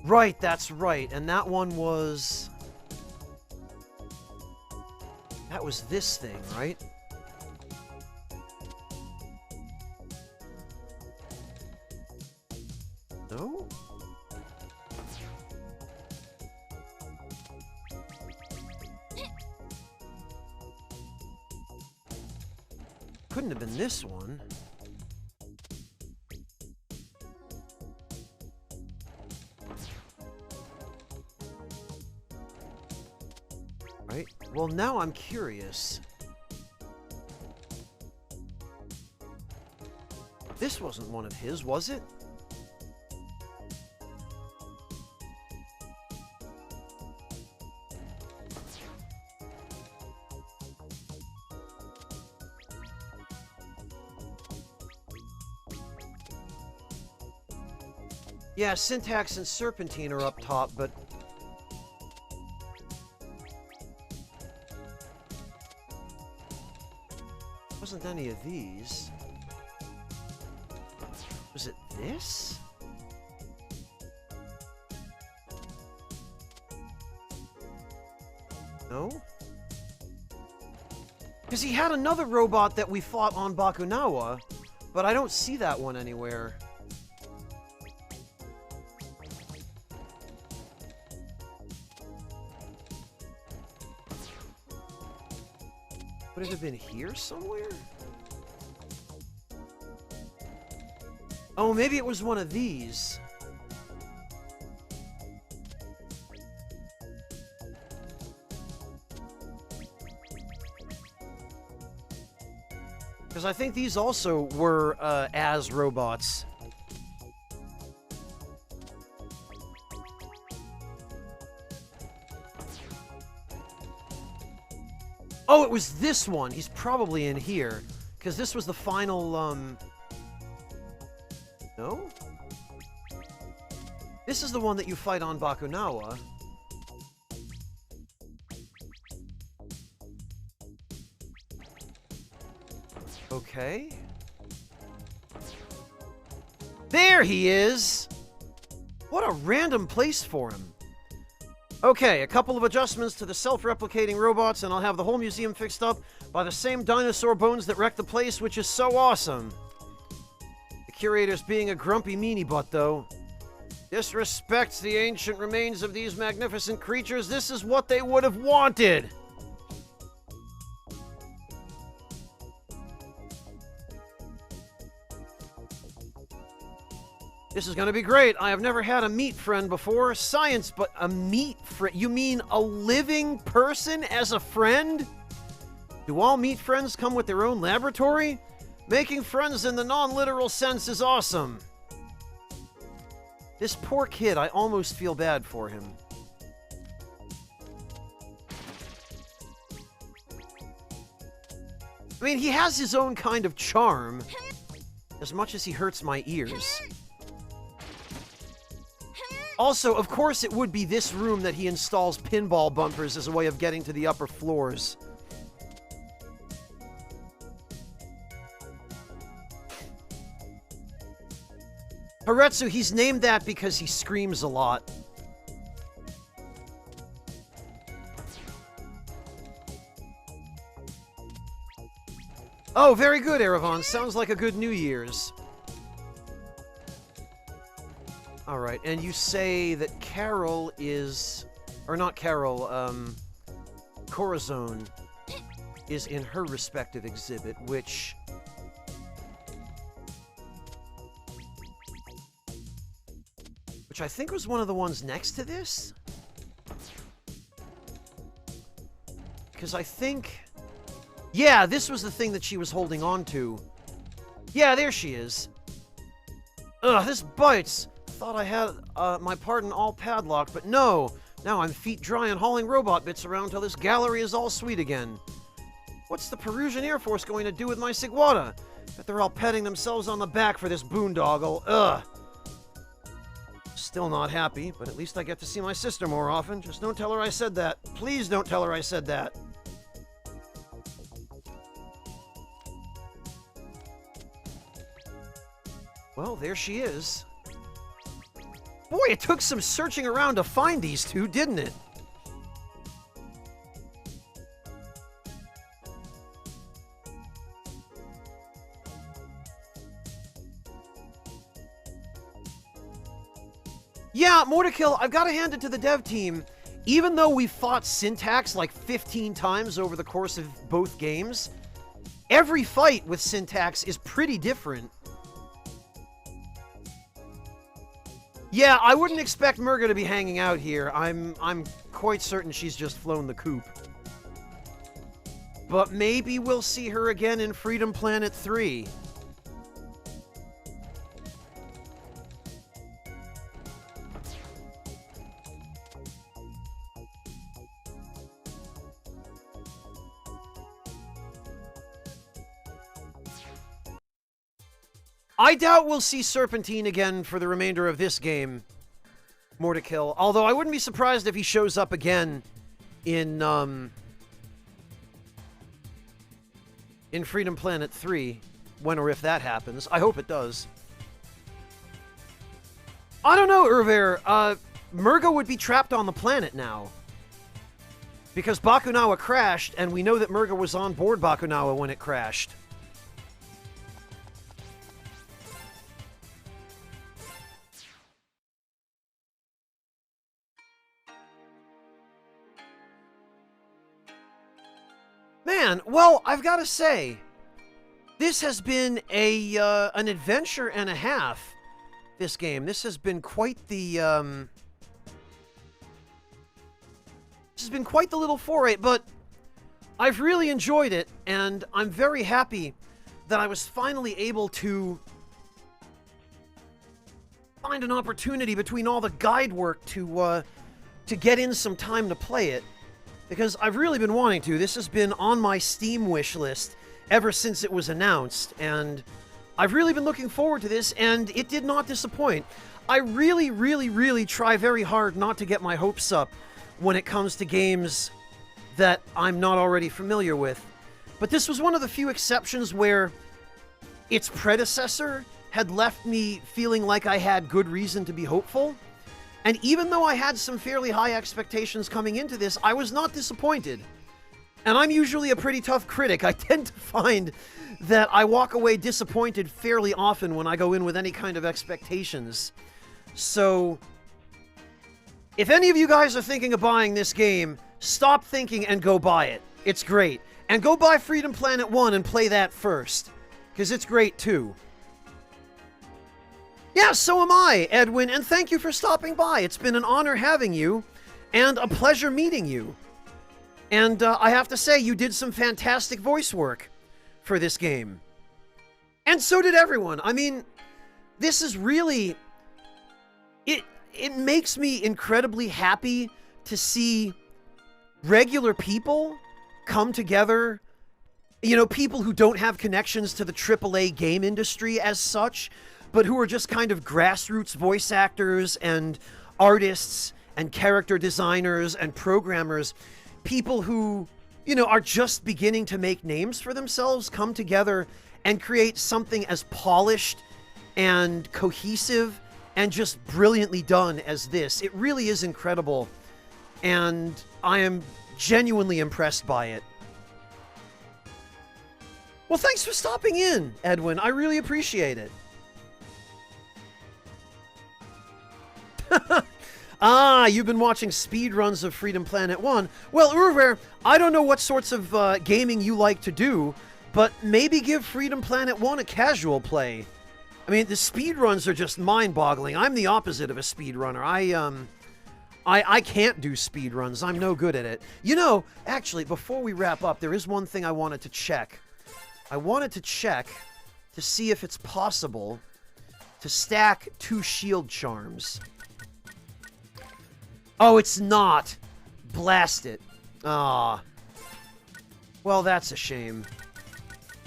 Right, that's right. And that one was... That was this thing, right? No? Couldn't have been this one. Right? Well, now I'm curious. This wasn't one of his, was it? Yeah, Syntax and Serpentine are up top, but... wasn't any of these. Was it this? No? Because he had another robot that we fought on Bakunawa, but I don't see that one anywhere. Would it have been here somewhere? Oh, maybe it was one of these. Because I think these also were as robots. Oh, it was this one. He's probably in here. Because this was the final, No? This is the one that you fight on Bakunawa. Okay. There he is! What a random place for him. Okay, a couple of adjustments to the self-replicating robots, and I'll have the whole museum fixed up by the same dinosaur bones that wrecked the place, which is so awesome. The curator's being a grumpy meanie butt, though. Disrespects the ancient remains of these magnificent creatures. This is what they would have wanted. This is going to be great. I have never had a meat friend before. Science, but a meat friend? You mean a living person as a friend? Do all meat friends come with their own laboratory? Making friends in the non-literal sense is awesome. This poor kid, I almost feel bad for him. I mean, he has his own kind of charm, as much as he hurts my ears. Also, of course, it would be this room that he installs pinball bumpers as a way of getting to the upper floors. Haretsu, he's named that because he screams a lot. Oh, very good, Erevan. Sounds like a good New Year's. Alright, and you say that Carol is... Or not Carol, Corazon is in her respective exhibit, which... Which I think was one of the ones next to this? Because I think... Yeah, this was the thing that she was holding on to. Yeah, there she is. Ugh, this bites. Thought I had my pardon all padlocked, but no. Now I'm feet dry and hauling robot bits around till this gallery is all sweet again. What's the Perusian Air Force going to do with my Sigwata? Bet they're all petting themselves on the back for this boondoggle. Ugh. Still not happy, but at least I get to see my sister more often. Just don't tell her I said that. Please don't tell her I said that. Well, there she is. Boy, it took some searching around to find these two, didn't it? Yeah, more to kill. I've got to hand it to the dev team. Even though we fought Syntax like 15 times over the course of both games, every fight with Syntax is pretty different. Yeah, I wouldn't expect Murga to be hanging out here. I'm quite certain she's just flown the coop. But maybe we'll see her again in Freedom Planet 3. I doubt we'll see Serpentine again for the remainder of this game. More to kill. Although I wouldn't be surprised if he shows up again in Freedom Planet 3. When or if that happens. I hope it does. I don't know, Urver. Murga would be trapped on the planet now. Because Bakunawa crashed, and we know that Murga was on board Bakunawa when it crashed. Man, well, I've got to say, this has been an adventure and a half, this game. This has been quite the, this has been quite the little foray, but I've really enjoyed it, and I'm very happy that I was finally able to find an opportunity between all the guide work to get in some time to play it. Because I've really been wanting to. This has been on my Steam wish list ever since it was announced, and I've really been looking forward to this, and it did not disappoint. I really, really, really try very hard not to get my hopes up when it comes to games that I'm not already familiar with. But this was one of the few exceptions where its predecessor had left me feeling like I had good reason to be hopeful. And even though I had some fairly high expectations coming into this, I was not disappointed. And I'm usually a pretty tough critic. I tend to find that I walk away disappointed fairly often when I go in with any kind of expectations. So, if any of you guys are thinking of buying this game, stop thinking and go buy it. It's great. And go buy Freedom Planet 1 and play that first, because it's great too. Yeah, so am I, Edwin, and thank you for stopping by. It's been an honor having you, and a pleasure meeting you. And I have to say, you did some fantastic voice work for this game. And so did everyone. I mean, this is really... It makes me incredibly happy to see regular people come together. You know, people who don't have connections to the AAA game industry as such, but who are just kind of grassroots voice actors and artists and character designers and programmers. People who, you know, are just beginning to make names for themselves, come together and create something as polished and cohesive and just brilliantly done as this. It really is incredible, and I am genuinely impressed by it. Well, thanks for stopping in, Edwin. I really appreciate it. Ah, you've been watching speedruns of Freedom Planet 1. Well, Urware, I don't know what sorts of gaming you like to do, but maybe give Freedom Planet 1 a casual play. I mean, the speedruns are just mind-boggling. I'm the opposite of a speedrunner. I can't do speedruns. I'm no good at it. You know, actually, before we wrap up, there is one thing I wanted to check. I wanted to check to see if it's possible to stack 2 shield charms. Oh, it's not. Blast it. Ah. Well, that's a shame.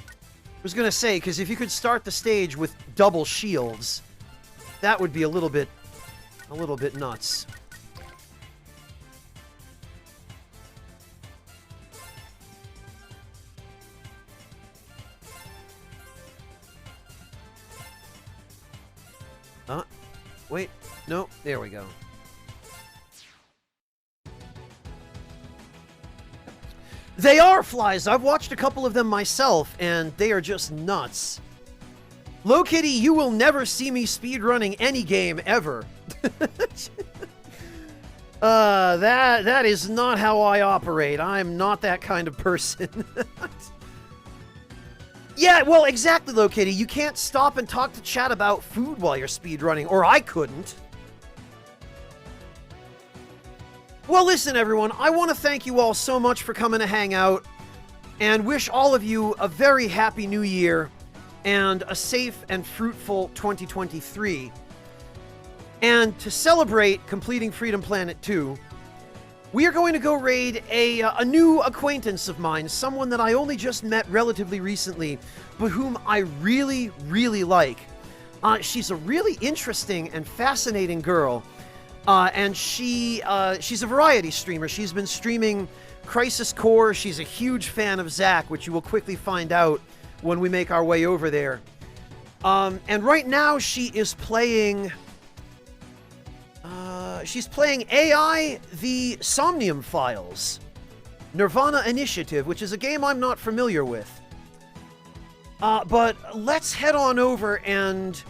I was gonna say, because if you could start the stage with double shields, that would be a little bit nuts. Wait. No, there we go. They are flies. I've watched a couple of them myself, and they are just nuts. Low Kitty, you will never see me speedrunning any game ever. That is not how I operate. I'm not that kind of person. Yeah, well, exactly, Low Kitty. You can't stop and talk to chat about food while you're speedrunning, or I couldn't. Well, listen, everyone, I want to thank you all so much for coming to hang out, and wish all of you a very happy new year, and a safe and fruitful 2023. And to celebrate completing Freedom Planet 2, we are going to go raid a new acquaintance of mine, someone that I only just met relatively recently, but whom I really, really like. She's a really interesting and fascinating girl, and she's a variety streamer. She's been streaming Crisis Core. She's a huge fan of Zack, which you will quickly find out when we make our way over there. And right now she is playing... she's playing AI the Somnium Files. Nirvana Initiative, which is a game I'm not familiar with. But let's head on over and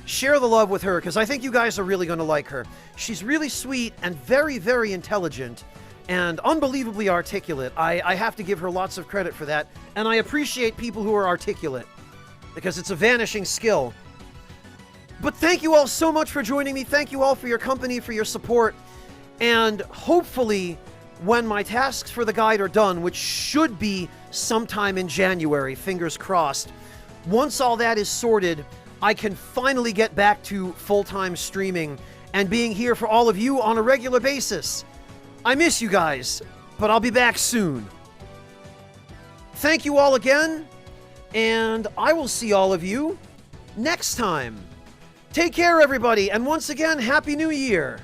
share the love with her, because I think you guys are really going to like her. She's really sweet and very, very intelligent and unbelievably articulate. I have to give her lots of credit for that, and I appreciate people who are articulate, because it's a vanishing skill. But thank you all so much for joining me. Thank you all for your company, for your support. And hopefully, when my tasks for the guide are done, which should be sometime in January, fingers crossed, once all that is sorted, I can finally get back to full-time streaming and being here for all of you on a regular basis. I miss you guys, but I'll be back soon. Thank you all again, and I will see all of you next time. Take care, everybody, and once again, Happy New Year!